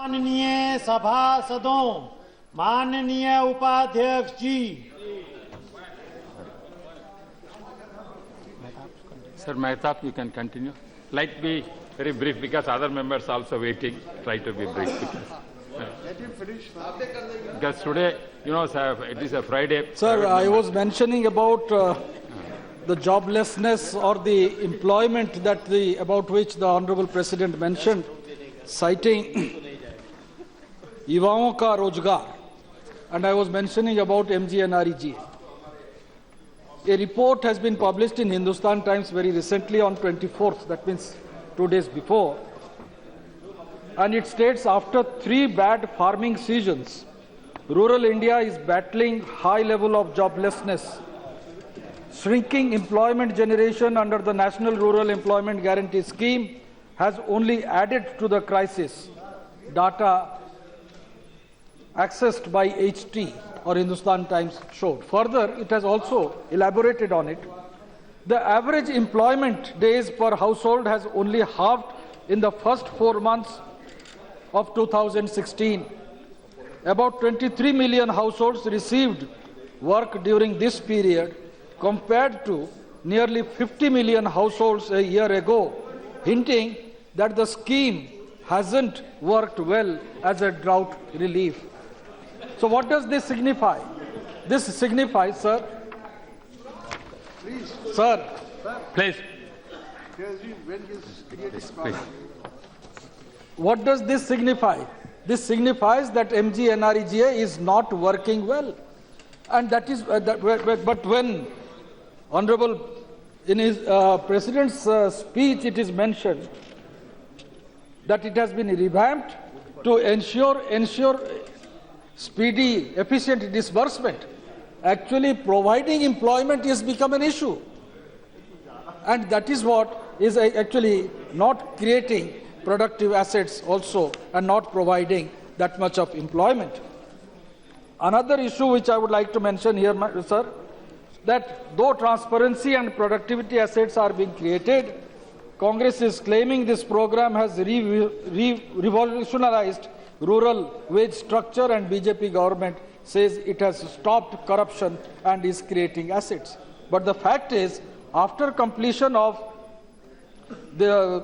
माननीय सभासदों, माननीय उपाध्यक्ष जी। Sir Mehtab, you can continue. Like be very brief because other members also waiting. Try to be brief. Let him finish. Because today, you know, sir, it is a Friday. Sir, I was mentioning about the joblessness or the employment about which the Honorable President mentioned, citing युवाओं का रोजगार, and I was mentioning about MGNREGA. A report has been published in Hindustan Times very recently on 24th, that means 2 days before, and it states after 3 bad farming seasons, rural India is battling high level of joblessness. Shrinking employment generation under the National Rural Employment Guarantee Scheme has only added to the crisis. Data accessed by HT or Hindustan Times showed. Further, it has also elaborated on it. The average employment days per household has only halved in the first 4 months of 2016. About 23 million households received work during this period compared to nearly 50 million households a year ago, hinting that the scheme hasn't worked well as a drought relief. So what does this signify? This signifies, sir. Please. Sir. Please. What does this signify? This signifies that MGNREGA is not working well. And that is, but when Honorable, in his President's speech, it is mentioned that it has been revamped to ensure speedy, efficient disbursement. Actually, providing employment has become an issue. And that is what is actually not creating productive assets also and not providing that much of employment. Another issue which I would like to mention here, sir, that though transparency and productivity assets are being created, Congress is claiming this program has revolutionized rural wage structure, and BJP government says it has stopped corruption and is creating assets. But the fact is, after completion of the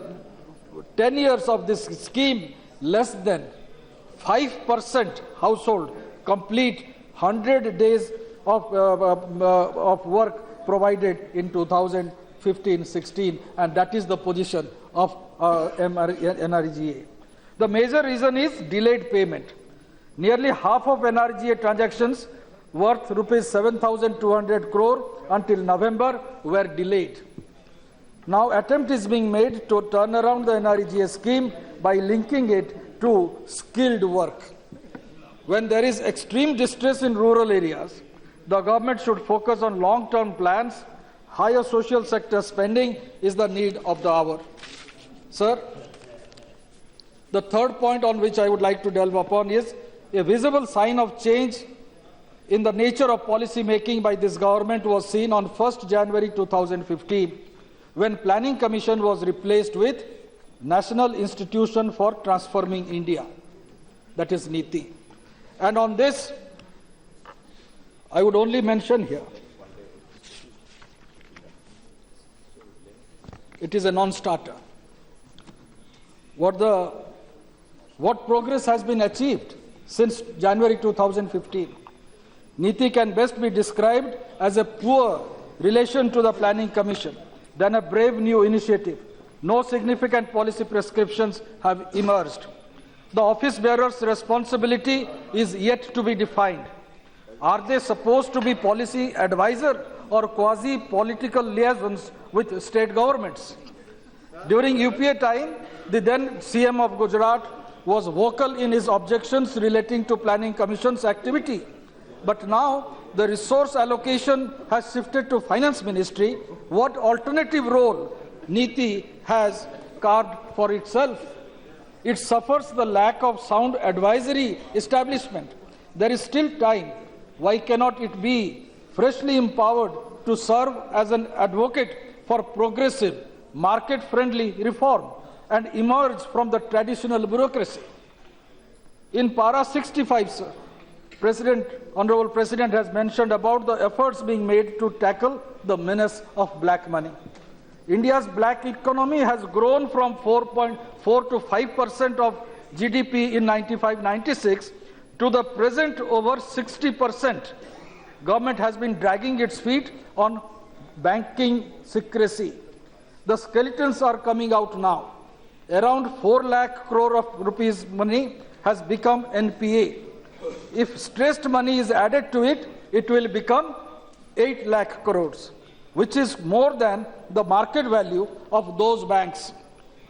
10 years of this scheme, less than 5% household complete 100 days of work provided in 2015-16, and that is the position of NREGA. The major reason is delayed payment. Nearly half of NREGA transactions worth rupees 7,200 crore until November were delayed. Now attempt is being made to turn around the NREGA scheme by linking it to skilled work. When there is extreme distress in rural areas, the government should focus on long-term plans. Higher social sector spending is the need of the hour. Sir, the third point on which I would like to delve upon is a visible sign of change in the nature of policy making by this government was seen on 1st January 2015, when Planning Commission was replaced with National Institution for Transforming India, that is NITI. And on this, I would only mention here, it is a non-starter. What progress has been achieved since January 2015? NITI can best be described as a poor relation to the Planning Commission than a brave new initiative. No significant policy prescriptions have emerged. The office bearer's responsibility is yet to be defined. Are they supposed to be policy advisor or quasi-political liaisons with state governments? During UPA time, the then CM of Gujarat was vocal in his objections relating to Planning Commission's activity. But now the resource allocation has shifted to Finance Ministry. What alternative role NITI has carved for itself? It suffers the lack of sound advisory establishment. There is still time. Why cannot it be freshly empowered to serve as an advocate for progressive, market-friendly reform and emerge from the traditional bureaucracy? In para 65, sir, Honorable President has mentioned about the efforts being made to tackle the menace of black money. India's black economy has grown from 4.4 to 5% of GDP in 95-96 to the present over 60%. Government has been dragging its feet on banking secrecy. The skeletons are coming out now. Around 4 lakh crore of rupees money has become NPA. If stressed money is added to it, it will become 8 lakh crores, which is more than the market value of those banks.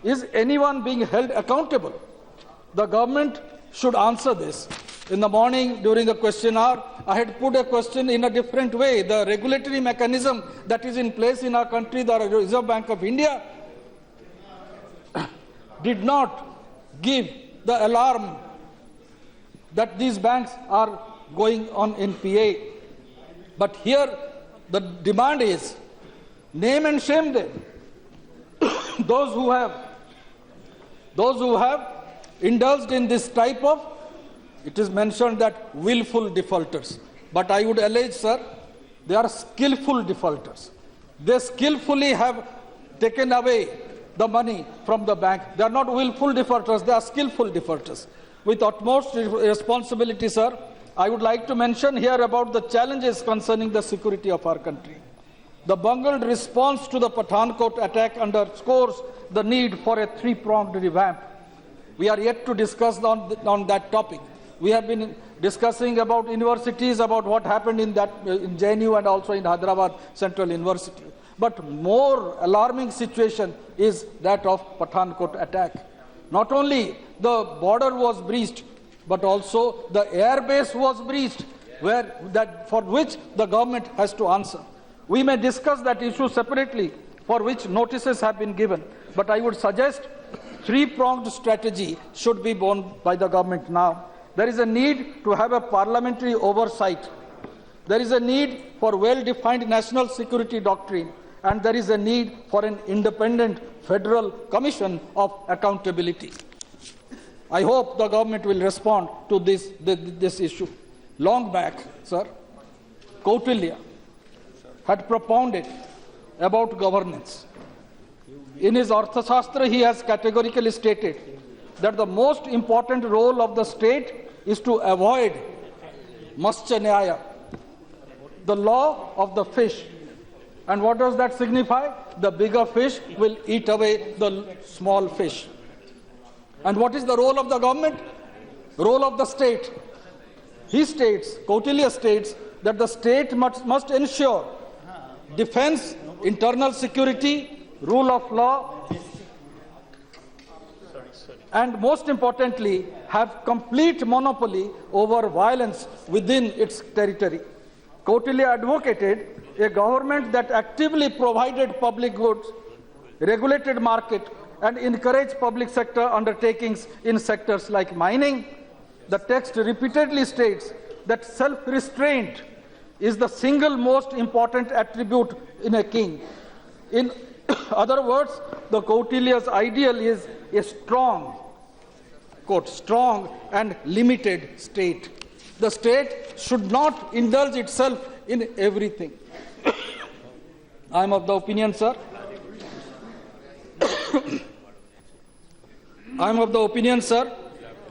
Is anyone being held accountable? The government should answer this. In the morning, during the question hour, I had put a question in a different way. The regulatory mechanism that is in place in our country, the Reserve Bank of India, did not give the alarm that these banks are going on NPA. But here, the demand is, name and shame them. those who have indulged in this type of, it is mentioned that willful defaulters. But I would allege, sir, they are skillful defaulters. They skillfully have taken away the money from the bank. They are not willful defaulters, they are skillful defaulters. With utmost responsibility, sir, I would like to mention here about the challenges concerning the security of our country. The bungled response to the Pathankot attack underscores the need for a three-pronged revamp. We are yet to discuss on that topic. We have been discussing about universities, about what happened in JNU and also in Hyderabad Central University. But more alarming situation is that of Pathankot attack. Not only the border was breached, but also the airbase was breached, for which the government has to answer. We may discuss that issue separately, for which notices have been given. But I would suggest three-pronged strategy should be borne by the government now. There is a need to have a parliamentary oversight. There is a need for well-defined national security doctrine. And there is a need for an independent federal commission of accountability. I hope the government will respond to this issue. Long back, sir, Kautilya had propounded about governance. In his Arthashastra, he has categorically stated that the most important role of the state is to avoid Matsya Nyaya, the law of the fish. And what does that signify? The bigger fish will eat away the small fish. And what is the role of the government? Role of the state. He states, Kautilya states, that the state must ensure defense, internal security, rule of law, and most importantly, have complete monopoly over violence within its territory. Kautilya advocated a government that actively provided public goods, regulated market, and encouraged public sector undertakings in sectors like mining. The text repeatedly states that self-restraint is the single most important attribute in a king. In other words, the Kautilya's ideal is a strong, quote, strong and limited state. The state should not indulge itself in everything. I am of the opinion, sir. I am of the opinion, sir,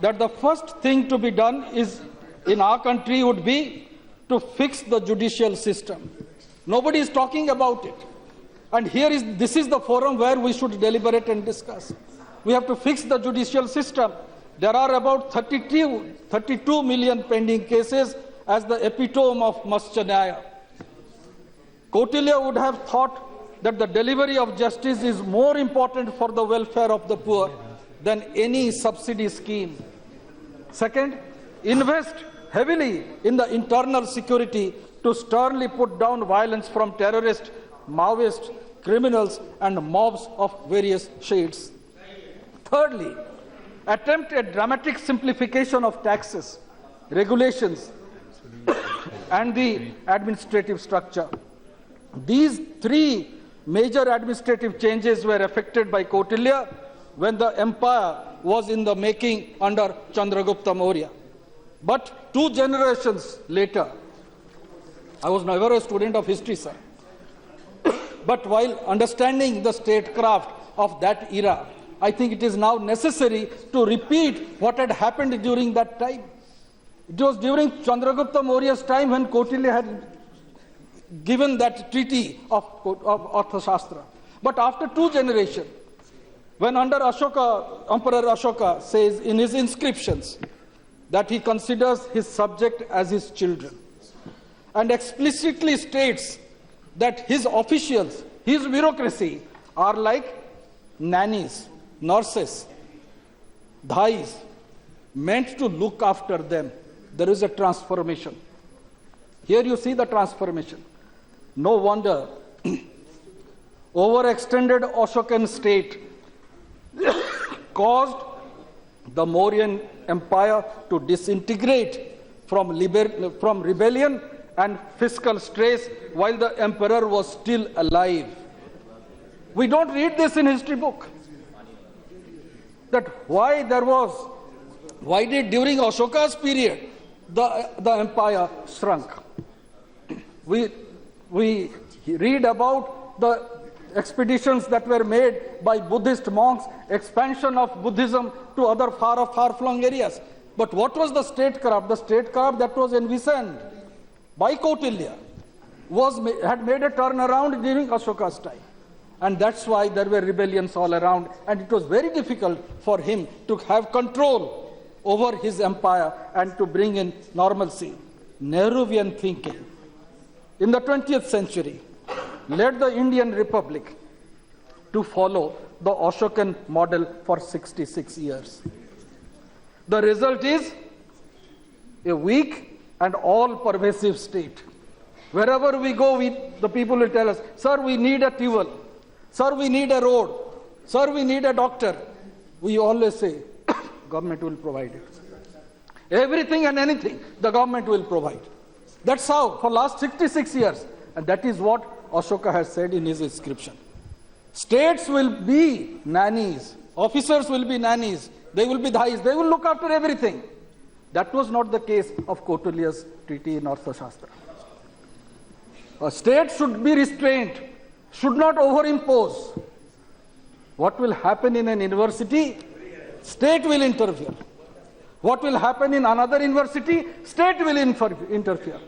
that the first thing to be done is in our country would be to fix the judicial system. Nobody is talking about it. And this is the forum where we should deliberate and discuss. We have to fix the judicial system. There are about 32 million pending cases as the epitome of Matsya Nyaya. Kautilya would have thought that the delivery of justice is more important for the welfare of the poor than any subsidy scheme. Second, invest heavily in the internal security to sternly put down violence from terrorists, Maoists, criminals, and mobs of various shades. Thirdly, attempt a dramatic simplification of taxes, regulations, and the administrative structure. These three major administrative changes were effected by Kautilya when the empire was in the making under Chandragupta Maurya. But 2 generations later, I was never a student of history, sir. But while understanding the statecraft of that era, I think it is now necessary to repeat what had happened during that time. It was during Chandragupta Maurya's time when Kautilya had given that treaty of Arthashastra. But after 2 generations, when under Ashoka, Emperor Ashoka says in his inscriptions that he considers his subject as his children, and explicitly states that his officials, his bureaucracy, are like nannies, nurses, dhais, meant to look after them. There is a transformation. Here you see the transformation. No wonder overextended Ashokan state caused the Mauryan Empire to disintegrate from rebellion and fiscal stress while the emperor was still alive. We don't read this in history book. That why did during Ashoka's period the empire shrunk? We read about the expeditions that were made by Buddhist monks, expansion of Buddhism to other far-flung areas. But what was the statecraft? The statecraft that was envisioned by Kautilya had made a turnaround during Ashoka's time. And that's why there were rebellions all around. And it was very difficult for him to have control over his empire and to bring in normalcy. Nehruvian thinking in the 20th century led the Indian Republic to follow the Ashokan model for 66 years. The result is a weak and all-pervasive state. Wherever we go, the people will tell us, sir, we need a fuel. Sir, we need a road. Sir, we need a doctor. We always say, government will provide it. Everything and anything, the government will provide. That's how, for last 66 years. And that is what Ashoka has said in his inscription. States will be nannies. Officers will be nannies. They will be dhais. They will look after everything. That was not the case of Kautilya's treaty in Arthashastra. A state should be restrained, should not overimpose. What will happen in an university? State will interfere. What will happen in another university? State will interfere.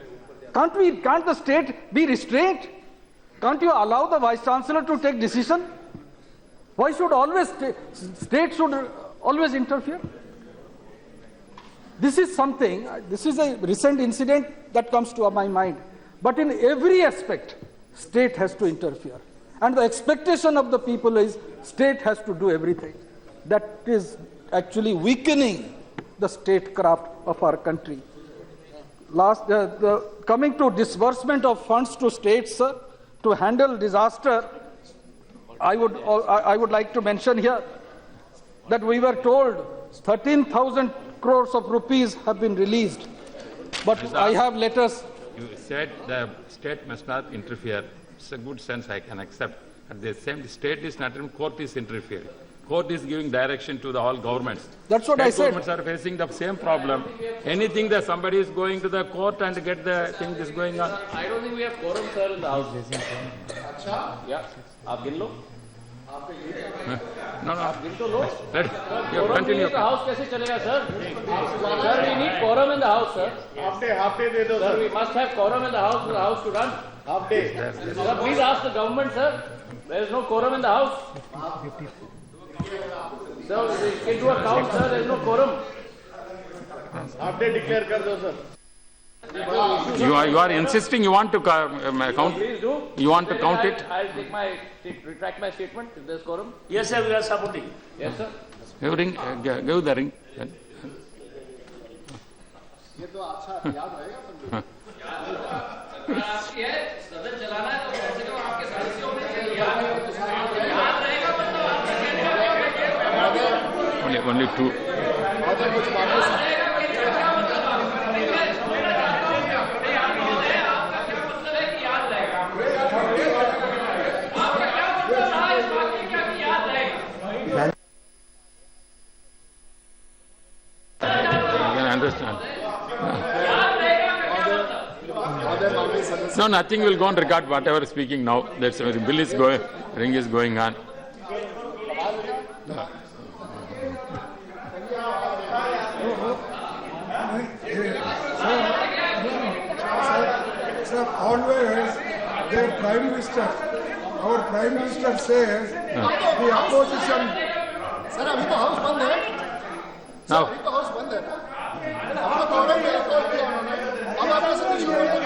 Can't the state be restrained? Can't you allow the vice chancellor to take decision? Why should state should always interfere? This is a recent incident that comes to my mind. But in every aspect, state has to interfere. And the expectation of the people is state has to do everything. That is actually weakening the statecraft of our country. Coming to disbursement of funds to states to handle disaster, I would like to mention here that we were told 13,000 crores of rupees have been released. But I have letters. You said the state must not interfere. It's a good sense I can accept. At the same state is not, court is interfering. Court is giving direction to all governments. That's what I said. Governments are facing the same problem. Anything that somebody is going to the court and get the thing is going on. I don't think we have quorum, sir, in the house. Yeah. आप गिन लो. No. आप गिन तो लो. Continue. The house कैसे चलेगा, sir? Sir, we need quorum in the house, sir. Half day दे दो. Sir, we must have quorum in the house for the house to run. Half day. Sir, please ask the government, sir. There is no quorum in the house. Sir, we can do a count, sir. There is no quorum. Half day declare कर दो, sir. You are insisting you want to count? Please do. You want to count it? I'll retract my statement if there is quorum. Yes, sir, we are supporting. Yes, sir. Give the ring. ये तो अच्छा याद रहेगा सबको. आपकी है सदन चलाना है तो कम से कम आपके सदस्यों में याद रहेगा मतलब Only two. understand. No, nothing will go on record. Whatever speaking now, that's the bill is going, ring is going on. Sir, always their Prime Minister, our Prime Minister says the opposition. Sir अभी तो house बंद है Now, अभी तो house बंद है हम तो ऑर्डर किया कॉल किया उन्होंने अब आपने से कुछ बोलते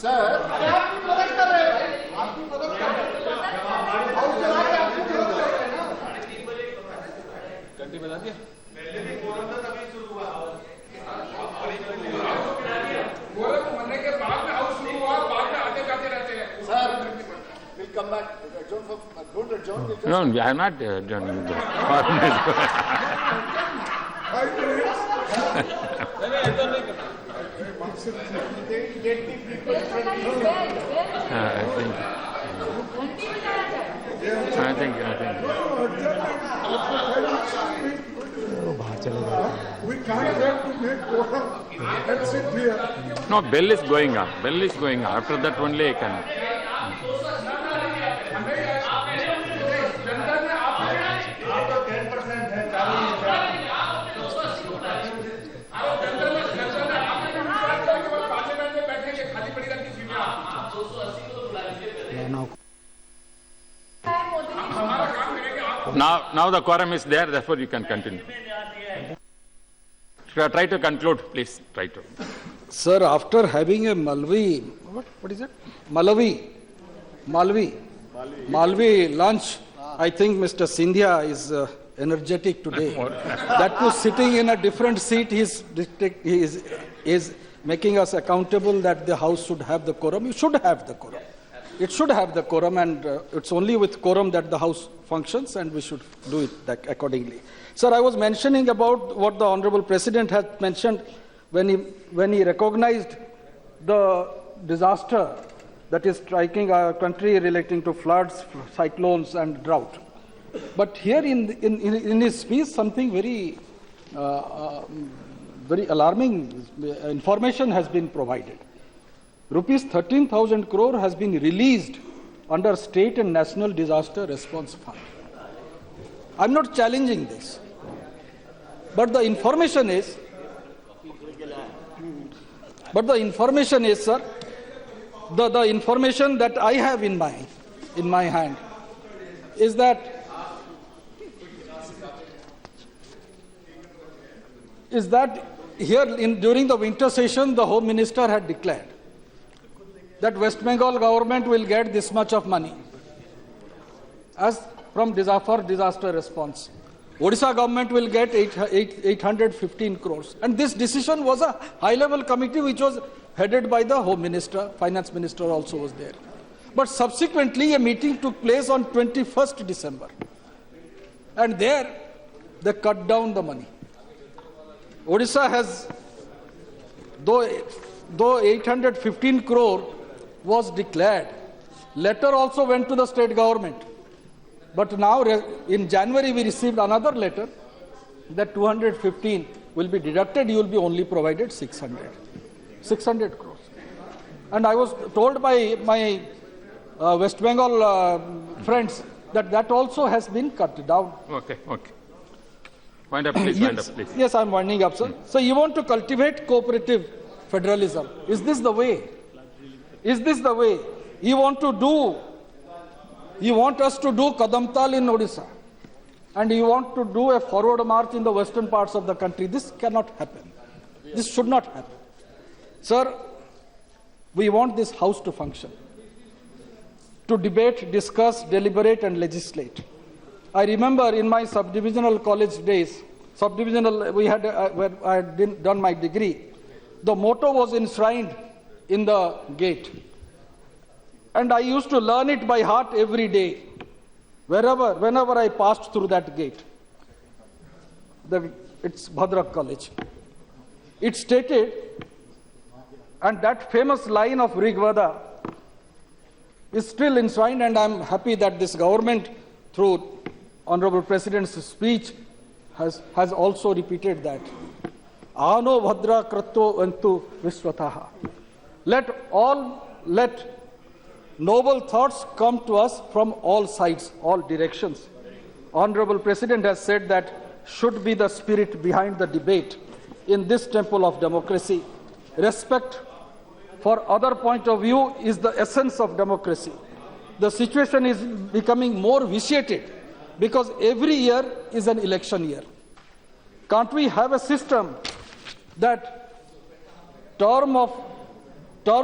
सर आप भी मदद कर रहे हैं आप भी मदद कर रहे हैं हाउस चला के आप भी मदद कर रहे हैं घंटी बजा दिया पहले भी कोरम था तभी शुरू हुआ कोरम होने के बाद में हाउस शुरू हुआ बाद में आते जाते रहते हैं sir we'll come back adjourn for don't adjourn no, I am not joining the 5 minutes. I think. We can't have to make quorum and sit here. No, bell is going on. Bell is going on. After that only I can. Now the quorum is there, therefore you can continue. Try to conclude, please. Try to. Sir, after having a Malvi, what is it? Malvi lunch, I think Mr. Sindhya is energetic today. That was sitting in a different seat, he is making us accountable that the House should have the quorum. You should have the quorum. It should have the quorum, and it's only with quorum that the House functions, and we should do it accordingly. Sir, I was mentioning about what the Honorable President had mentioned when he recognized the disaster that is striking our country relating to floods, cyclones, and drought. But here in his speech, something very alarming information has been provided. Rupees 13,000 crore has been released under State and National Disaster Response Fund. I'm not challenging this. But the information is, sir, the information that I have in my hand is that here during the winter session, the Home Minister had declared that West Bengal government will get this much of money as for disaster response. Odisha government will get 815 crores. And this decision was a high-level committee which was headed by the Home Minister, Finance Minister also was there. But subsequently a meeting took place on 21st December. And there they cut down the money. Odisha has, though 815 crore was declared, letter also went to the state government. But now in January we received another letter that 215 will be deducted, you will be only provided 600 crores. And I was told by my West Bengal friends that also has been cut down. Okay. Wind up, please. Wind up, please. Yes, I'm winding up, sir. So you want to cultivate cooperative federalism. Is this the way? Is this the way? You want us to do Kadamtal in Odisha, and you want to do a forward march in the western parts of the country. This cannot happen. This should not happen. Sir, we want this House to function, to debate, discuss, deliberate, and legislate. I remember in my sub-divisional college days, where I had done my degree, the motto was enshrined in the gate. And I used to learn it by heart every day, whenever I passed through that gate. It's Bhadrak College. It stated, and that famous line of Rigveda is still enshrined, and I'm happy that this government, through Honorable President's speech, has also repeated that. Ano Bhadra Kratto Antu Vishwataha. Let noble thoughts come to us from all sides, all directions. Honorable President has said that should be the spirit behind the debate in this temple of democracy. Respect for other point of view is the essence of democracy. The situation is becoming more vitiated because every year is an election year. Can't we have a system that term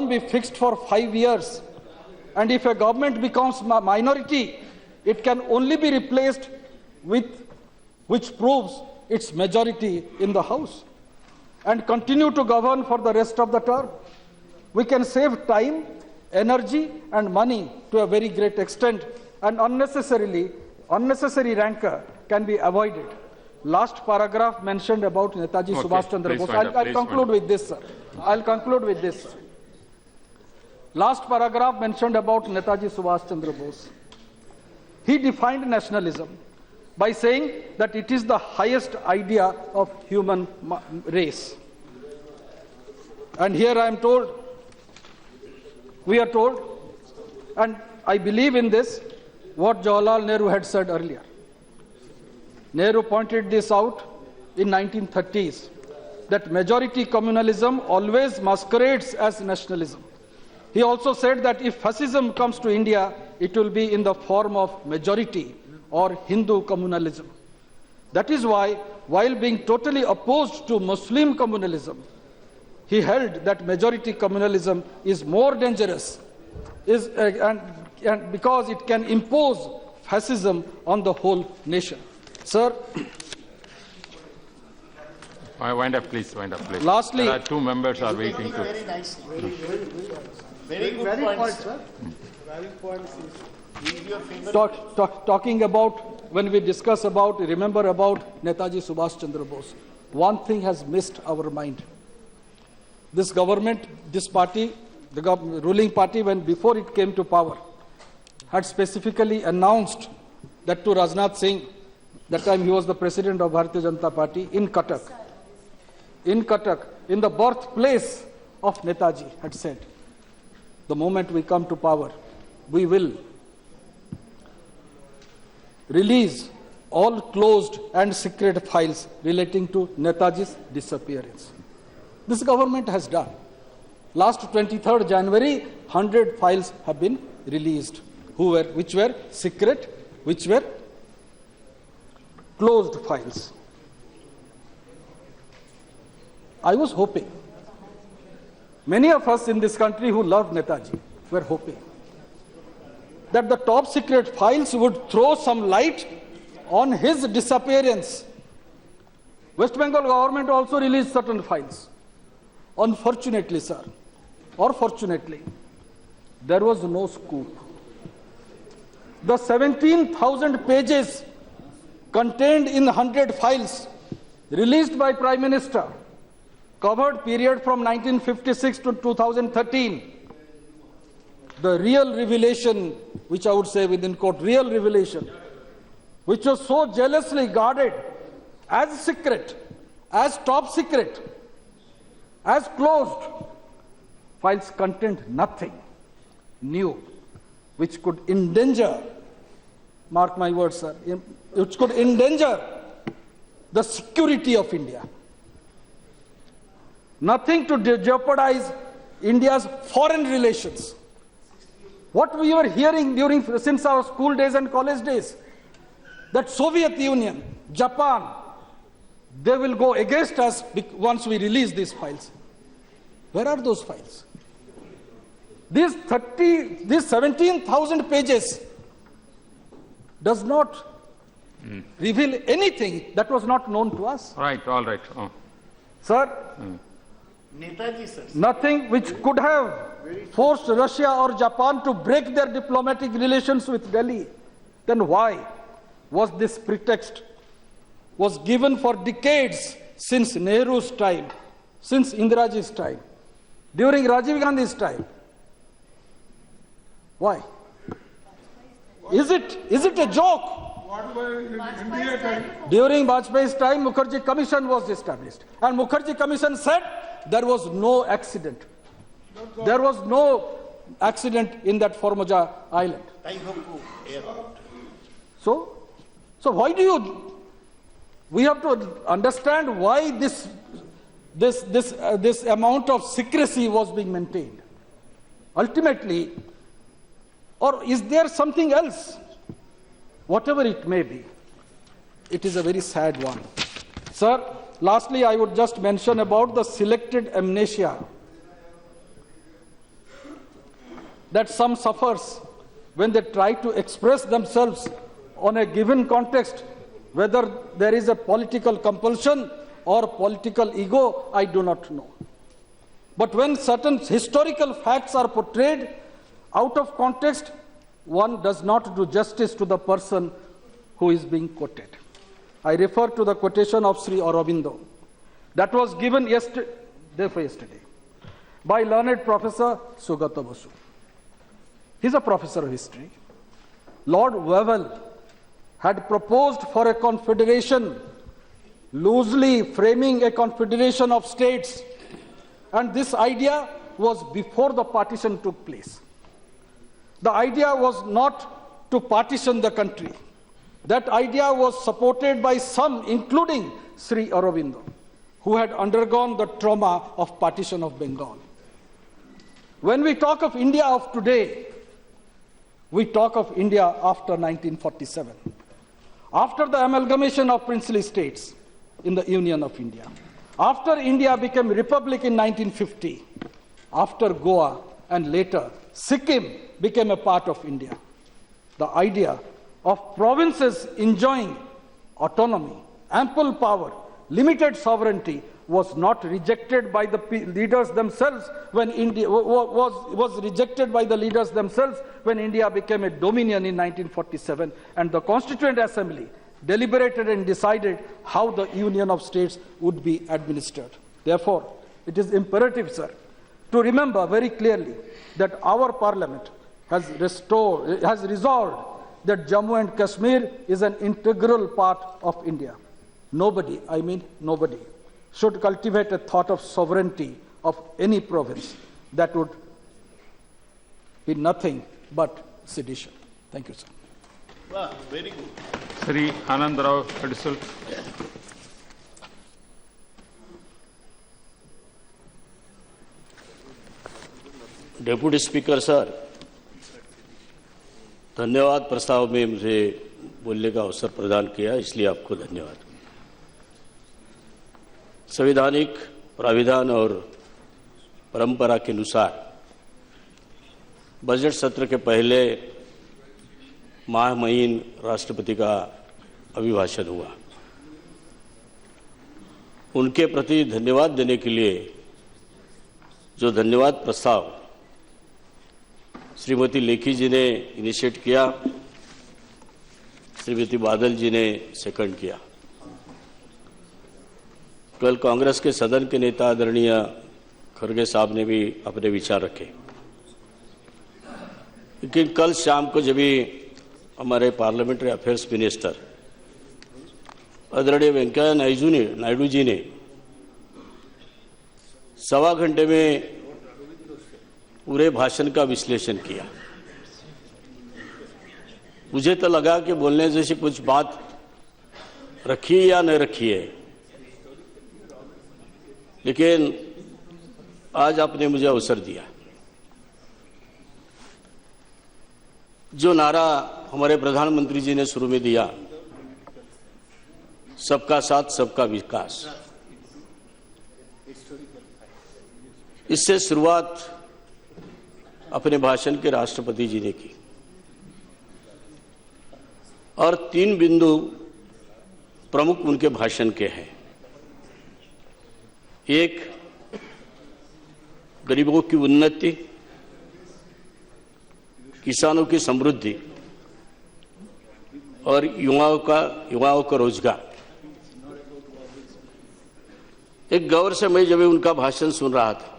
be fixed for 5 years, and if a government becomes minority, it can only be replaced with which proves its majority in the House, and continue to govern for the rest of the term? We can save time, energy and money to a very great extent, and unnecessary rancor can be avoided. Last paragraph mentioned about Netaji Subhash Chandra Bose. I'll conclude with this, sir. I'll conclude with this. Last paragraph mentioned about Netaji Subhash Chandra Bose. He defined nationalism by saying that it is the highest idea of human race. And here we are told, and I believe in this, what Jawaharlal Nehru had said earlier. Nehru pointed this out in 1930s, that majority communalism always masquerades as nationalism. He also said that if fascism comes to India, it will be in the form of majority or Hindu communalism. That is why, while being totally opposed to Muslim communalism, he held that majority communalism is more dangerous and because it can impose fascism on the whole nation. Sir, Wind up, please. Lastly, there are two members are waiting to. Very nice. Very good point, sir. talking about, when we discuss about, remember about Netaji Subhash Chandra Bose, one thing has missed our mind. This government, this party, the ruling party, when before it came to power, had specifically announced that to Rajnath Singh, that time he was the president of Bharatiya Janata Party, in Cuttack, in the birthplace of Netaji, had said, the moment we come to power, we will release all closed and secret files relating to Netaji's disappearance. This government has done. Last 23rd January, 100 files have been released, which were secret, which were closed files. I was hoping, many of us in this country who love Netaji were hoping that the top secret files would throw some light on his disappearance. West Bengal government also released certain files. Unfortunately, sir, or fortunately, there was no scoop. The 17,000 pages contained in 100 files released by Prime Minister covered period from 1956 to 2013. The real revelation, which I would say within quote, real revelation, which was so jealously guarded as secret, as top secret, as closed, files contained nothing new, which could endanger, mark my words, sir, which could endanger the security of India. Nothing to jeopardize India's foreign relations. What we were hearing since our school days and college days, that Soviet Union, Japan, they will go against us once we release these files. Where are those files? These 17,000 pages does not reveal anything that was not known to us. Right, all right. Oh. Sir, Netaji, sir. nothing which could have forced Russia or Japan to break their diplomatic relations with Delhi. Then why was this pretext was given for decades since Nehru's time, since Indiraji's time, during Rajiv Gandhi's time? Why? Is it a joke? What about India time? During Vajpayee's time, Mukherjee Commission was established. And Mukherjee Commission said there was no accident. There was no accident in that Formosa island. So why do you, we have to understand why this amount of secrecy was being maintained. Ultimately, or is there something else? Whatever it may be, it is a very sad one. Sir, lastly, I would just mention about the selected amnesia that some suffers when they try to express themselves on a given context, whether there is a political compulsion or political ego, I do not know. But when certain historical facts are portrayed out of context, one does not do justice to the person who is being quoted. I refer to the quotation of Sri Aurobindo that was given yesterday by learned Professor Sugata Basu. He's a professor of history. Lord Wavell had proposed for a confederation, loosely framing a confederation of states, and this idea was before the partition took place. The idea was not to partition the country. That idea was supported by some, including Sri Aurobindo, who had undergone the trauma of partition of Bengal. When we talk of India of today, we talk of India after 1947, after the amalgamation of princely states in the Union of India, after India became a republic in 1950, after Goa and later Sikkim became a part of India. The idea of provinces enjoying autonomy, ample power, limited sovereignty was not rejected by the leaders themselves when India was rejected by the leaders themselves when India became a dominion in 1947, and the Constituent Assembly deliberated and decided how the union of states would be administered. Therefore, it is imperative, sir, to remember very clearly that our Parliament has resolved that Jammu and Kashmir is an integral part of India. Nobody, I mean nobody, should cultivate a thought of sovereignty of any province. That would be nothing but sedition. Thank you, sir. Wow, very good. Sri Anand Rao Adisul. Deputy speaker sir, धन्यवाद प्रस्ताव में मुझे बोलने का अवसर प्रदान किया, इसलिए आपको धन्यवाद। संवैधानिक प्राविधान और परंपरा के अनुसार बजट सत्र के पहले माह महीन राष्ट्रपति का अभिभाषण हुआ। उनके प्रति धन्यवाद देने के लिए जो धन्यवाद प्रस्ताव श्रीमती लेखी जी ने इनिशिएट किया, श्रीमती बादल जी ने सेकंड किया। कल कांग्रेस के सदन के नेता आदरणीय खड़गे साहब ने भी अपने विचार रखे, लेकिन कल शाम को जब भी हमारे पार्लियामेंट्री अफेयर्स मिनिस्टर आदरणीय वेंकैया नायडू जी ने सवा घंटे में पूरे भाषण का विश्लेषण किया, मुझे तो लगा कि बोलने जैसी कुछ बात रखी है या नहीं रखी है, लेकिन आज आपने मुझे अवसर दिया। जो नारा हमारे प्रधानमंत्री जी ने शुरू में दिया, सबका साथ सबका विकास, इससे शुरुआत अपने भाषण के राष्ट्रपति जी ने की और 3 बिंदु प्रमुख उनके भाषण के हैं। एक, गरीबों की उन्नति, किसानों की समृद्धि और युवाओं का रोजगार। एक गौर से मैं जब उनका भाषण सुन रहा था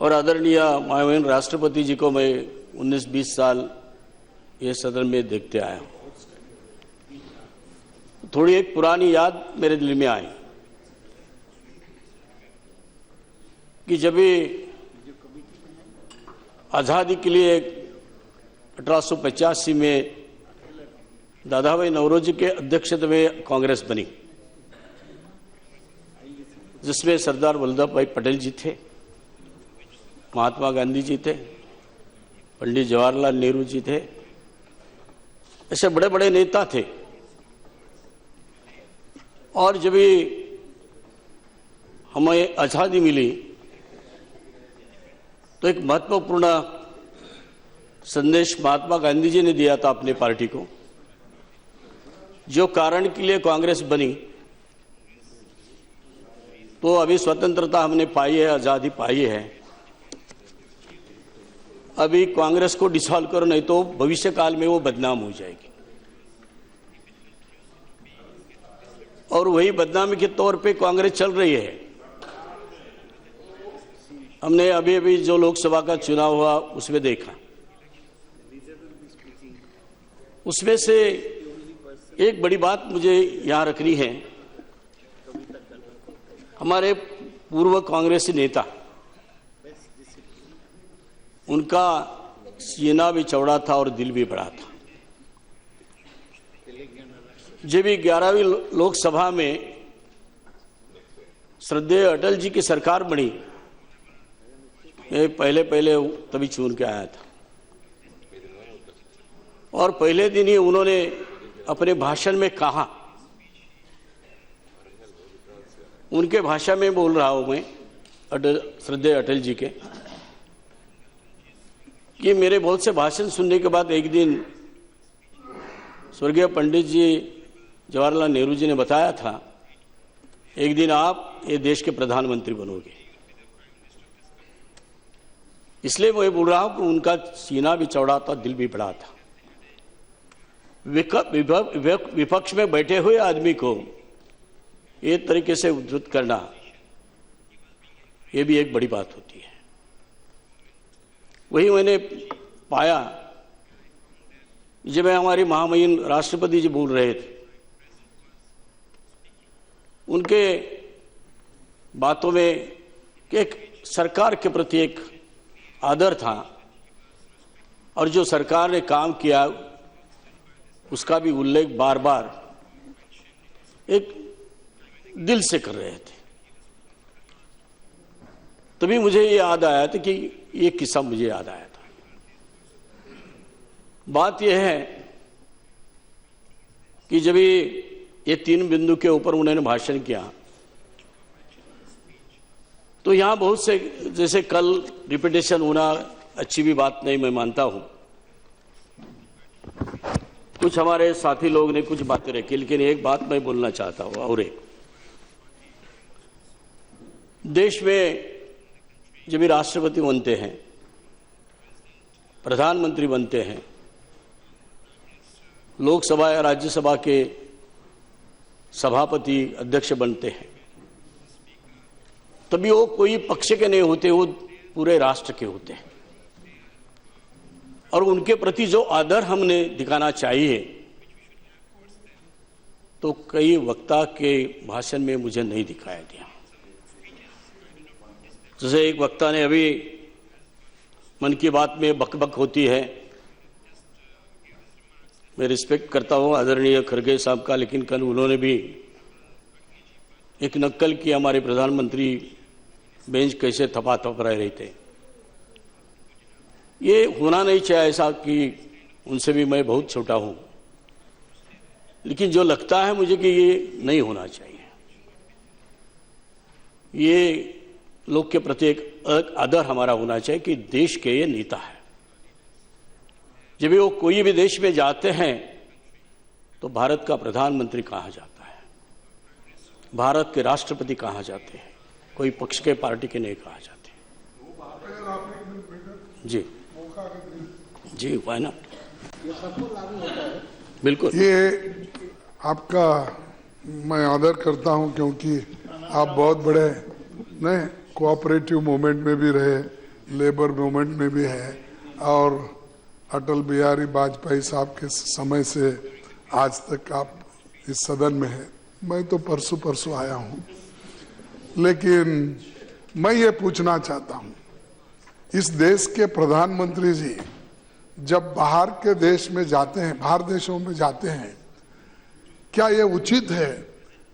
और आदरणीय माननीय राष्ट्रपति जी को मैं 19-20 साल ये सदन में देखते आया हूं। थोड़ी एक पुरानी याद मेरे दिल में आई कि जब भी आज़ादी के लिए 1885 में दादा भाई नौरोजी के अध्यक्षता में कांग्रेस बनी, जिसमें सरदार वल्लभ भाई पटेल जी थे, महात्मा गांधी जी थे, पंडित जवाहरलाल नेहरू जी थे, ऐसे बड़े बड़े नेता थे। और जब भी हमें आज़ादी मिली तो एक महत्वपूर्ण संदेश महात्मा गांधी जी ने दिया था अपने पार्टी को, जो कारण के लिए कांग्रेस बनी। तो अभी स्वतंत्रता हमने पाई है, आज़ादी पाई है, अभी कांग्रेस को डिसॉल्व करो, नहीं तो भविष्य काल में वो बदनाम हो जाएगी। और वही बदनामी के तौर पे कांग्रेस चल रही है। हमने अभी अभी जो लोकसभा का चुनाव हुआ उसमें देखा, उसमें से एक बड़ी बात मुझे यहां रखनी है। हमारे पूर्व कांग्रेसी नेता, उनका सीना भी चौड़ा था और दिल भी बड़ा था। जब भी 11वीं लोकसभा में श्रद्धेय अटल जी की सरकार बनी, मैं पहले तभी चुन के आया था, और पहले दिन ही उन्होंने अपने भाषण में कहा, उनके भाषा में बोल रहा हूं मैं, श्रद्धेय अटल जी के, कि मेरे बहुत से भाषण सुनने के बाद एक दिन स्वर्गीय पंडित जी जवाहरलाल नेहरू जी ने बताया था, एक दिन आप ये देश के प्रधानमंत्री बनोगे। इसलिए मैं बोल रहा हूं कि उनका सीना भी चौड़ा था, दिल भी बड़ा था। विपक्ष में बैठे हुए आदमी को ये तरीके से उद्धृत करना, ये भी एक बड़ी बात होती है। वही मैंने पाया जब हमारी महामहिम राष्ट्रपति जी बोल रहे थे, उनके बातों में एक सरकार के प्रति एक आदर था, और जो सरकार ने काम किया उसका भी उल्लेख बार बार एक दिल से कर रहे थे। तभी मुझे ये याद आया था कि ये किस्सा मुझे याद आया था। बात यह है कि जब ये 3 बिंदु के ऊपर उन्होंने भाषण किया, तो यहां बहुत से, जैसे कल रिपीटेशन होना अच्छी भी बात नहीं, मैं मानता हूं, कुछ हमारे साथी लोग ने कुछ बातें रखी, लेकिन एक बात मैं बोलना चाहता हूं। और एक, देश में जब भी राष्ट्रपति बनते हैं, प्रधानमंत्री बनते हैं, लोकसभा या राज्यसभा के सभापति अध्यक्ष बनते हैं, तभी वो कोई पक्ष के नहीं होते, वो पूरे राष्ट्र के होते हैं। और उनके प्रति जो आदर हमने दिखाना चाहिए, तो कई वक्ता के भाषण में मुझे नहीं दिखाया गया। जैसे एक वक्ता ने अभी मन की बात में बकबक होती है, मैं रिस्पेक्ट करता हूं आदरणीय खड़गे साहब का, लेकिन कल उन्होंने भी एक नक्कल की, हमारे प्रधानमंत्री बेंच कैसे थपाथप रह रहे थे। ये होना नहीं चाहिए ऐसा, कि उनसे भी मैं बहुत छोटा हूं, लेकिन जो लगता है मुझे कि ये नहीं होना चाहिए। ये लोग के प्रति एक आदर हमारा होना चाहिए कि देश के ये नेता है। जब वो कोई भी देश में जाते हैं तो भारत का प्रधानमंत्री कहा जाता है, भारत के राष्ट्रपति कहा जाते हैं, कोई पक्ष के पार्टी के नहीं कहा जाते। जी जी, वाई नॉट, बिल्कुल। ये आपका मैं आदर करता हूं, क्योंकि आप बहुत बड़े नहीं कोऑपरेटिव मूवमेंट में भी रहे, लेबर मूवमेंट में भी है, और अटल बिहारी वाजपेयी साहब के समय से आज तक आप इस सदन में हैं। मैं तो परसों आया हूं, लेकिन मैं ये पूछना चाहता हूं, इस देश के प्रधानमंत्री जी जब बाहर के देश में जाते हैं, बाहर देशों में जाते हैं, क्या ये उचित है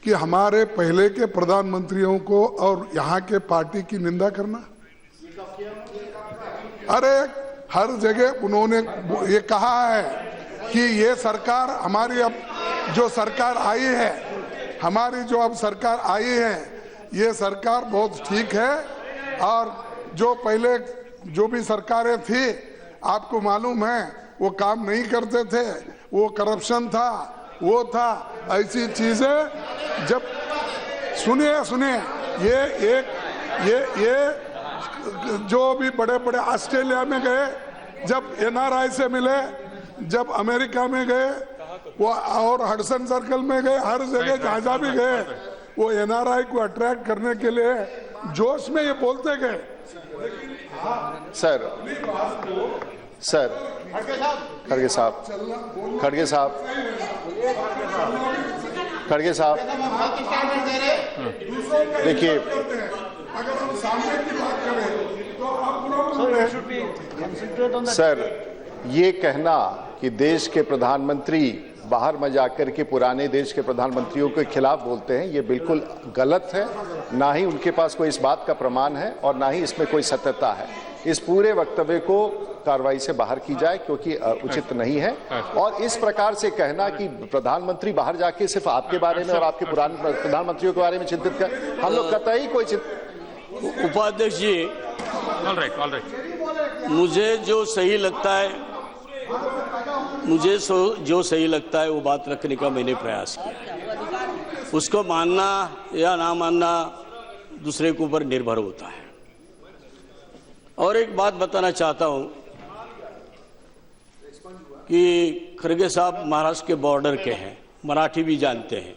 कि हमारे पहले के प्रधानमंत्रियों को और यहाँ के पार्टी की निंदा करना? अरे हर जगह उन्होंने ये कहा है कि ये सरकार हमारी, अब जो सरकार आई है, हमारी जो अब सरकार आई है, ये सरकार बहुत ठीक है, और जो पहले जो भी सरकारें थी आपको मालूम है वो काम नहीं करते थे, वो करप्शन था, वो था, ऐसी चीजें। जब सुनिए ये जो भी बड़े बड़े ऑस्ट्रेलिया में गए, जब एनआरआई से मिले, जब अमेरिका में गए, वो और हडसन सर्कल में गए, हर जगह जहां भी गए, वो एनआरआई को अट्रैक्ट करने के लिए जोश में ये बोलते गए। खड़गे साहब देखिए, अगर हम सामने की बात करें तो आप सर, ये कहना कि देश के प्रधानमंत्री बाहर में जाकर के पुराने देश के प्रधानमंत्रियों के खिलाफ बोलते हैं, ये बिल्कुल गलत है। ना ही उनके पास कोई इस बात का प्रमाण है और ना ही इसमें कोई सत्यता है। इस पूरे वक्तव्य को कार्रवाई से बाहर की जाए, क्योंकि उचित नहीं है। और इस प्रकार से कहना कि प्रधानमंत्री बाहर जाके सिर्फ आपके बारे में और आपके पुराने प्रधानमंत्रियों के बारे में चिंतित कर, हम लोग कतई कोई उपाध्यक्ष जी, ऑल राइट, मुझे जो सही लगता है, जो सही लगता है वो बात रखने का मैंने प्रयास किया। उसको मानना या ना मानना दूसरे के ऊपर निर्भर होता है। और एक बात बताना चाहता हूं कि खड़गे साहब महाराष्ट्र के बॉर्डर के हैं, मराठी भी जानते हैं।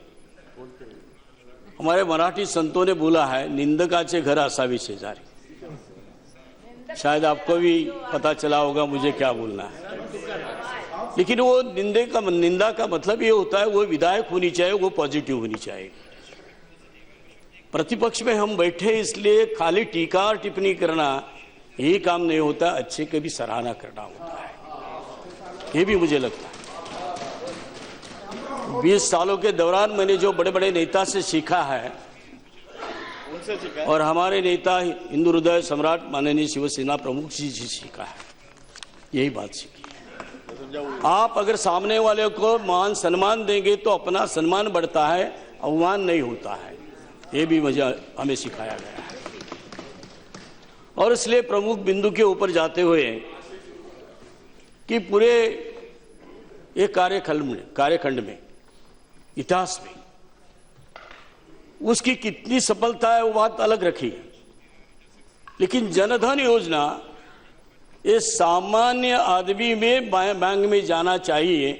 हमारे मराठी संतों ने बोला है, निंदकाचे घर असावी शेजारी। शायद आपको भी पता चला होगा मुझे क्या बोलना है, लेकिन वो निंदा का मतलब ये होता है, वो विधायक होनी चाहिए, वो पॉजिटिव होनी चाहिए। प्रतिपक्ष में हम बैठे इसलिए खाली टीका और टिप्पणी करना यही काम नहीं होता, अच्छे की भी सराहना करना होता है, ये भी मुझे लगता है। 20 सालों के दौरान मैंने जो बड़े बड़े नेता से सीखा है, और हमारे नेता हिंदू हृदय सम्राट माननीय शिवसेना प्रमुख जी से सीखा है, यही बात सीखी है। आप अगर सामने वाले को मान सम्मान देंगे तो अपना सम्मान बढ़ता है, अवमान नहीं होता है, ये भी हमें सिखाया गया है। और इसलिए प्रमुख बिंदु के ऊपर जाते हुए कि पूरे ये कार्यखंड में इतिहास में उसकी कितनी सफलता है वो बात अलग रखी है, लेकिन जनधन योजना ये सामान्य आदमी में बैंक में जाना चाहिए,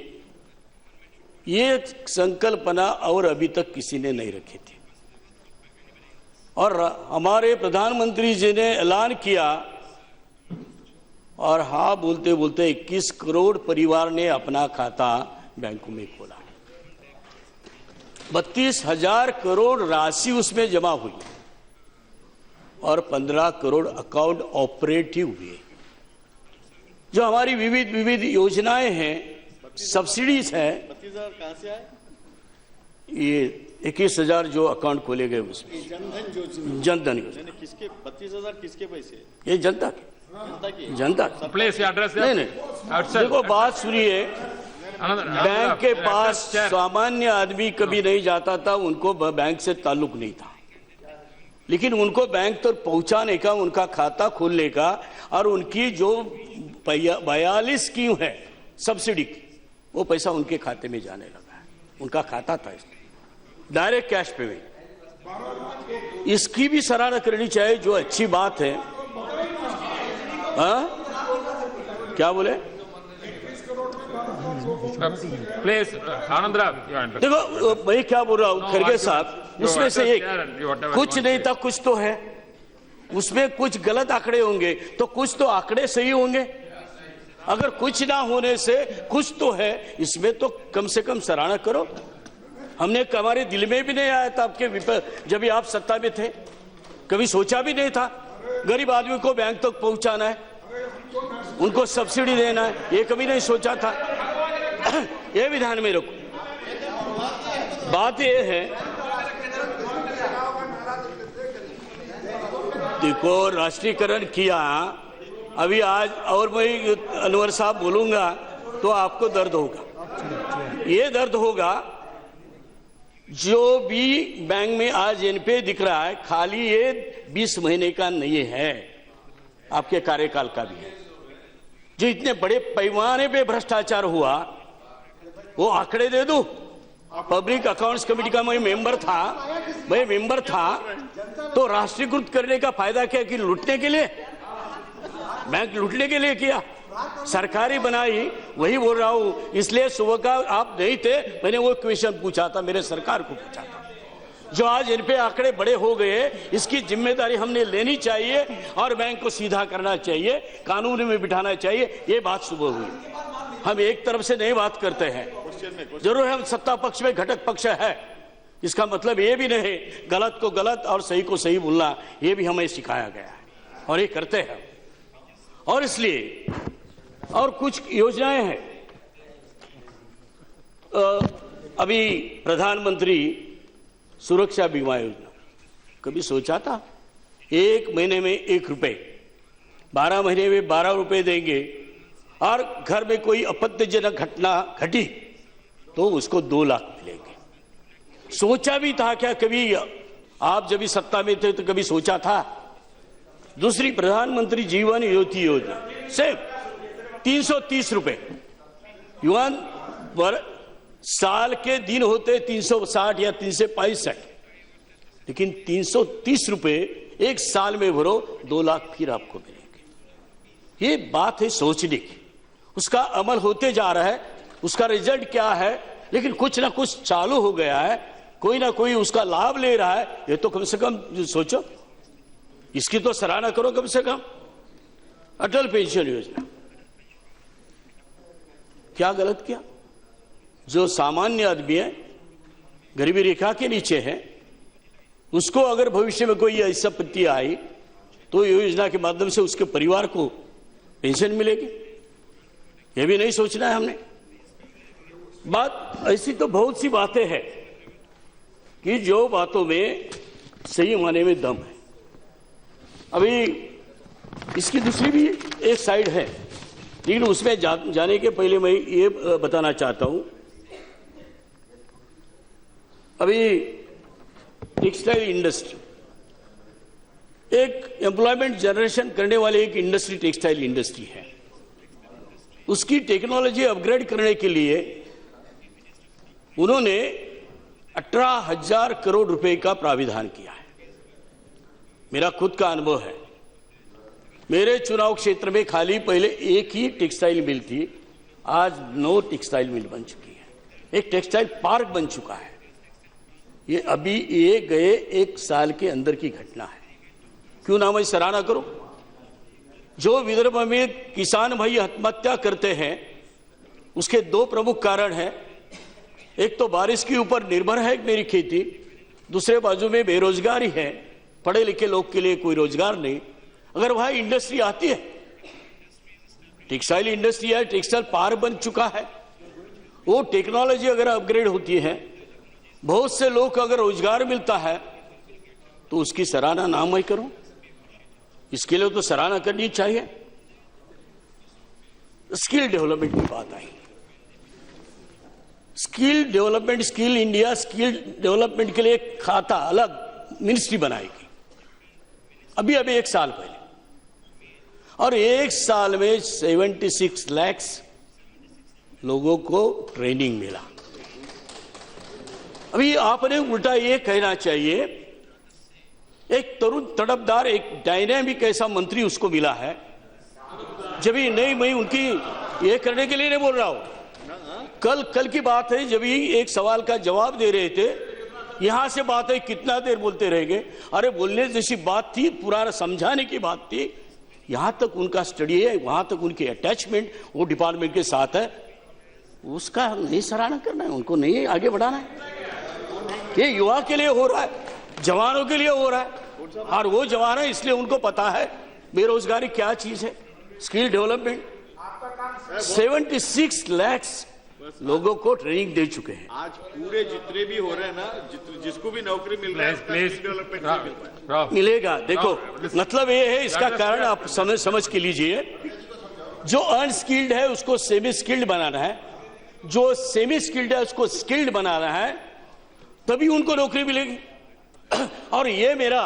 ये संकल्पना और अभी तक किसी ने नहीं रखी थी। और हमारे प्रधानमंत्री जी ने ऐलान किया, और हाँ बोलते बोलते 21 करोड़ परिवार ने अपना खाता बैंकों में खोला। 32,000 करोड़ राशि उसमें जमा हुई और 15 करोड़ अकाउंट ऑपरेटिव हुए। जो हमारी विविध योजनाएं हैं, सब्सिडीज हैं, 32,000 कहां से आए? ये 21,000 जो अकाउंट खोले गए उसमें जनधन योजना। किसके 32,000 किसके पैसे? ये जनता के, जनता के। Please address. नहीं, देखो बात सुनिए, बैंक के पास सामान्य आदमी कभी नहीं जाता था, उनको बैंक से ताल्लुक नहीं था, लेकिन उनको बैंक तक पहुंचाने का, उनका खाता खोलने का, और उनकी जो 42 स्कीम है सब्सिडी की, वो पैसा उनके खाते में जाने लगा है। उनका खाता था डायरेक्ट कैश पेमेंट। इसकी भी सराहना करनी चाहिए, जो अच्छी बात है। क्या बोले? प्लीज आनंद राव, देखो मैं क्या बोल रहा हूँ खड़गे साहब, उसमें से एक कुछ नहीं था, कुछ तो है। उसमें कुछ गलत आंकड़े होंगे तो कुछ तो आंकड़े सही होंगे। अगर कुछ ना होने से कुछ तो है, इसमें तो कम से कम सराहना करो। हमने हमारे दिल में भी नहीं आया था आपके जब भी आप सत्ता में थे, कभी सोचा भी नहीं था गरीब आदमी को बैंक तक पहुंचाना है, उनको सब्सिडी देना है, ये कभी नहीं सोचा था। ये भी ध्यान में रखो। बात ये है, देखो राष्ट्रीयकरण किया अभी आज, और मैं अनवर साहब बोलूंगा तो आपको दर्द होगा। ये दर्द होगा जो भी बैंक में आज एनपीए दिख रहा है, खाली ये 20 महीने का नहीं है, आपके कार्यकाल का भी है। जो इतने बड़े पैमाने पे भ्रष्टाचार हुआ, वो आंकड़े दे दूं। पब्लिक अकाउंट्स कमेटी का मैं मेंबर था, तो राष्ट्रीयकृत करने का फायदा क्या कि लूटने के लिए, बैंक लूटने के लिए किया, सरकारी बनाई। वही बोल रहा हूं, इसलिए सुबह का आप नहीं थे, मैंने वो क्वेश्चन पूछा था, मेरे सरकार को पूछा था। जो आज इन पे आंकड़े बड़े हो गए, इसकी जिम्मेदारी हमने लेनी चाहिए और बैंक को सीधा करना चाहिए, कानून में बिठाना चाहिए। ये बात सुबह हुई। हम एक तरफ से नहीं बात करते हैं, जरूर हम सत्ता पक्ष में घटक पक्ष है, इसका मतलब ये भी नहीं गलत को गलत और सही को सही बोलना, ये भी हमें सिखाया गया है और ये करते हैं। और इसलिए और कुछ योजनाएं हैं। अभी प्रधानमंत्री सुरक्षा बीमा योजना, कभी सोचा था 1 महीने में 1 रुपए, 12 महीने में 12 रुपए देंगे, और घर में कोई आपत्तिजनक घटना घटी तो उसको 2 लाख मिलेंगे। सोचा भी था क्या कभी? आप जब भी सत्ता में थे तो कभी सोचा था? दूसरी प्रधानमंत्री जीवन ज्योति योजना, सिर्फ 330 रुपए, युवान साल के दिन होते 360 या 365, लेकिन 330 रुपए 1 साल में भरो, 2 लाख फिर आपको मिलेंगे। ये बात है सोचने की। उसका अमल होते जा रहा है, उसका रिजल्ट क्या है, लेकिन कुछ ना कुछ चालू हो गया है, कोई ना कोई उसका लाभ ले रहा है। ये तो कम से कम सोचो, इसकी तो सराहना करो कम से कम। अटल पेंशन योजना, क्या गलत किया? जो सामान्य आदमी है, गरीबी रेखा के नीचे है, उसको अगर भविष्य में कोई ऐसा आपत्ति आई तो योजना के माध्यम से उसके परिवार को पेंशन मिलेगी। यह भी नहीं सोचना है हमने। बात ऐसी तो बहुत सी बातें हैं कि जो बातों में सही माने में दम है। अभी इसकी दूसरी भी एक साइड है, लेकिन उसमें जाने के पहले मैं ये बताना चाहता हूं। अभी टेक्सटाइल इंडस्ट्री, एक एम्प्लॉयमेंट जनरेशन करने वाले एक इंडस्ट्री टेक्सटाइल इंडस्ट्री है। उसकी टेक्नोलॉजी अपग्रेड करने के लिए उन्होंने 18,000 करोड़ रुपए का प्राविधान किया है। मेरा खुद का अनुभव है, मेरे चुनाव क्षेत्र में खाली पहले एक ही टेक्सटाइल मिल थी, आज 9 टेक्सटाइल मिल बन चुकी है, एक टेक्सटाइल पार्क बन चुका है। ये अभी ये गए 1 साल के अंदर की घटना है। क्यों ना मैं सराहना करूं? जो विदर्भ में किसान भाई आत्महत्या करते हैं, उसके 2 प्रमुख कारण हैं। एक तो बारिश के ऊपर निर्भर है मेरी खेती, दूसरे बाजू में बेरोजगारी है, पढ़े लिखे लोग के लिए कोई रोजगार नहीं। अगर वहां इंडस्ट्री आती है, टेक्सटाइल इंडस्ट्री है, टेक्सटाइल पार्क बन चुका है, वो टेक्नोलॉजी अगर अपग्रेड होती है, बहुत से लोग अगर रोजगार मिलता है, तो उसकी सराहना ना मैं करूं? इसके लिए तो सराहना करनी चाहिए। स्किल डेवलपमेंट की बात आई, skill development, skill India, skill development के लिए एक खाता अलग मिनिस्ट्री बनाएगी, अभी 1 साल पहले, और 1 साल में 76 लाख लोगों को ट्रेनिंग मिला। अभी आपने उल्टा ये कहना चाहिए, एक तरुण तड़पदार, एक डायनेमिक ऐसा मंत्री उसको मिला है। जब ही नहीं, मैं उनकी ये करने के लिए नहीं बोल रहा हूं, कल की बात है, जब ही एक सवाल का जवाब दे रहे थे, यहां से बात है, कितना देर बोलते रहेंगे? अरे बोलने जैसी बात थी, पुराना समझाने की बात थी, यहां तक उनका स्टडी है, वहां तक उनकी अटैचमेंट वो डिपार्टमेंट के साथ है, उसका नहीं सराहना करना है, उनको नहीं आगे बढ़ाना है। ये युवा के लिए हो रहा है, जवानों के लिए हो रहा है, और वो जवान है इसलिए उनको पता है बेरोजगारी क्या चीज है, स्किल डेवलपमेंट। 76 लाख लोगों को ट्रेनिंग दे चुके हैं। आज पूरे जितने भी हो रहे हैं ना, जिसको भी नौकरी मिल रहा है, प्लीज डेवलपमेंट मिलेगा। देखो मतलब ये है, इसका कारण आप समझ के लीजिए, जो अनस्किल्ड है उसको सेमी स्किल्ड बनाना है, जो सेमी स्किल्ड है उसको स्किल्ड बनाना है, तभी उनको नौकरी मिलेगी। और ये मेरा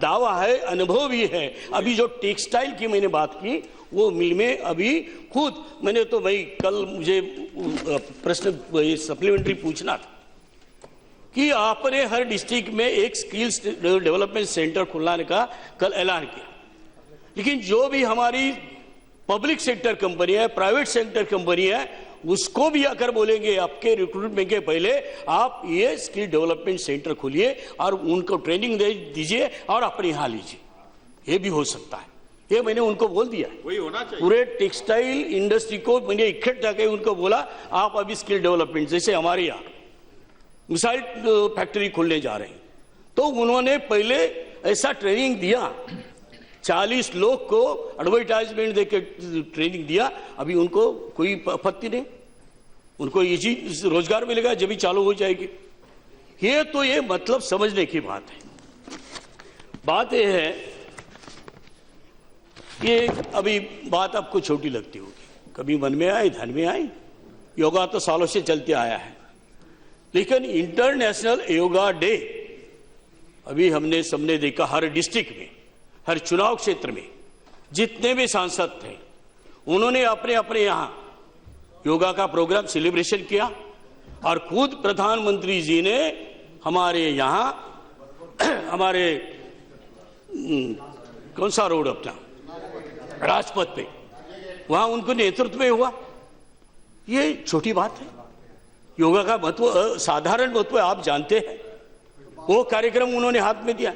दावा है, अनुभव भी है। अभी जो टेक्सटाइल की मैंने बात की, वो मिल में अभी खुद मैंने तो भाई कल मुझे प्रश्न सप्लीमेंट्री पूछना था कि आपने हर डिस्ट्रिक्ट में एक स्किल्स डेवलपमेंट सेंटर खुलवाने का कल ऐलान किया, लेकिन जो भी हमारी पब्लिक सेक्टर कंपनी है, प्राइवेट सेक्टर कंपनी है, उसको भी अगर बोलेंगे आपके रिक्रूटमेंट के पहले आप ये स्किल डेवलपमेंट सेंटर खोलिए और उनको ट्रेनिंग दे दीजिए और अपने यहाँ लीजिए, ये भी हो सकता है। ये मैंने उनको बोल दिया, वही होना चाहिए। पूरे टेक्सटाइल इंडस्ट्री को मैंने इकट्ठा करके उनको बोला आप अभी स्किल डेवलपमेंट, जैसे हमारे यहाँ मिसाइल फैक्ट्री खोलने जा रहे हैं, तो उन्होंने पहले ऐसा ट्रेनिंग दिया, 40 लोग को एडवर्टाइजमेंट देकर ट्रेनिंग दिया, अभी उनको कोई आपत्ति नहीं, उनको इजी रोजगार मिलेगा जब भी चालू हो जाएगी। ये तो ये मतलब समझने की बात है। बात यह है, ये अभी बात आपको छोटी लगती होगी, कभी मन में आए ध्यान में आए, योगा तो सालों से चलते आया है, लेकिन इंटरनेशनल योगा डे अभी हमने सबने देखा, हर डिस्ट्रिक्ट में, हर चुनाव क्षेत्र में जितने भी सांसद थे उन्होंने अपने अपने यहां योगा का प्रोग्राम सेलिब्रेशन किया, और खुद प्रधानमंत्री जी ने हमारे यहां हमारे कौन सा रोड अपना राजपथ पे, वहां उनको नेतृत्व में हुआ। ये छोटी बात है, योगा का महत्व साधारण महत्व आप जानते हैं। वो कार्यक्रम उन्होंने हाथ में दिया,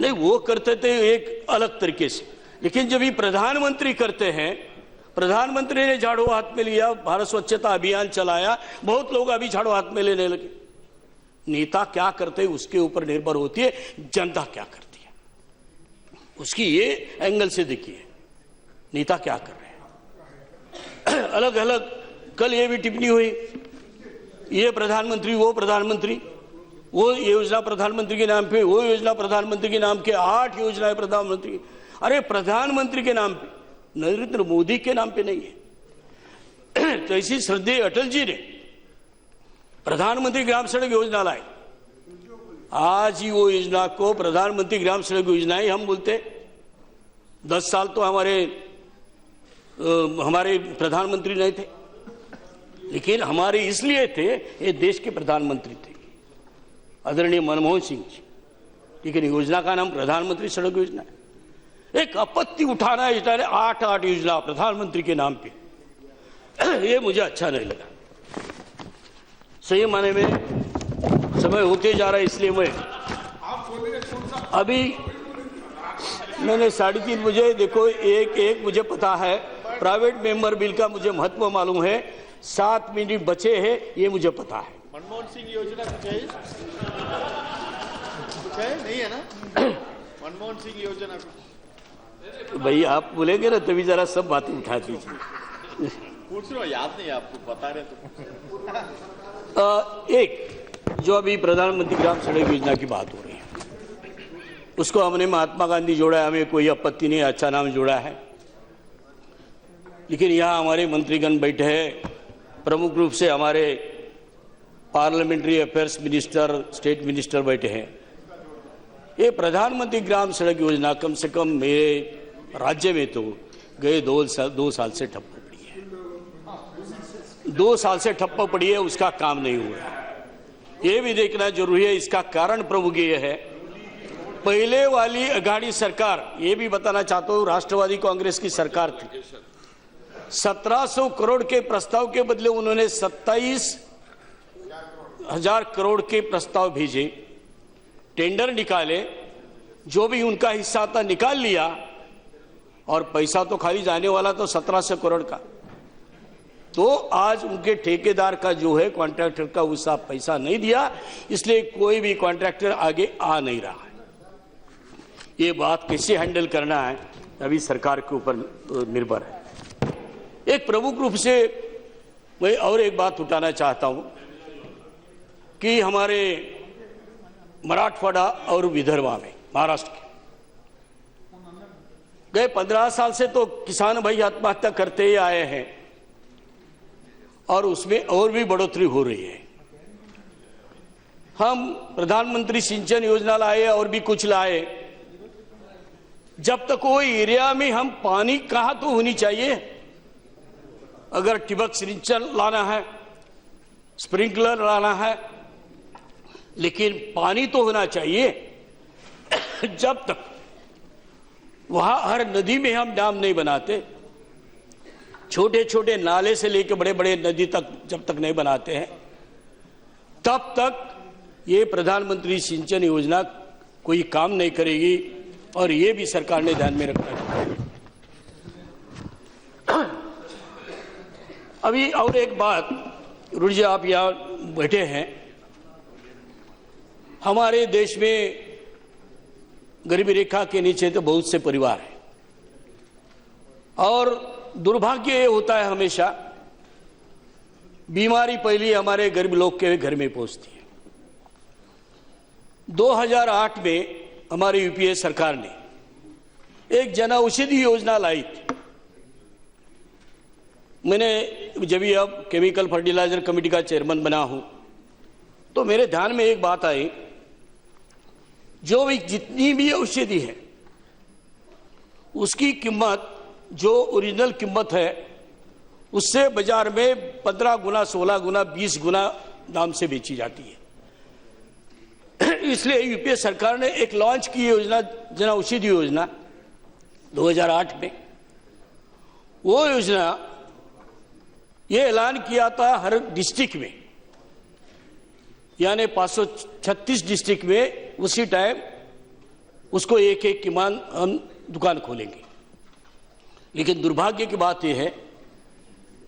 नहीं वो करते थे एक अलग तरीके से, लेकिन जब ये प्रधानमंत्री करते हैं, प्रधानमंत्री ने झाड़ू हाथ में लिया, भारत स्वच्छता अभियान चलाया, बहुत लोग अभी झाड़ू हाथ में लेने लगे। नेता क्या करते हैं उसके ऊपर निर्भर होती है जनता क्या करती है, उसकी ये एंगल से देखिए नेता क्या कर रहे हैं। अलग अलग कल ये भी टिप्पणी हुई, ये प्रधानमंत्री वो प्रधानमंत्री, वो योजना प्रधानमंत्री के नाम पे, वो योजना प्रधानमंत्री के नाम के, 8 योजनाएं प्रधानमंत्री। अरे प्रधानमंत्री के नाम पे, नरेंद्र मोदी के नाम पे नहीं है। तो ऐसी श्रद्धेय अटल जी ने प्रधानमंत्री ग्राम सड़क योजना लाई, आज ही वो योजना को प्रधानमंत्री ग्राम सड़क योजना ही हम बोलते। 10 साल तो हमारे प्रधानमंत्री नहीं थे, लेकिन हमारे इसलिए थे, ये देश के प्रधानमंत्री थे आदरणीय मनमोहन सिंह जी, लेकिन योजना का नाम प्रधानमंत्री सड़क योजना है। एक आपत्ति उठाना है 8 योजना प्रधानमंत्री के नाम पे, ये मुझे अच्छा नहीं लगा। सही माने में समय होते जा रहा है, इसलिए मैं अभी मैंने 3:30 बजे, देखो एक मुझे पता है प्राइवेट मेंबर बिल का मुझे महत्व मालूम है, 7 मिनट बचे हैं, ये मुझे पता है। मनमोहन सिंह योजना कुछ है नहीं है ना? मनमोहन सिंह योजना कुछ भाई आप बोलेंगे ना तभी जरा सब बातें उठा दीजिए। पूछ रहा हूँ, याद नहीं आपको, बता रहे तो। एक जो अभी प्रधानमंत्री ग्राम सड़क योजना की बात हो रही है, उसको हमने महात्मा गांधी जोड़ा है, हमें कोई आपत्ति नहीं, अच्छा नाम जोड़ा है। लेकिन यहाँ हमारे मंत्रीगण बैठे हैं, प्रमुख रूप से हमारे parliamentary affairs minister, state minister बैठे हैं। ये प्रधानमंत्री ग्राम सड़क योजना कम से कम मेरे राज्य में तो गए 2 साल से ठप्प पड़ी है, 2 साल से ठप्प पड़ी है, उसका काम नहीं हुआ। ये भी देखना जरूरी है, इसका कारण प्रमुख ये है, पहले वाली अघाड़ी सरकार, ये भी बताना चाहता हूँ, राष्ट्रवादी कांग्रेस की सरकार थी, 1700 करोड़ के प्रस्ताव के बदले उन्होंने 27,000 करोड़ के प्रस्ताव भेजे, टेंडर निकाले, जो भी उनका हिस्सा था निकाल लिया, और पैसा तो खाली जाने वाला तो 1700 करोड़ का। तो आज उनके ठेकेदार का जो है कॉन्ट्रैक्टर का उसका पैसा नहीं दिया, इसलिए कोई भी कॉन्ट्रैक्टर आगे आ नहीं रहा है। ये बात कैसे हैंडल करना है अभी सरकार के ऊपर निर्भर है। एक प्रमुख रूप से मैं और एक बात उठाना चाहता हूं कि हमारे मराठवाड़ा और विदर्भा में, महाराष्ट्र के गए 15 साल से तो किसान भाई आत्महत्या करते ही आए हैं और उसमें और भी बढ़ोतरी हो रही है। हम प्रधानमंत्री सिंचन योजना लाए और भी कुछ लाए, जब तक वो एरिया में हम पानी कहां तो होनी चाहिए। अगर टिबक सिंचन लाना है, स्प्रिंकलर लाना है, लेकिन पानी तो होना चाहिए। जब तक वहां हर नदी में हम डैम नहीं बनाते, छोटे छोटे नाले से लेकर बड़े बड़े नदी तक जब तक नहीं बनाते हैं, तब तक ये प्रधानमंत्री सिंचन योजना कोई काम नहीं करेगी। और ये भी सरकार ने ध्यान में रखना चाहिए। अभी और एक बात, रुड़ जी आप यहाँ बैठे हैं, हमारे देश में गरीबी रेखा के नीचे तो बहुत से परिवार हैं और दुर्भाग्य ये होता है हमेशा बीमारी पहली हमारे गरीब लोग के घर में पहुंचती है। 2008 में हमारी यूपीए सरकार ने एक जन औषधि योजना लाई थी। मैंने जब भी अब केमिकल फर्टिलाइजर कमेटी का चेयरमैन बना हूं तो मेरे ध्यान में एक बात आई, जो भी जितनी भी औषधि है उसकी कीमत जो ओरिजिनल कीमत है उससे बाजार में 15 गुना, 16 गुना, 20 गुना दाम से बेची जाती है। इसलिए यूपीए सरकार ने एक लॉन्च की योजना, जन औषधि योजना 2008 में। वो योजना ये ऐलान किया था हर डिस्ट्रिक्ट में, यानी 536 डिस्ट्रिक्ट में उसी टाइम उसको एक एक की मान हम दुकान खोलेंगे। लेकिन दुर्भाग्य की बात यह है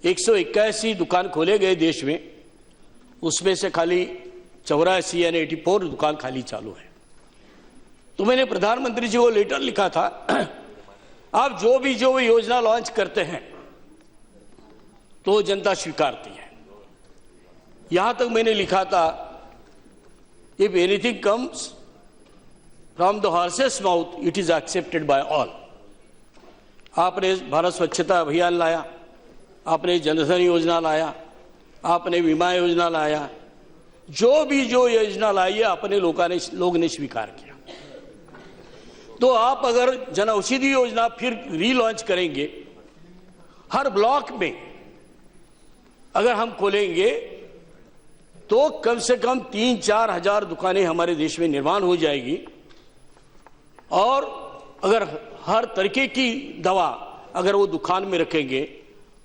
181 दुकान खोले गए देश में, उसमें से खाली 84 यानी 84 दुकान खाली चालू है। तो मैंने प्रधानमंत्री जी को लेटर लिखा था, आप जो भी योजना लॉन्च करते हैं तो जनता स्वीकारती है। यहां तक मैंने लिखा था, if anything comes from the horses mouth it is accepted by all. आपने भारत स्वच्छता अभियान लाया, आपने जनधन योजना लाया, आपने बीमा योजना लाया, जो योजना लाई है अपने लोग ने स्वीकार किया। तो आप अगर जन औषधि योजना फिर रीलॉन्च करेंगे, हर ब्लॉक में अगर हम खोलेंगे तो कम से कम 3-4 हजार दुकानें हमारे देश में निर्माण हो जाएगी। और अगर हर तरीके की दवा अगर वो दुकान में रखेंगे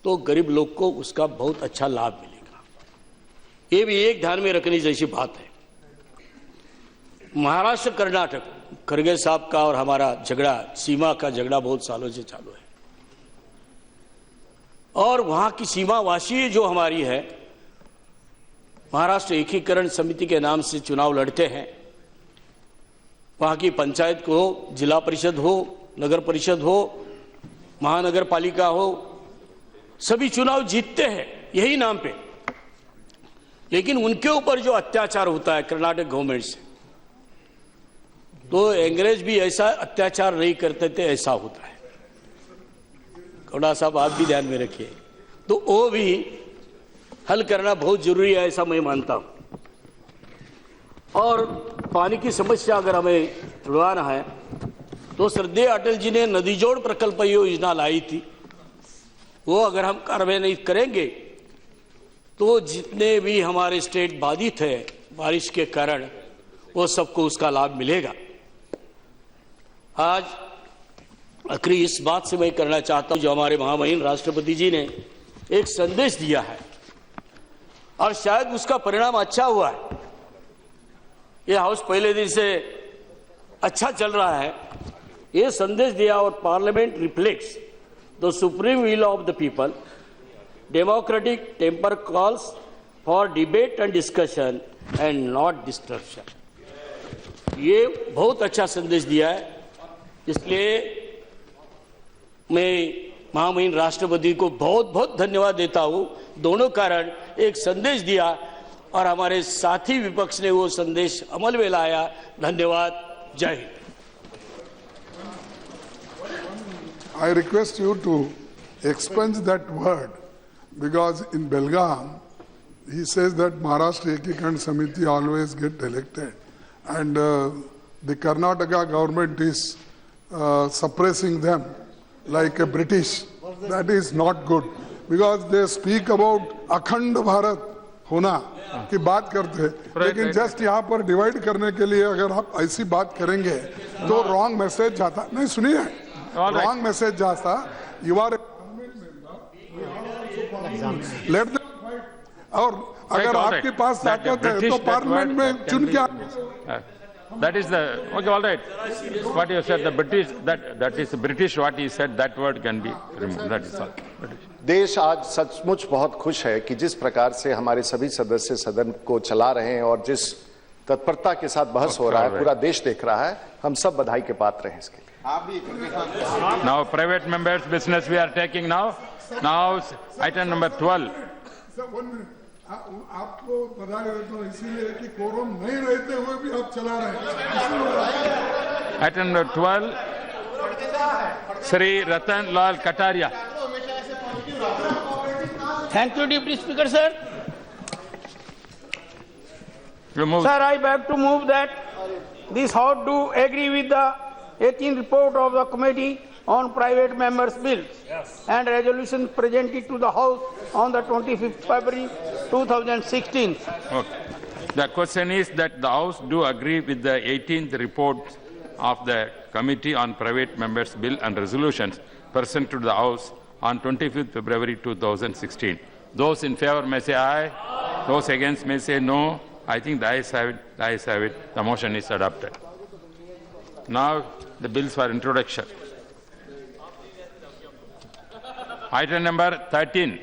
तो गरीब लोग को उसका बहुत अच्छा लाभ मिलेगा। ये भी एक ध्यान में रखने जैसी बात है। महाराष्ट्र कर्नाटक खड़गे साहब का और हमारा झगड़ा, सीमा का झगड़ा बहुत सालों से चालू है और वहां की सीमावासी जो हमारी है, महाराष्ट्र एकीकरण समिति के नाम से चुनाव लड़ते हैं। वहां की पंचायत को हो, जिला परिषद हो, नगर परिषद हो, महानगर पालिका हो, सभी चुनाव जीतते हैं यही नाम पे। लेकिन उनके ऊपर जो अत्याचार होता है कर्नाटक गवर्नमेंट से, तो अंग्रेज भी ऐसा अत्याचार नहीं करते थे, ऐसा होता है। कौड़ा साहब आप भी ध्यान में रखिए। तो वो भी हल करना बहुत जरूरी है, ऐसा मैं मानता हूं। और पानी की समस्या अगर हमें छुड़वाना है तो श्रद्धेय अटल जी ने नदी जोड़ प्रकल्प योजना लाई थी, वो अगर हम कार्यान्वित करेंगे तो जितने भी हमारे स्टेट बाधित है बारिश के कारण, वो सबको उसका लाभ मिलेगा। आज आखिरी इस बात से मैं करना चाहता हूं, जो हमारे महामहिम राष्ट्रपति जी ने एक संदेश दिया है और शायद उसका परिणाम अच्छा हुआ है। ये हाउस पहले दिन से अच्छा चल रहा है ये संदेश दिया और parliament reflects the supreme will of the people, democratic temper calls for debate and discussion and not destruction. ये बहुत अच्छा संदेश दिया है, इसलिए मैं महामहिम राष्ट्रपति को बहुत बहुत धन्यवाद देता हूं। दोनों कारण एक संदेश दिया और हमारे साथी विपक्ष ने वो संदेश अमल में लाया। धन्यवाद। जय Hind. I request you to expunge that word because in Belgaum he says that Maharashtra Ekikant Samiti always get elected and the Karnataka government is suppressing them like a British. That is not good because they speak about अखंड भारत होना की बात करते हैं, लेकिन just यहाँ पर divide करने के लिए अगर आप ऐसी बात करेंगे तो रॉन्ग मैसेज जाता। नहीं सुनिए, रॉन्ग मैसेज जाता। You are let them fight. और अगर आपके पास ताकत है तो पार्लियामेंट में चुन के That is the okay. All right. What you said, the British. That is British. What he said, that word can be removed. That is all. देश आज सचमुच बहुत खुश है कि जिस प्रकार से हमारे सभी सदस्य सदन को चला रहे हैं और जिस तत्परता के साथ बहस हो रहा है, पूरा देश देख रहा है। हम सब बधाई के पात्र हैं इसके लिए। Now, private members' business we are taking now. Now, item number 12. आपको बधाई देता हूँ इसीलिए कि कोरम नहीं रहते हुए भी आप चला रहे हैं। Item number 12, Sri Ratan Lal Kataria. Thank you, Deputy Speaker, sir. Sir, I beg to move that this House do agree with the 18th report of the Committee on Private Members' Bills and resolution presented to the House on the 25th February 2016. Okay. The question is that the House do agree with the 18th report of the Committee on Private Members' Bill and resolutions presented to the House on 25th February 2016. Those in favor may say aye. Those against may say no. I think the ayes have it. The ayes have it. The motion is adopted. Now the bills for introduction. Item number 13,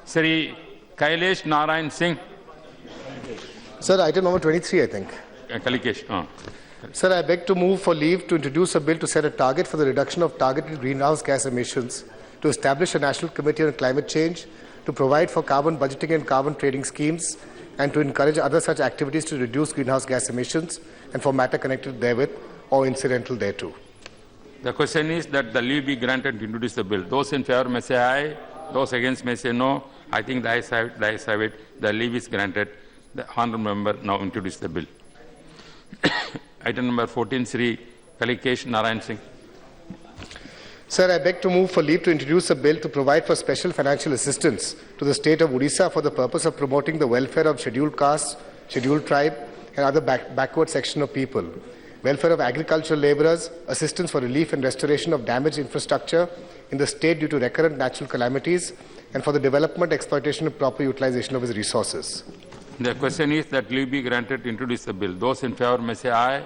Sri Kailash Narayan Singh. Sir, item number 23, I think. Kalikesh. Sir, I beg to move for leave to introduce a bill to set a target for the reduction of targeted greenhouse gas emissions, to establish a national committee on climate change, to provide for carbon budgeting and carbon trading schemes, and to encourage other such activities to reduce greenhouse gas emissions and for matter connected therewith or incidental thereto. The question is that the leave be granted to introduce the bill. Those in favor may say aye. Those against may say no. I think the ayes have it. The ayes have it. The leave is granted. The honourable member now introduce the bill. Item number 14, Sri Kalikesh Narayan Singh. Sir, I beg to move for leave to introduce a bill to provide for special financial assistance to the state of Odisha for the purpose of promoting the welfare of scheduled castes, scheduled tribe and other backward section of people, welfare of agricultural labourers, assistance for relief and restoration of damaged infrastructure in the state due to recurrent natural calamities, and for the development, exploitation and proper utilization of its resources. The question is that leave be granted to introduce the bill. Those in favor may say aye.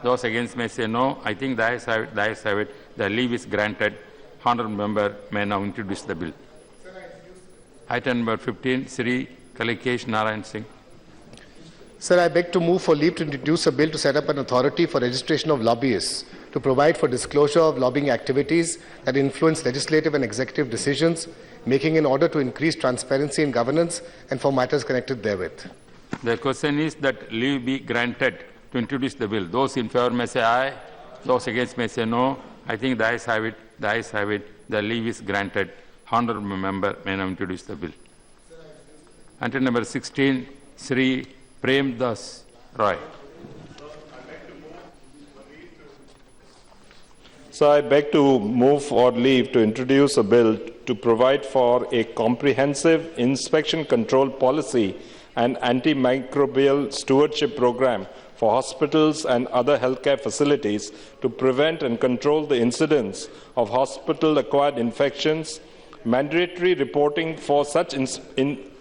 Those against may say no. I think the ayes have it. The ayes have it. The leave is granted. Honourable member may now introduce the bill. Item number 15, Sri Kalikesh Narayan Singh. Sir, I beg to move for leave to introduce a bill to set up an authority for registration of lobbyists, to provide for disclosure of lobbying activities that influence legislative and executive decisions, making in order to increase transparency in governance and for matters connected therewith. The question is that leave be granted to introduce the bill. Those in favor may say aye. Those against may say no. I think the ayes have it. The ayes have it. The leave is granted. Honourable member may now introduce the bill. Item number 16, Sri Prem Das Roy. So I beg to move for leave to introduce a bill to provide for a comprehensive inspection control policy and antimicrobial stewardship program for hospitals and other healthcare facilities to prevent and control the incidence of hospital-acquired infections, mandatory reporting for such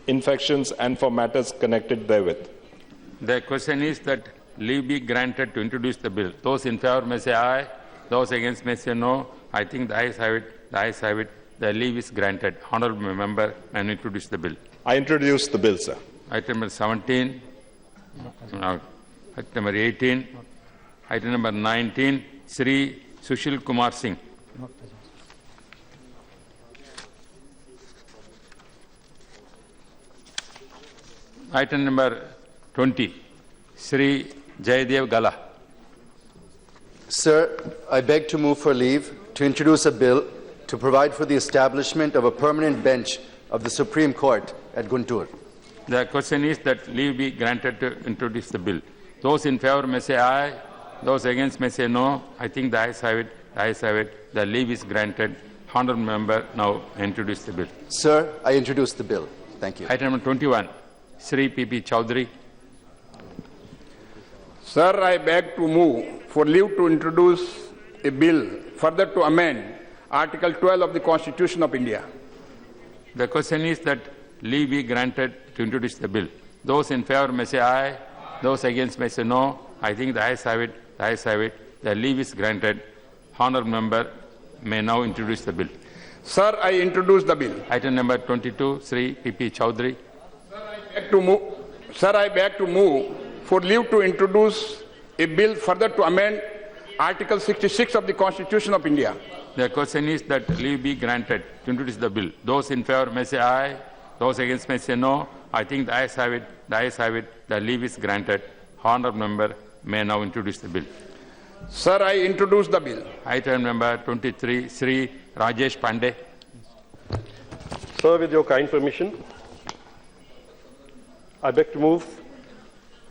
infections and for matters connected therewith. The question is that leave be granted to introduce the bill. Those in favor may say aye. Those against may say no. I think the ayes have it. The ayes have it. The leave is granted. Honourable member, and introduce the bill. I introduce the bill, sir. Item number 17. Item number 18. Item number 19. Sri Sushil Kumar Singh. Item number 20. Sri Jayadev Gala. Sir, I beg to move for leave to introduce a bill to provide for the establishment of a permanent bench of the Supreme Court at Guntur. The question is that leave be granted to introduce the bill. Those in favour may say aye. Those against may say no. I think the ayes have it. The ayes have it. The leave is granted. Honourable member now introduce the bill. Sir, I introduce the bill. Thank you. Item number 21. Sri P.P. Chowdhury. Sir, I beg to move for leave to introduce a bill further to amend Article 12 of the Constitution of India. The question is that leave be granted to introduce the bill. Those in favour may say aye. Those against may say no. I think the ayes have it. The ayes have it. The leave is granted. Honourable member may now introduce the bill. Sir, I introduce the bill. Item number 22, Sri P.P. Chowdhury. Sir, I beg to move for leave to introduce a bill further to amend Article 66 of the Constitution of India. The question is that leave be granted to introduce the bill. Those in favour may say aye. Those against may say no. I think the ayes have it. The ayes have it. The leave is granted. Honourable member may now introduce the bill. Sir, I introduce the bill. Item number 23, Sri Rajesh Pandey. Sir, with your kind permission, I beg to move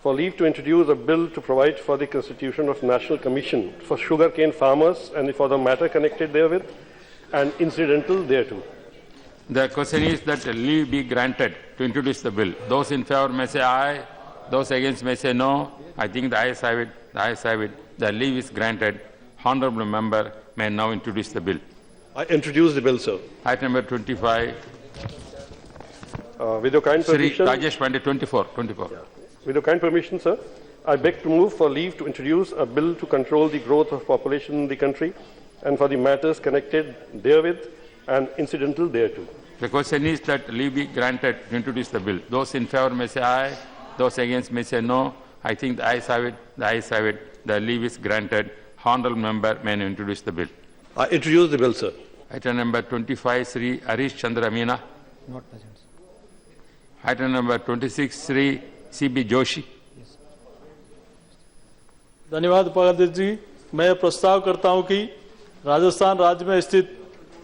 for leave to introduce a bill to provide for the constitution of National Commission for sugarcane farmers and for the matter connected therewith and incidental thereto. The question is that leave be granted to introduce the bill. Those in favour may say aye. Those against may say no. I think the ayes have it. The ayes have it. The leave is granted. Honourable member may now introduce the bill. I introduce the bill, sir. Item number 25. With your kind permission, Sri Rajesh Pandey, 24. Yeah. With your kind permission, sir, I beg to move for leave to introduce a bill to control the growth of population in the country and for the matters connected therewith and incidental thereto. The question is that leave be granted to introduce the bill. Those in favour may say aye. Those against may say no. I think the ayes have it. The ayes have it. The leave is granted. Honourable member may now introduce the bill. I introduce the bill, sir. Item number 25, Sri Harish Chandra Meena. Not present. Item number 26, Sri C.B. Joshi. धन्यवाद उपाध्यक्ष जी। मैं प्रस्ताव करता हूं कि राजस्थान राज्य में स्थित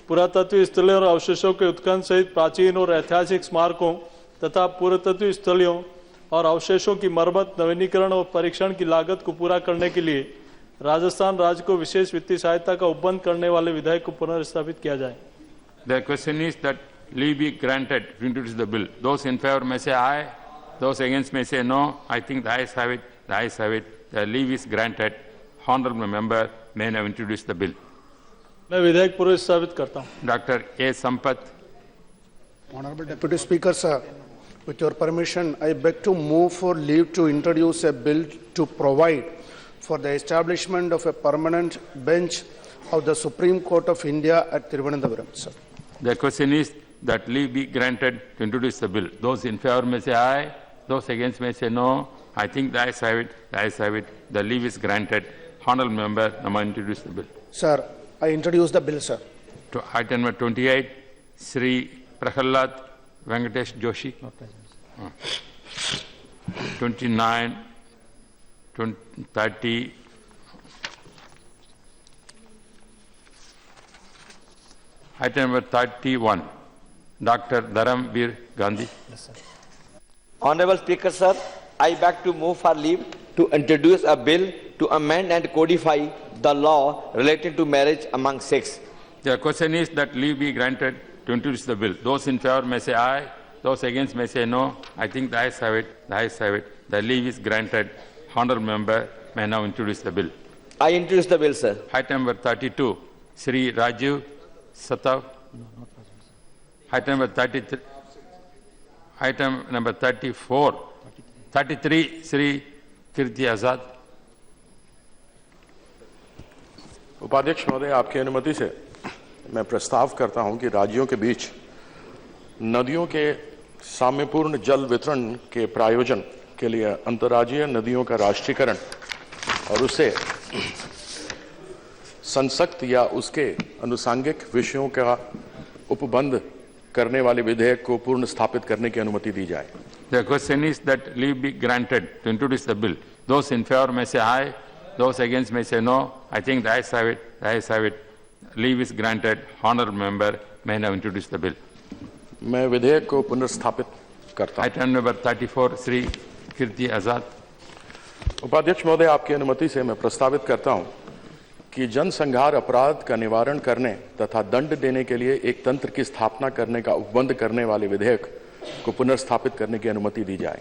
पुरातत्व स्थलों और अवशेषों के उत्खनन सहित प्राचीन और ऐतिहासिक स्मारकों तथा पुरातत्व स्थलों और अवशेषों की मरम्मत, नवीनीकरण और परीक्षण की लागत को पूरा करने के लिए राजस्थान राज्य को विशेष वित्तीय सहायता का उपबंध करने वाले विधेयक को पुनर्स्थापित किया जाए। The question is that leave be granted to introduce the bill. Those in favour may say aye. Those against may say no. I think the ayes have it. The ayes have it. The leave is granted. Honourable member may now introduce the bill. मैं विधेयक पुनर्स्थापित करता हूँ। Dr. A. Sampath. Honourable Deputy Speaker, sir, with your permission, I beg to move for leave to introduce a bill to provide for the establishment of a permanent bench of the Supreme Court of India at Thiruvananthapuram, sir. The question is that leave be granted to introduce the bill. Those in favour may say aye. Those against may say no. I think the ayes have it. The ayes have it. The leave is granted. Honourable member, now introduce the bill. Sir, I introduce the bill, sir. To item number 28, Sri Prahalad Venkatesh Joshi. 29, 30. Item number 31, Dr. Dharamveer Gandhi. Yes, sir. Honourable Speaker, sir, I beg to move for leave to introduce a bill to amend and codify the law related to marriage among sex. The question is that leave be granted to introduce the bill. Those in favour may say aye. Those against may say no. I think the ayes have it. The ayes have it. The leave is granted. Honourable member may now introduce the bill. I introduce the bill, sir. Item number 32, Sri Rajiv Satav. Item number 33. Item number 34. 33, Sri Kirti Azad. उपाध्यक्ष महोदय, आपकी अनुमति से मैं प्रस्ताव करता हूं कि राज्यों के बीच नदियों के साम्यपूर्ण जल वितरण के प्रायोजन के लिए अंतर्राज्यीय नदियों का राष्ट्रीयकरण और उसे संसक्त या उसके अनुसांगिक विषयों का उपबंध करने वाले विधेयक को पूर्ण स्थापित करने की अनुमति दी जाए। The question is that leave be granted to introduce the bill. Those in favor may say aye, those against may say no. I think the ayes have it. The ayes have it. Leave is granted. Honourable member may now introduce the bill. मैं विधेयक को पुनर्स्थापित करता हूं। Item number 34, Shri Kirti Azad. उपाध्यक्ष महोदय, आपकी अनुमति से मैं प्रस्तावित करता हूं कि जनसंहार अपराध का निवारण करने तथा दंड देने के लिए एक तंत्र की स्थापना करने का उपबंध करने वाले विधेयक को पुनर्स्थापित करने की अनुमति दी जाए।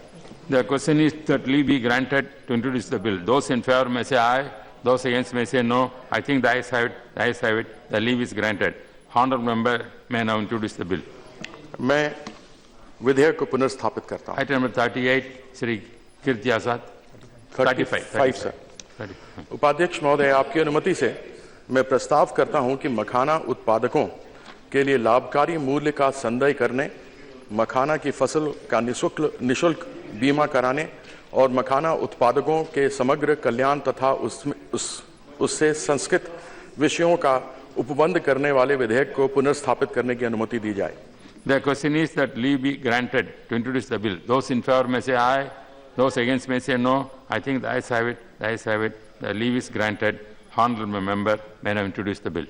The question is that leave be granted to introduce the bill. Those in favor may say aye, those against may say no. I think the ayes have it. The ayes have it. The leave is granted. Honourable member may now introduce the bill. मैं विधेयक को पुनर्स्थापित करता हूं। Item number 38, Shri Kirti Azad. 35 sir. उपाध्यक्ष महोदय, आपकी अनुमति से मैं प्रस्ताव करता हूं कि मखाना उत्पादकों के लिए लाभकारी मूल्य का संदेह करने, मखाना की फसल का निःशुल्क बीमा कराने और मखाना उत्पादकों के समग्र कल्याण तथा उससे संस्कृत विषयों का उपबंध करने वाले विधेयक को पुनर्स्थापित करने की अनुमति दी जाए। The question is that leave be granted to introduce the bill. Those in favor may say aye, those against may say no. I think the ayes have it. The ayes have it. The leave is granted. Honourable member may now introduce the bill.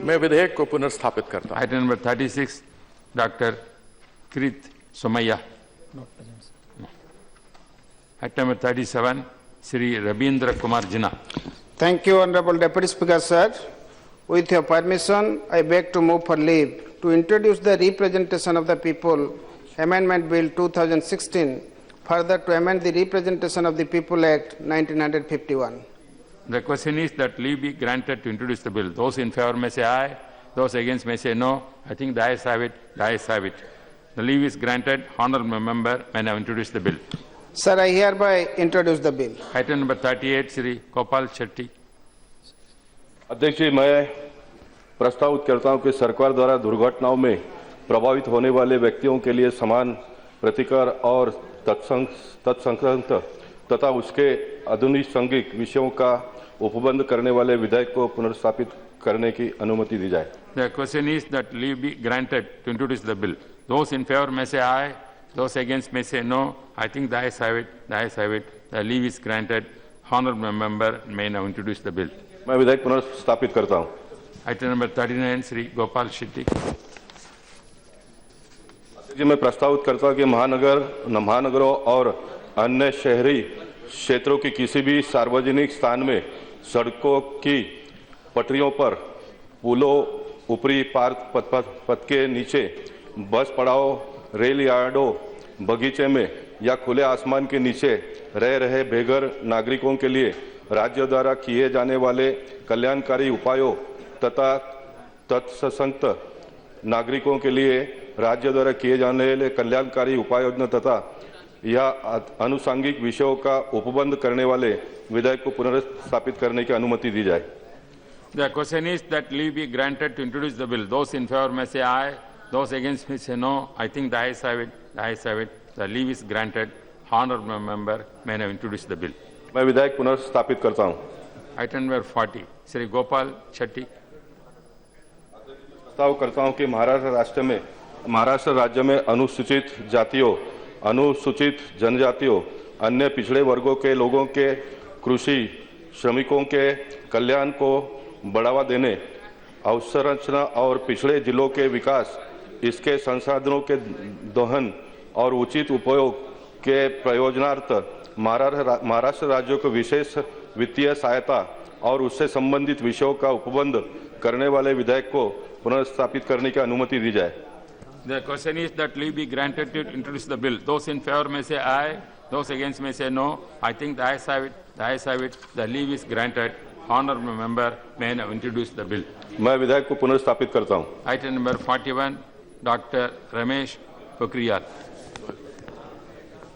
मैं विधेयक को पुनर्स्थापित करता हूं। Item number 36, Dr. Krit Somaya. Item number 37, Sri Rabindra Kumar Jina. Thank you, Honorable Deputy Speaker, sir. With your permission, I beg to move for leave to introduce the Representation of the People Amendment Bill 2016, further to amend the Representation of the People Act 1951. The question is that leave be granted to introduce the bill. Those in favor may say aye, those against may say no. I think the ayes have it. The ayes have it. The leave is granted. Honourable member may now introduce the bill. Sir, I hereby introduce the bill. Item number 38, Sri Gopal Shetty. अध्यक्ष जी, मैं प्रस्तावित करता हूं कि सरकार द्वारा दुर्घटनाओं में प्रभावित होने वाले व्यक्तियों के लिए समान प्रतिकर और तत्संक्रांत तथा उसके अनुषंगिक विषयों का उपबंध करने वाले विधेयक को पुनर्स्थापित करने की अनुमति दी जाए। The question is that leave be granted to introduce the bill. Those in favor may say aye, those against may say no. I think the ayes have it. The ayes have it. The leave is granted. Honourable member may now introduce the bill. मैं विधेयक पुनर्स्थापित करता हूं। Item number 39, Sri Gopal Shetty. जी, मैं प्रस्तावित करता हूं कि महानगरों और अन्य शहरी क्षेत्रों की किसी भी सार्वजनिक स्थान में सड़कों की पटरियों पर, पुलों, ऊपरी पार्क पथ के नीचे, बस पड़ाव, रेल यार्डों, बगीचे में या खुले आसमान के नीचे रह रहे बेघर नागरिकों के लिए राज्य द्वारा किए जाने वाले कल्याणकारी उपायों तथा तत्संगत नागरिकों के लिए राज्य द्वारा किए जाने वाले कल्याणकारी उपायों तथा या अनुसांगिक विषयों का उपबंध करने वाले विधेयक को पुनर्स्थापित करने की अनुमति दी जाए। The question is that leave be granted to introduce the bill. Those in favor may say aye, those against may say no. I think the ayes have it. The ayes have it. The leave is granted. Honourable member may now introduce the bill. मैं विधेयक पुनर्स्थापित करता हूं। Item number 40, Sri Gopal Shetty. प्रस्ताव करता हूं कि महाराष्ट्र राज्य में अनुसूचित जातियों, अनुसूचित जनजातियों, अन्य पिछड़े वर्गों के लोगों के कृषि श्रमिकों के कल्याण को बढ़ावा देने, अवसंरचना और पिछड़े जिलों के विकास, इसके संसाधनों के दोहन और उचित उपयोग के प्रयोजनार्थ महाराष्ट्र राज्य को विशेष वित्तीय सहायता और उससे संबंधित विषयों का उपबंध करने वाले विधेयक को पुनर्स्थापित करने की अनुमति दी जाए। The question is that leave be granted to introduce the bill. Those in favor may say aye, those against may say no. I think the ayes have it. The ayes have it. The leave is granted. Honourable member may now introduce the bill. मैं विधेयक को पुनर्स्थापित करता हूं। Item number 41, Dr. Ramesh Pokhriyal.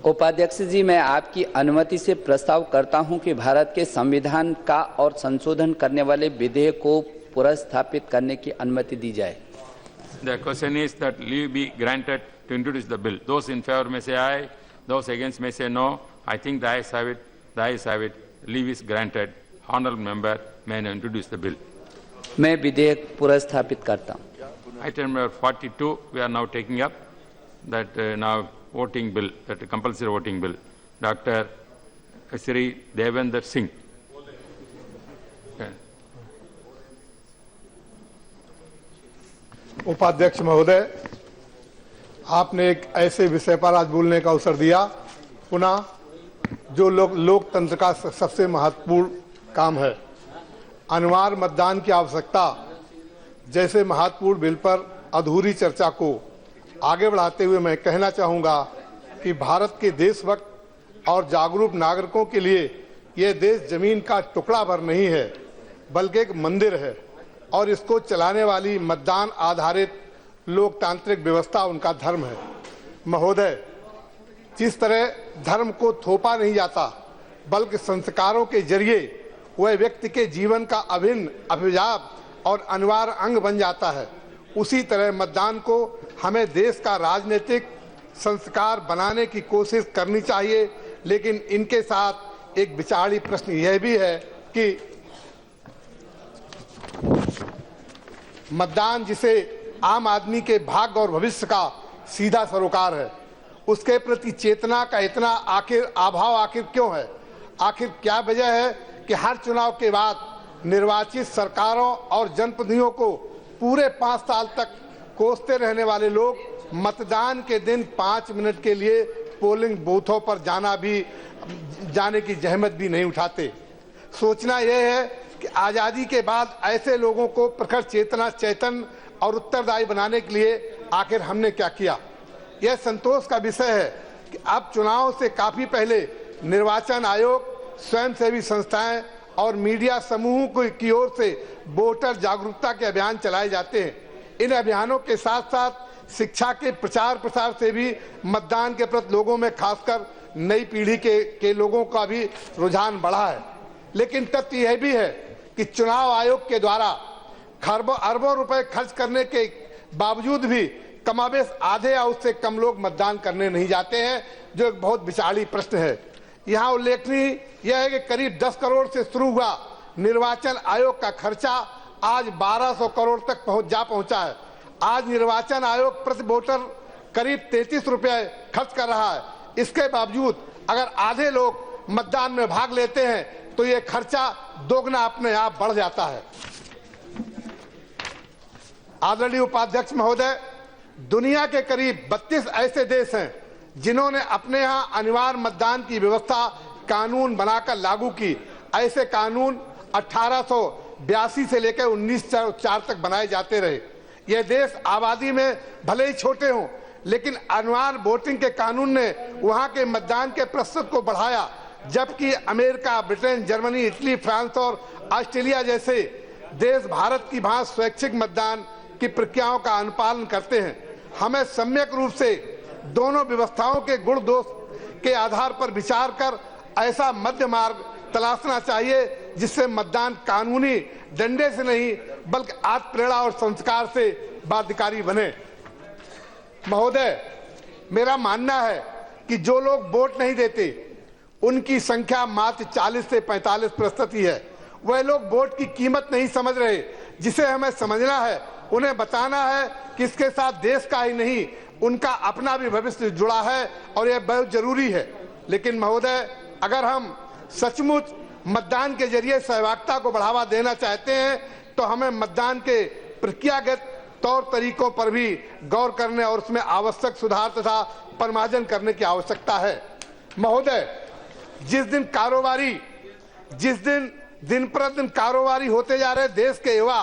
उपाध्यक्ष जी, मैं आपकी अनुमति से प्रस्ताव करता हूं कि भारत के संविधान का और संशोधन करने वाले विधेयक को पुनर्स्थापित करने की अनुमति दी जाए। The question is that leave be granted to introduce the bill. Those in favor may say aye, those against may say no. I think the ayes have it. The ayes have it. Leave is granted. Honourable member may now introduce the bill. मैं विधेयक पुनर्स्थापित करता हूं। Item number 42, we are now taking up that now voting bill, that compulsory voting bill. Dr. Sri Devendra Singh. उपाध्यक्ष महोदय, आपने एक ऐसे विषय पर आज बोलने का अवसर दिया, पुनः जो लोकतंत्र का सबसे महत्वपूर्ण काम है, अनिवार्य मतदान की आवश्यकता जैसे महत्वपूर्ण बिल पर अधूरी चर्चा को आगे बढ़ाते हुए मैं कहना चाहूँगा कि भारत के देशभक्त और जागरूक नागरिकों के लिए यह देश जमीन का टुकड़ा भर नहीं है, बल्कि एक मंदिर है और इसको चलाने वाली मतदान आधारित लोकतांत्रिक व्यवस्था उनका धर्म है। महोदय, जिस तरह धर्म को थोपा नहीं जाता बल्कि संस्कारों के जरिए वह व्यक्ति के जीवन का अभिन्न अभिजात और अनिवार्य अंग बन जाता है, उसी तरह मतदान को हमें देश का राजनीतिक संस्कार बनाने की कोशिश करनी चाहिए। लेकिन इनके साथ एक विचारी प्रश्न यह भी है कि मतदान जिसे आम आदमी के भाग्य और भविष्य का सीधा सरोकार है, उसके प्रति चेतना का इतना अभाव आखिर क्यों है? आखिर क्या वजह है कि हर चुनाव के बाद निर्वाचित सरकारों और जनप्रतिनिधियों को पूरे 5 साल तक कोसते रहने वाले लोग मतदान के दिन 5 मिनट के लिए पोलिंग बूथों पर जाने की जहमत भी नहीं उठाते। सोचना यह है कि आज़ादी के बाद ऐसे लोगों को प्रखर चेतन और उत्तरदायी बनाने के लिए आखिर हमने क्या किया। यह संतोष का विषय है कि अब चुनाव से काफी पहले निर्वाचन आयोग, स्वयंसेवी संस्थाएं और मीडिया समूहों की ओर से वोटर जागरूकता के अभियान चलाए जाते हैं। इन अभियानों के साथ साथ शिक्षा के प्रचार प्रसार से भी मतदान के प्रति लोगों में, खासकर नई पीढ़ी के लोगों का भी रुझान बढ़ा है। लेकिन तथ्य यह भी है कि चुनाव आयोग के द्वारा खरबों अरबों रुपए खर्च करने के बावजूद भी कमाबेश आधे या उससे कम लोग मतदान करने नहीं जाते हैं, जो एक बहुत विचारी प्रश्न है। यहाँ उल्लेखनीय यह है कि करीब 10 करोड़ से शुरू हुआ निर्वाचन आयोग का खर्चा आज 1200 करोड़ तक पहुंचा है। आज निर्वाचन आयोग प्रति वोटर करीब 33 रुपए खर्च कर रहा है। इसके बावजूद अगर आधे लोग मतदान में भाग लेते हैं तो ये खर्चा दोगुना अपने आप बढ़ जाता है। आदरणीय उपाध्यक्ष महोदय, दुनिया के करीब 32 ऐसे देश हैं जिन्होंने अपने यहाँ अनिवार्य मतदान की व्यवस्था कानून बनाकर लागू की। ऐसे कानून 1882 से लेकर 1904 तक बनाए जाते रहे। ये देश आबादी में भले ही छोटे हों, लेकिन अनिवार्य वोटिंग के कानून ने वहाँ के मतदान के प्रतिशत को बढ़ाया, जबकि America, Britain, Germany, Italy, France और ऑस्ट्रेलिया जैसे देश भारत की भांति स्वैच्छिक मतदान की प्रक्रियाओं का अनुपालन करते हैं। हमें सम्यक रूप से दोनों व्यवस्थाओं के गुण दोष के आधार पर विचार कर ऐसा मध्य मार्ग तलाशना चाहिए जिससे मतदान कानूनी डंडे से नहीं बल्कि आत्मप्रेरणा और संस्कार से बाध्यकारी बने। महोदय, मेरा मानना है कि जो लोग वोट नहीं देते उनकी संख्या मात्र 40 से 45% ही है। वह लोग वोट की कीमत नहीं समझ रहे, जिसे हमें समझना है। उन्हें बताना है कि इसके साथ देश का ही नहीं उनका अपना भी भविष्य जुड़ा है और यह बहुत जरूरी है। लेकिन महोदय, अगर हम सचमुच मतदान के जरिए सहभागिता को बढ़ावा देना चाहते हैं तो हमें मतदान के प्रक्रियागत तौर तरीकों पर भी गौर करने और उसमें आवश्यक सुधार तथा परिमार्जन करने की आवश्यकता है। महोदय, जिस दिन प्रतिदिन कारोबारी होते जा रहे देश के युवा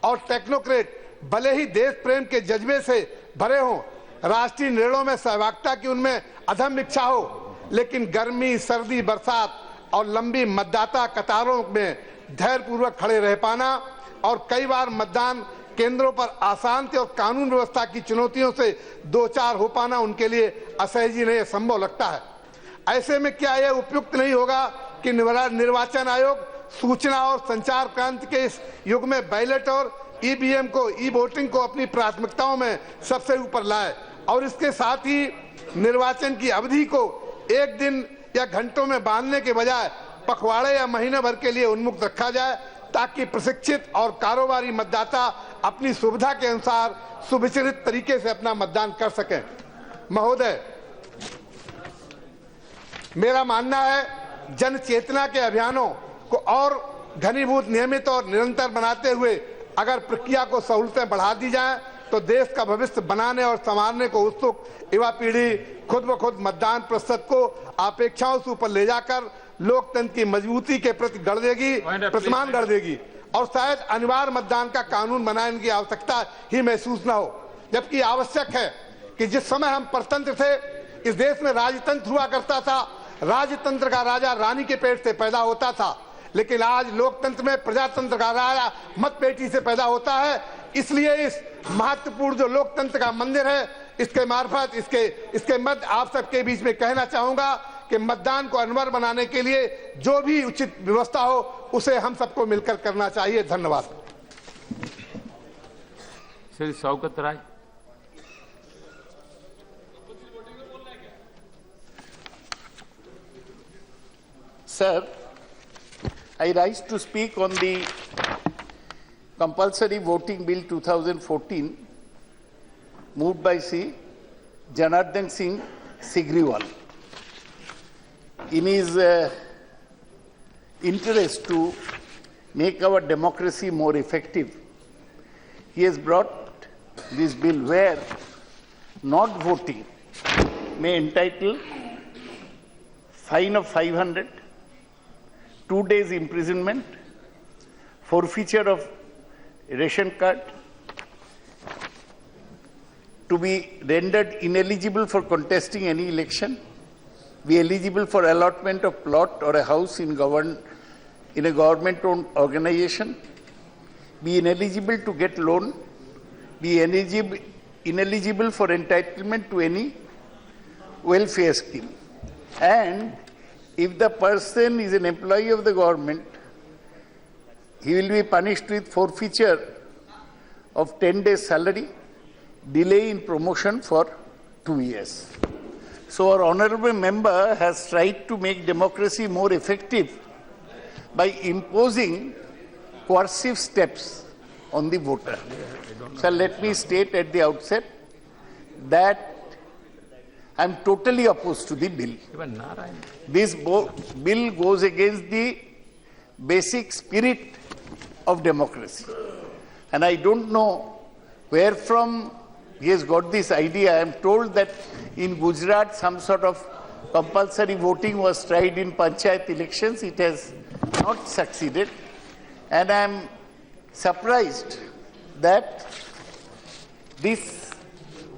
और टेक्नोक्रेट भले ही देश प्रेम के जज्बे से भरे हों, राष्ट्रीय निर्णयों में सहभागिता की उनमें अधम इच्छा हो, लेकिन गर्मी, सर्दी, बरसात और लंबी मतदाता कतारों में धैर्यपूर्वक खड़े रह पाना और कई बार मतदान केंद्रों पर अशांति और कानून व्यवस्था की चुनौतियों से दो चार हो पाना उनके लिए असहज नहीं, संभव लगता है। ऐसे में क्या यह उपयुक्त नहीं होगा कि निर्वाचन आयोग सूचना और संचार क्रांति के इस युग में बैलेट और ईवीएम को, ई वोटिंग को अपनी प्राथमिकताओं में सबसे ऊपर लाए और इसके साथ ही निर्वाचन की अवधि को एक दिन या घंटों में बांधने के बजाय पखवाड़े या महीने भर के लिए उन्मुक्त रखा जाए, ताकि प्रशिक्षित और कारोबारी मतदाता अपनी सुविधा के अनुसार सुविचारित तरीके से अपना मतदान कर सकें। महोदय, मेरा मानना है जन चेतना के अभियानों को और घनीभूत, नियमित और निरंतर बनाते हुए अगर प्रक्रिया को सहूलतें बढ़ा दी जाएं तो देश का भविष्य बनाने और संवारने को उत्सुक युवा पीढ़ी खुद ब खुद मतदान प्रतिशत को अपेक्षाओं से ऊपर ले जाकर लोकतंत्र की मजबूती के प्रति गढ़ देगी, प्रतिमान गढ़ देगी और शायद अनिवार्य मतदान का कानून बनाने की आवश्यकता ही महसूस न हो। जबकि आवश्यक है कि जिस समय हम परतंत्र थे, इस देश में राजतंत्र हुआ करता था, राजतंत्र का राजा रानी के पेट से पैदा होता था, लेकिन आज लोकतंत्र में प्रजातंत्र का राजा मत पेटी से पैदा होता है। इसलिए इस महत्वपूर्ण जो लोकतंत्र का मंदिर है, इसके मार्फत, इसके मध्य आप सबके बीच में कहना चाहूंगा कि मतदान को अनिवार्य बनाने के लिए जो भी उचित व्यवस्था हो उसे हम सबको मिलकर करना चाहिए। धन्यवाद। श्री शौकत राय। Sir, I rise to speak on the Compulsory Voting Bill 2014, moved by Sri Janardhan Singh Sigriwal. In his interest to make our democracy more effective, he has brought this bill where not voting may entitle fine of 500, 2 days imprisonment, forfeiture of ration card, to be rendered ineligible for contesting any election, be eligible for allotment of plot or a house in a government-owned organization, be ineligible to get loan, be ineligible for entitlement to any welfare scheme. And if the person is an employee of the government, he will be punished with forfeiture of 10 days salary, delay in promotion for 2 years. So our honorable member has tried to make democracy more effective by imposing coercive steps on the voter. So let me state at the outset that I am totally opposed to the bill. This bill goes against the basic spirit of democracy. And I don't know where from he has got this idea. I am told that in Gujarat some sort of compulsory voting was tried in panchayat elections. It has not succeeded. And I am surprised that this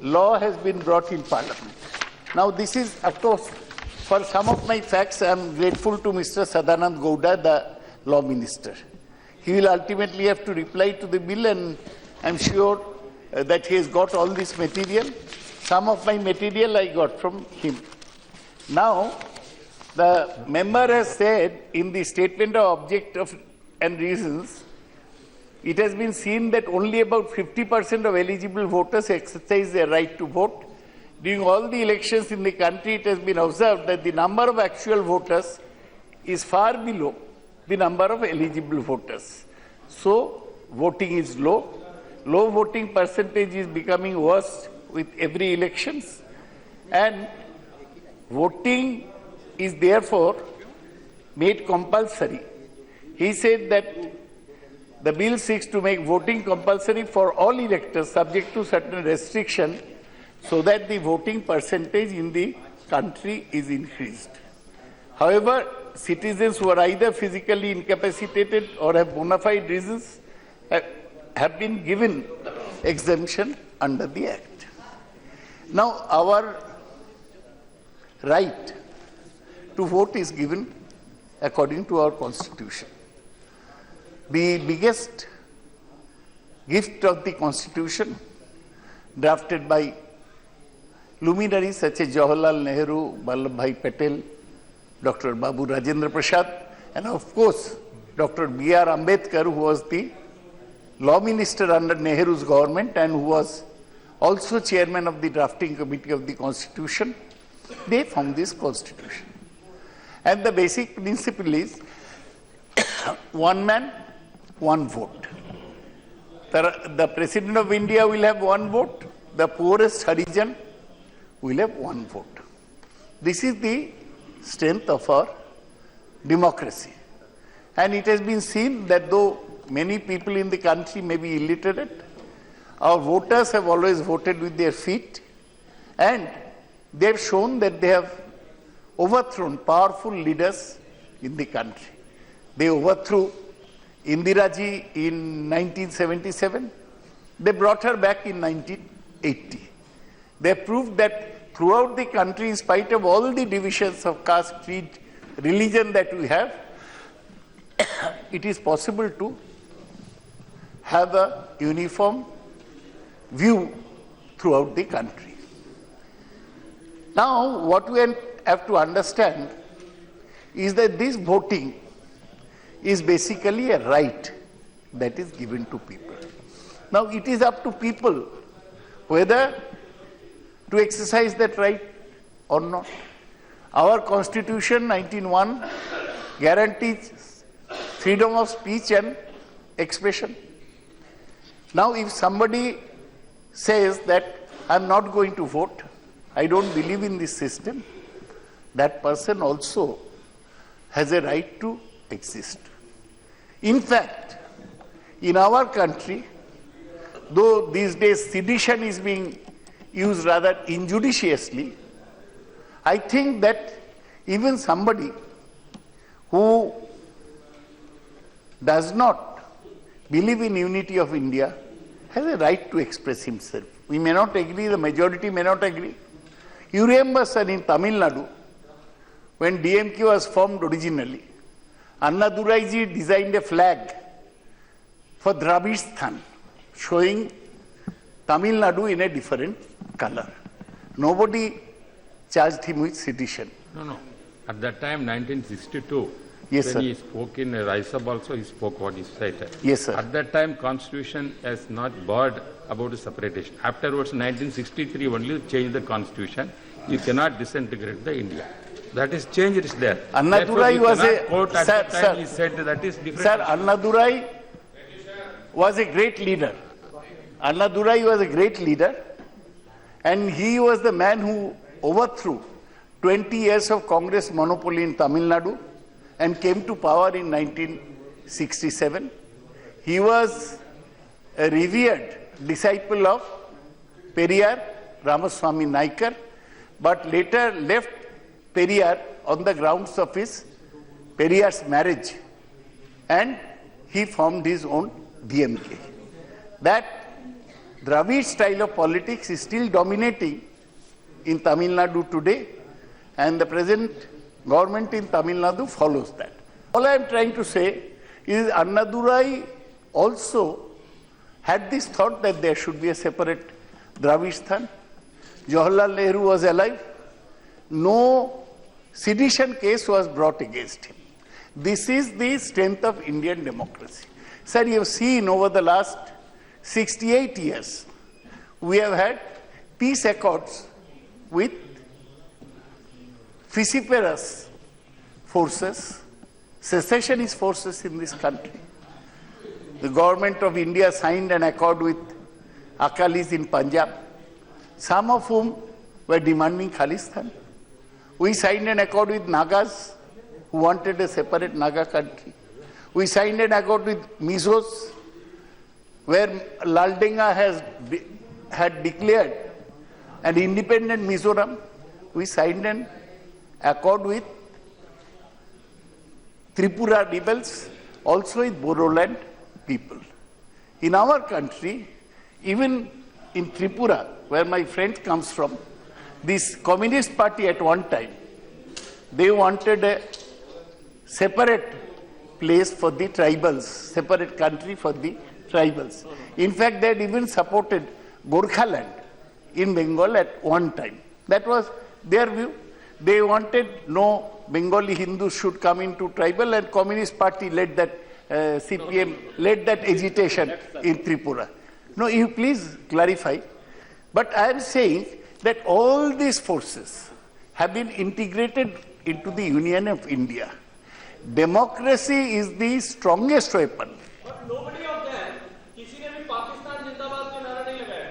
law has been brought in Parliament. Now this is, of course, for some of my facts, I am grateful to Mr. Sadanand Gowda, the law minister. He will ultimately have to reply to the bill, and I am sure that he has got all this material. Some of my material I got from him. Now, the member has said in the statement of object and reasons, it has been seen that only about 50% of eligible voters exercise their right to vote. During all the elections in the country, it has been observed that the number of actual voters is far below the number of eligible voters. So, voting is low. Low voting percentage is becoming worse with every elections. And voting is therefore made compulsory. He said that the bill seeks to make voting compulsory for all electors subject to certain restriction so that the voting percentage in the country is increased. However, citizens who are either physically incapacitated or have bona fide reasons have been given exemption under the Act. Now, our right to vote is given according to our Constitution. The biggest gift of the Constitution, drafted by luminaries such as Jawaharlal Nehru, Vallabhbhai Patel, Dr. Babu Rajendra Prasad, and of course, Dr. B.R. Ambedkar, who was the law minister under Nehru's government and who was also chairman of the drafting committee of the constitution. They formed this constitution. And the basic principle is one man, one vote. The President of India will have one vote, the poorest Harijan will have one vote. This is the strength of our democracy. And it has been seen that though many people in the country may be illiterate, our voters have always voted with their feet, and they have shown that they have overthrown powerful leaders in the country. They overthrew Indira Ji in 1977. They brought her back in 1980. They proved that throughout the country, in spite of all the divisions of caste, creed, religion that we have, it is possible to have a uniform view throughout the country. Now, what we have to understand is that this voting is basically a right that is given to people. Now, it is up to people whether to exercise that right or not. Our Constitution 1901 guarantees freedom of speech and expression. Now, if somebody says that I'm not going to vote, I don't believe in this system, that person also has a right to exist. In fact, in our country, though these days sedition is being used rather injudiciously, I think that even somebody who does not believe in unity of India has a right to express himself. We may not agree, the majority may not agree. You remember, sir, in Tamil Nadu, when DMK was formed originally, Annadurai ji designed a flag for Dravidsthan, showing Tamil Nadu in a different color. Nobody charged him with sedition. No. At that time, 1962, yes, when sir. he spoke in Rajya Sabha also, he spoke what he said. Yes, sir. At that time, Constitution has not barred about the separation. Afterwards, 1963 only changed the Constitution. You cannot disintegrate the India. That is change is there. Annadurai was He said that is different. Sir, Annadurai was a great leader. Annadurai was a great leader, and he was the man who overthrew 20 years of Congress monopoly in Tamil Nadu and came to power in 1967. He was a revered disciple of Periyar Ramaswamy Naikar, but later left Periyar on the grounds of his Periyar's marriage, and he formed his own DMK. That Dravid style of politics is still dominating in Tamil Nadu today, and the present government in Tamil Nadu follows that. All I am trying to say is Annadurai also had this thought that there should be a separate Dravidsthan. Jawaharlal Nehru was alive. No sedition case was brought against him. This is the strength of Indian democracy. Sir, you have seen over the last 68 years, we have had peace accords with vociferous forces, secessionist forces in this country. The government of India signed an accord with Akalis in Punjab, some of whom were demanding Khalistan. We signed an accord with Nagas, who wanted a separate Naga country. We signed an accord with Mizos, where Laldenga had declared an independent Mizoram. We signed an accord with Tripura rebels, also with Bodoland people. In our country, even in Tripura, where my friend comes from, this Communist Party at one time, they wanted a separate place for the tribals, separate country for the tribals. In fact, they had even supported Gorkhaland in Bengal at one time. That was their view. They wanted no Bengali Hindus should come into tribal, and Communist Party led that, CPM led that agitation in Tripura. No, you please clarify. But I am saying that all these forces have been integrated into the Union of India. Democracy is the strongest weapon. But nobody of them, किसी ने भी पाकिस्तान जिंदाबाद का नारा नहीं लगाया.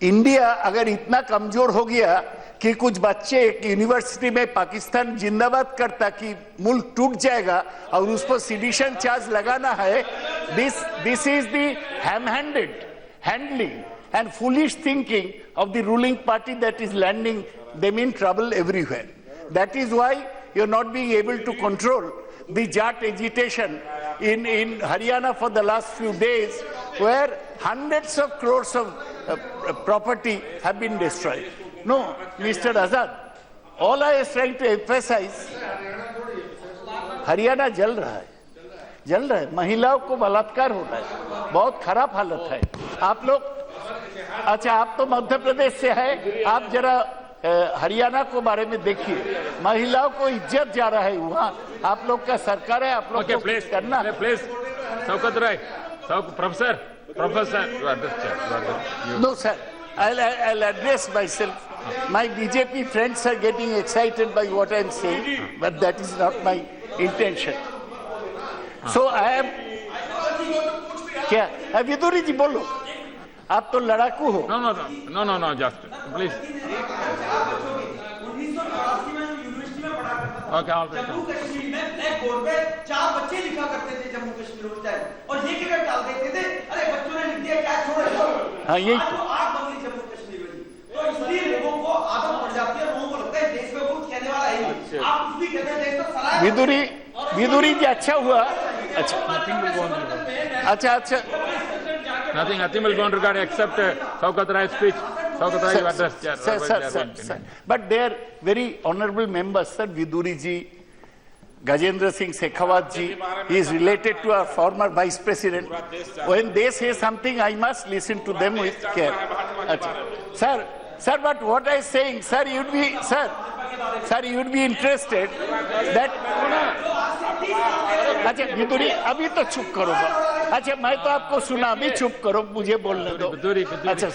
India अगर इतना कमजोर हो गया कि कुछ बच्चे एक यूनिवर्सिटी में पाकिस्तान जिंदाबाद करता कि मुल्क टूट जाएगा और उस पर सिडिशन चार्ज लगाना है, this is the handling and foolish thinking of the ruling party that is landing them in trouble everywhere. That is why you're not being able to control the Jat agitation in Haryana for the last few days, where hundreds of crores of property have been destroyed. No, Mr. Azad, all I was trying to emphasize, Haryana जल रहा है, महिलाओं को बलात्कार हो रहा है, बहुत खराब हालत है. आप लोग, अच्छा आप तो मध्य प्रदेश से है, आप जरा हरियाणा को बारे में देखिए, महिलाओं को इज्जत जा रहा है वहाँ. आप लोग का सरकार है, आप लोग को कुछ करना. Please Shaukat Rai, professor. No sir, I'll address myself. My BJP friends are getting excited by what I'm saying, but that is not my intention. So I am, क्या विदुरी जी बोलो, आप तो लड़ाकू हो. No, just please. Okay, all right. Jammu Kashmir में black board पे 4 बच्चे लिखा करते थे जम्मू कश्मीर होता है, और ये क्या डाल देते थे, अरे बच्चों ने लिख दिया क्या छोड़ो. हाँ यही तो आग बंदी जम्मू कश्मीर में. तो इसलिए लोगों को आदत पड़ जाती है, लोगों को लगता है देश में कुछ कहने वाला है. आप कुछ भी कहते हैं देश तो सलाह. विदुरी जी अच्छा हुआ. अच्छा. Nothing will go on regard except Shaukat Rai's speech. Shaukat Rai address. Sir. But they are very honorable members, sir. Viduri ji, Gajendra Singh Shekhawat ji, he is related to our former vice president. When they say something, I must listen to them with care. Sir, but what I am saying, sir, you'd be interested that. अच्छा विदुरी अभी तो चुप करो. अच्छा मैं तो आपको सुना, अभी चुप करो, मुझे बोलने दो. अच्छा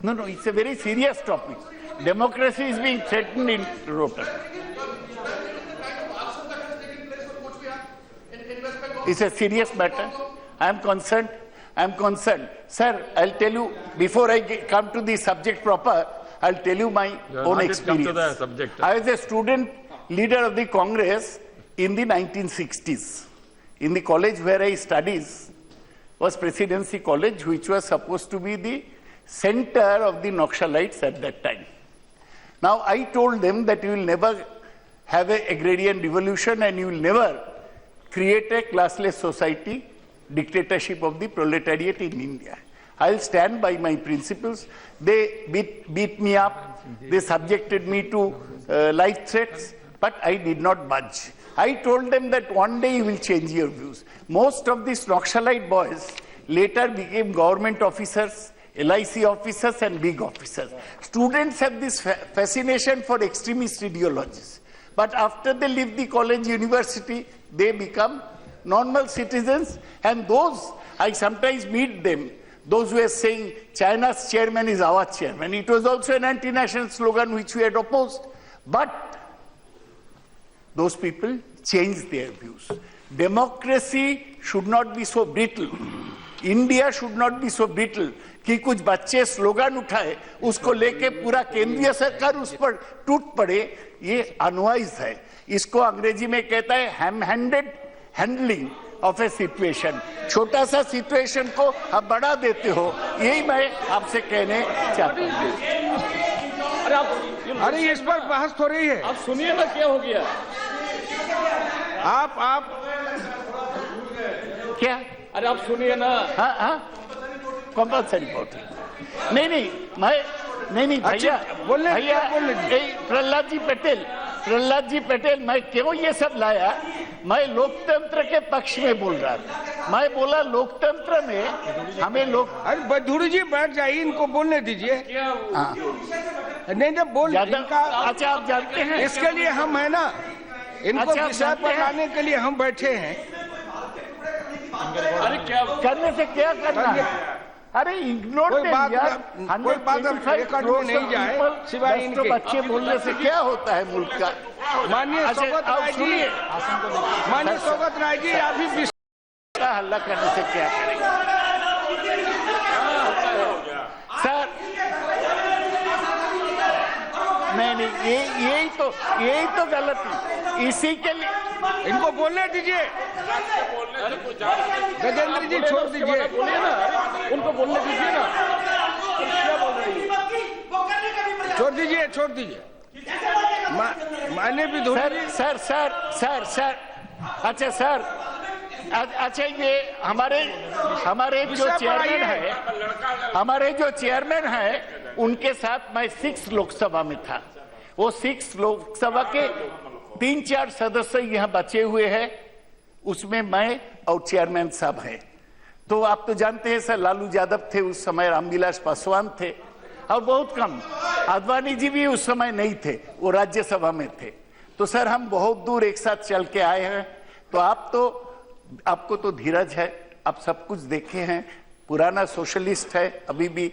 No, it's a very serious topic. Democracy is being threatened in Rotan. It's a serious matter. I am concerned. Sir, I'll tell you, before I come to the subject proper, I'll tell you my own experience. To the subject. I was a student leader of the Congress in the 1960s. In the college where I studied was Presidency College, which was supposed to be the center of the Naxalites at that time. Now, I told them that you will never have an agrarian revolution and you will never create a classless society, dictatorship of the proletariat in India. I'll stand by my principles. They beat me up. They subjected me to life threats, but I did not budge. I told them that one day you will change your views. Most of these Naxalite boys later became government officers, LIC officers and big officers. Students have this fascination for extremist ideologies. But after they leave the college, university, they become normal citizens, and those, I sometimes meet them, those who are saying China's chairman is our chairman. It was also an anti-national slogan which we had opposed. But those people changed their views. Democracy should not be so brittle. India should not be so brittle कि कुछ बच्चे slogan उठाए, उसको लेके पूरा केंद्रीय सरकार उस पर टूट पड़े. ये अनवाइज है. इसको अंग्रेजी में कहता है हैम-हैंडेड हैंडलिंग ऑफ ए सिचुएशन. छोटा सा सिचुएशन को आप बढ़ा देते हो. यही मैं आपसे कहने चाहता हूँ. अरे इस पर बहस हो रही है. आप सुनिए ना क्या हो गया. आप क्या? अरे आप सुनिए ना. हाँ कंपल्सरी वोट. नहीं भैया प्रहलाद जी पटेल मैं क्यों ये सब लाया. मैं लोकतंत्र के पक्ष में बोल रहा था. मैं बोला लोकतंत्र में हमें लोग। अरे बदूरी जी बैठ जाइए, इनको बोलने दीजिए। नहीं बोल इनका। अच्छा, आप जानते हैं इसके लिए हम है ना, इनको विषय पर लाने के लिए हम बैठे हैं। अरे क्या करने से क्या करना है? अरे इग्नोर कोई बात रिकॉर्ड में नहीं जाए सिवाय इनके। बच्चे बोलने से क्या होता है मुल्क का? माननीय सौगत राय जी, माननीय सौगत राय जी, आप भी हल्ला करने से क्या करेंगे? सर नहीं, यही तो गलती। इसी के लिए इनको बोलने दीजिए। गजेंद्र जी छोड़ दीजिए, उनको बोलने दीजिए ना। छोड़ दीजिए। माने भी सर अच्छा सर, अच्छा ये हमारे जो चेयरमैन है उनके साथ मैं 6 लोकसभा में था। वो 6 लोकसभा के 3-4 सदस्य यहाँ बचे हुए हैं, उसमें मैं और चेयरमैन साहब हैं। तो आप तो जानते हैं सर, लालू यादव थे उस समय, रामविलास पासवान थे और बहुत कम, आडवाणी जी भी उस समय नहीं थे, वो राज्यसभा में थे। तो सर हम बहुत दूर एक साथ चल के आए हैं। तो आपको तो धीरज है, आप सब कुछ देखे हैं, पुराना सोशलिस्ट है, अभी भी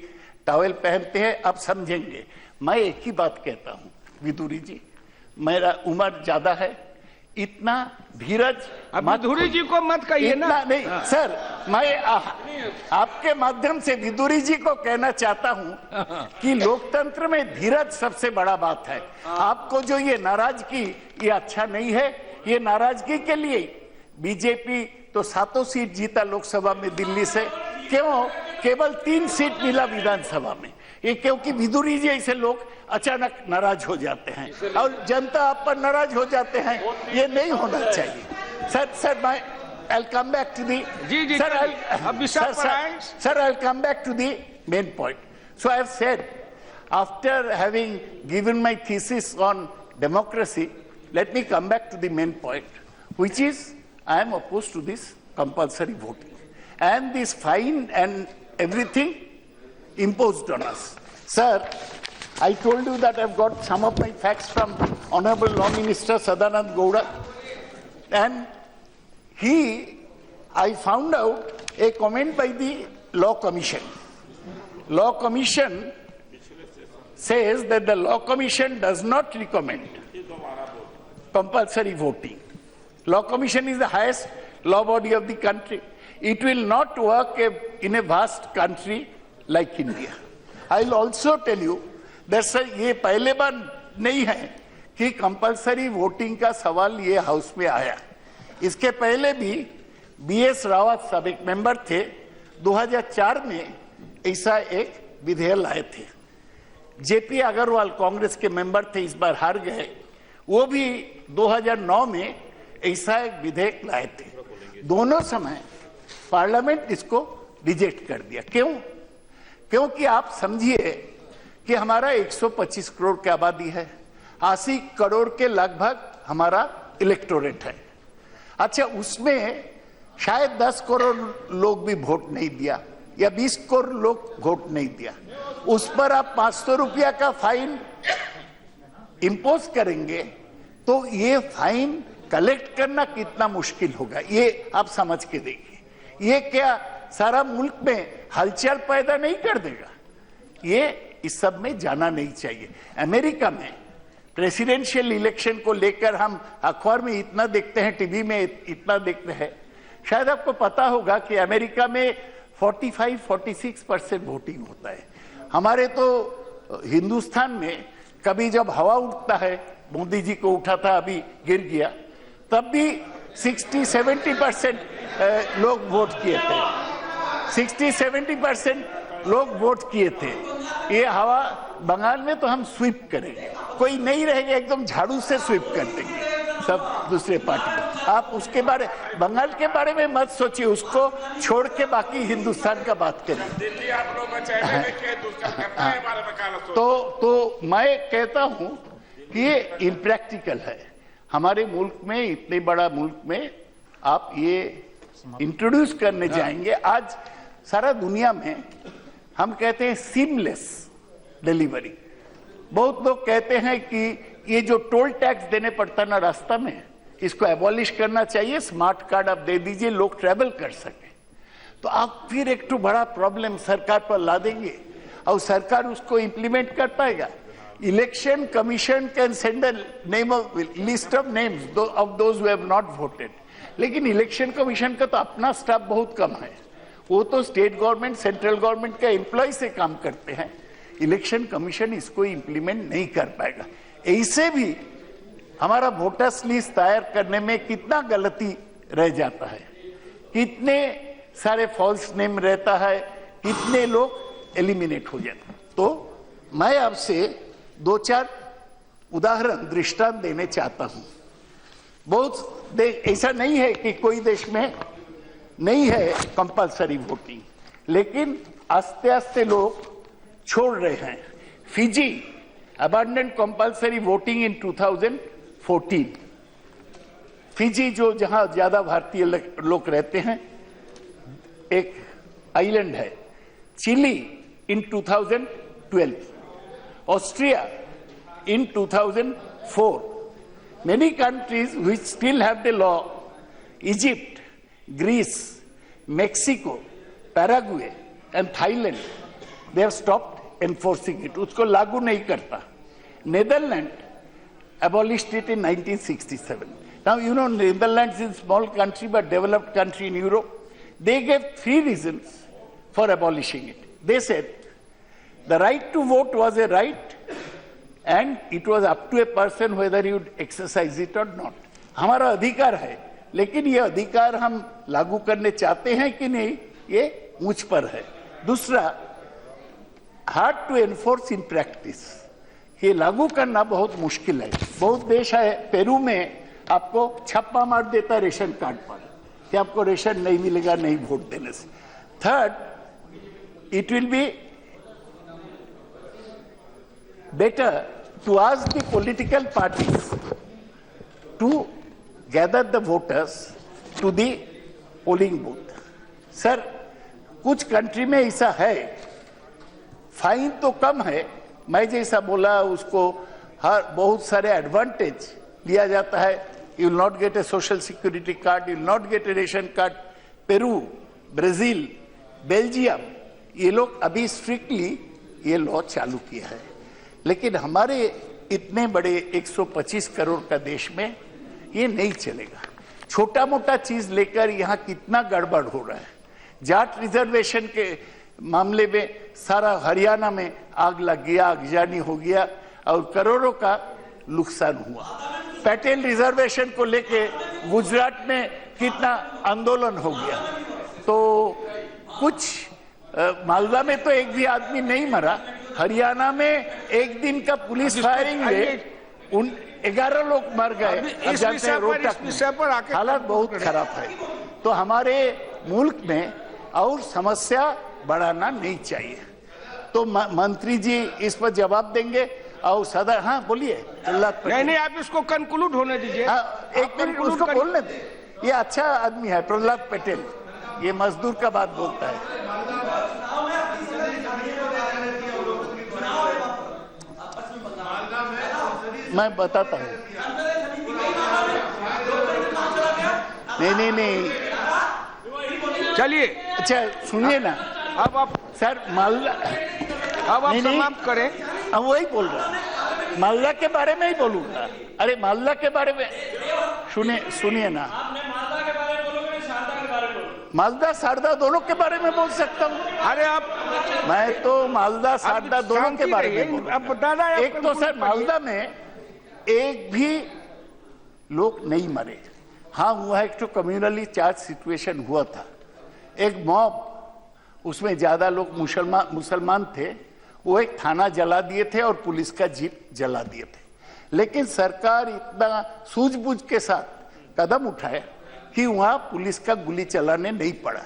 टॉवेल पहनते हैं, आप समझेंगे। मैं एक ही बात कहता हूं विदुरी जी, मेरा उम्र ज्यादा है, इतना धीरज विदुरी जी को मत कहिए ना। नहीं सर, मैं आपके माध्यम से विदुरी जी को कहना चाहता हूं कि लोकतंत्र में धीरज सबसे बड़ा बात है। आपको जो ये नाराजगी, ये अच्छा नहीं है। ये नाराजगी के लिए बीजेपी तो 7 सीट जीता लोकसभा में दिल्ली से, क्यों केवल 3 सीट मिला विधानसभा में? ये क्योंकि विदुरी जी ऐसे लोग अचानक नाराज हो जाते हैं और जनता आप पर नाराज हो जाते हैं। ये नहीं होना चाहिए। सर मैं I'll come back to the sir, I'll come back to the main point. So I have said, after having given my thesis on democracy, let me come back to the main point, which is I am opposed to this compulsory voting and this fine and everything imposed on us. Sir, I told you that I've got some of my facts from Honorable Law Minister Sadanand Gowda, and I found out a comment by the Law Commission. Law Commission says that the Law Commission does not recommend compulsory voting. Law Commission is the highest law body of the country. It will not work in a vast country like India. I'll also tell you that sir, ये पहले बार नहीं है कि compulsory voting का सवाल ये house में आया। इसके पहले भी BS रावत साहब एक मेंबर थे, 2004 में ऐसा एक विधेयक लाए थे। JP अग्रवाल कांग्रेस के मेंबर थे, इस बार हार गए, वो भी 2009 में ऐसा एक विधेयक लाए थे। दोनों समय पार्लियामेंट इसको रिजेक्ट कर दिया। क्यों? क्योंकि आप समझिए कि हमारा 125 करोड़ की आबादी है, 80 करोड़ के लगभग हमारा इलेक्टोरेट है। अच्छा, उसमें शायद 10 करोड़ लोग भी वोट नहीं दिया या 20 करोड़ लोग वोट नहीं दिया। उस पर आप 500 रुपया का फाइन इंपोज करेंगे तो ये फाइन कलेक्ट करना कितना मुश्किल होगा, ये आप समझ के देखिए। ये क्या सारा मुल्क में हलचल पैदा नहीं कर देगा? ये इस सब में जाना नहीं चाहिए। अमेरिका में प्रेसिडेंशियल इलेक्शन को लेकर हम अखबार में इतना देखते हैं, टीवी में इतना देखते हैं। शायद आपको पता होगा कि अमेरिका में 45-46% वोटिंग होता है। हमारे तो हिंदुस्तान में कभी जब हवा उठता है, मोदी जी को उठा था, अभी गिर गया, तब भी 60-70% लोग वोट किए थे। 60-70% लोग वोट किए थे। ये हवा बंगाल में तो हम स्वीप करेंगे, कोई नहीं रहेगा, एकदम झाड़ू से स्वीप कर देंगे सब दूसरे पार्टी। आप उसके बारे, बंगाल के बारे में मत सोचिए, उसको छोड़ के बाकी हिंदुस्तान का बात करिए। तो मैं कहता हूं कि ये इम्प्रैक्टिकल है। हमारे मुल्क में, इतने बड़ा मुल्क में आप ये इंट्रोड्यूस करने जाएंगे। आज सारा दुनिया में हम कहते हैं सीमलेस डिलीवरी। बहुत लोग कहते हैं कि ये जो टोल टैक्स देने पड़ता ना रास्ता में, इसको एबॉलिश करना चाहिए, स्मार्ट कार्ड आप दे दीजिए, लोग ट्रेवल कर सके। तो आप फिर एक तो बड़ा प्रॉब्लम सरकार पर ला देंगे और सरकार उसको इंप्लीमेंट कर पाएगा। Election commission can send a name of list of names of those who have not voted, लेकिन इलेक्शन कमीशन का तो अपना स्टाफ बहुत कम है, वो तो स्टेट गवर्नमेंट सेंट्रल गवर्नमेंट का एम्प्लॉय से काम करते हैं। इलेक्शन कमीशन इसको इंप्लीमेंट नहीं कर पाएगा। ऐसे भी हमारा वोटर्स लिस्ट तैयार करने में कितना गलती रह जाता है, कितने सारे फॉल्स नेम रहता है, कितने लोग एलिमिनेट हो जाते हैं। तो मैं आपसे 2-4 उदाहरण दृष्टांत देने चाहता हूं। बहुत ऐसा नहीं है कि कोई देश में नहीं है कंपलसरी वोटिंग, लेकिन आस्ते आस्ते लोग छोड़ रहे हैं। Fiji abundant compulsory voting in 2014। Fiji जो जहां ज्यादा भारतीय लोग रहते हैं, एक आइलैंड है। Chilli in 2012, Austria in 2004। Many countries which still have the law, Egypt, Greece, Mexico, Paraguay and Thailand, they have stopped enforcing it. उसको लागू नहीं करता। Netherlands abolished it in 1967. Now you know Netherlands is a small country but developed country in Europe. They gave 3 reasons for abolishing it. They said the right to vote was a right and it was up to a person whether he would exercise it or not. हमारा अधिकार है, लेकिन ये अधिकार हम लागू करने चाहते हैं कि नहीं, ये मुझ पर है। दूसरा, hard to enforce in practice, ये लागू करना बहुत मुश्किल है। बहुत देश है, पेरू में आपको छापा मार देता है रेशन कार्ड पर कि आपको रेशन नहीं मिलेगा नहीं वोट देने से। Third, it will be better to ask the political parties to gather the voters to the polling booth. Sir, कुछ कंट्री में ऐसा है, फाइन तो कम है, मैं जैसा बोला उसको हर बहुत सारे एडवांटेज लिया जाता है। You will not gate A social security card, you will not gate A ration card. Peru, Brazil, Belgium, ये लोग अभी स्ट्रिक्टली ये लॉ चालू किया है, लेकिन हमारे इतने बड़े 125 करोड़ का देश में ये नहीं चलेगा। छोटा मोटा चीज लेकर यहाँ कितना गड़बड़ हो रहा है। जाट रिजर्वेशन के मामले में सारा हरियाणा में आग लग गया, आगजनी हो गया और करोड़ों का नुकसान हुआ। पटेल रिजर्वेशन को लेके गुजरात में कितना आंदोलन हो गया। तो कुछ मालवा में तो एक भी आदमी नहीं मरा, हरियाणा में एक दिन का पुलिस फायरिंग में 11 लोग मर गए। इस विषय पर हालत बहुत खराब है। तो हमारे मुल्क में और समस्या बढ़ाना नहीं चाहिए। तो मंत्री जी इस पर जवाब देंगे और सदा। हाँ बोलिए। नहीं, आप इसको कंक्लूड होने दीजिए। एक मिनट उसको बोलने दे। ये अच्छा आदमी है प्रहलाद पटेल, ये मजदूर का बात बोलता है। मैं बताता हूँ। नहीं, चलिए अच्छा सुनिए ना। अब आप सर मालदा, अब आप समाप्त करें। हम वही बोल रहे हैं, मालदा के बारे में ही बोलूंगा। अरे मालदा के बारे में सुनिए ना। मालदा शारदा दोनों के बारे में बोल सकता हूँ। अरे आप, मैं तो मालदा शारदा दोनों के बारे में बोल। अब बताना है। एक तो सर मालदा में एक भी लोग नहीं मरे। हाँ हुआ एक तो कम्युनली चार्ज सिचुएशन हुआ था, एक मॉब, उसमें ज्यादा लोग मुसलमान थे, वो एक थाना जला दिए थे और पुलिस का जीप जला दिए थे। लेकिन सरकार इतना सूझबूझ के साथ कदम उठाए कि वहां पुलिस का गोली चलाने नहीं पड़ा।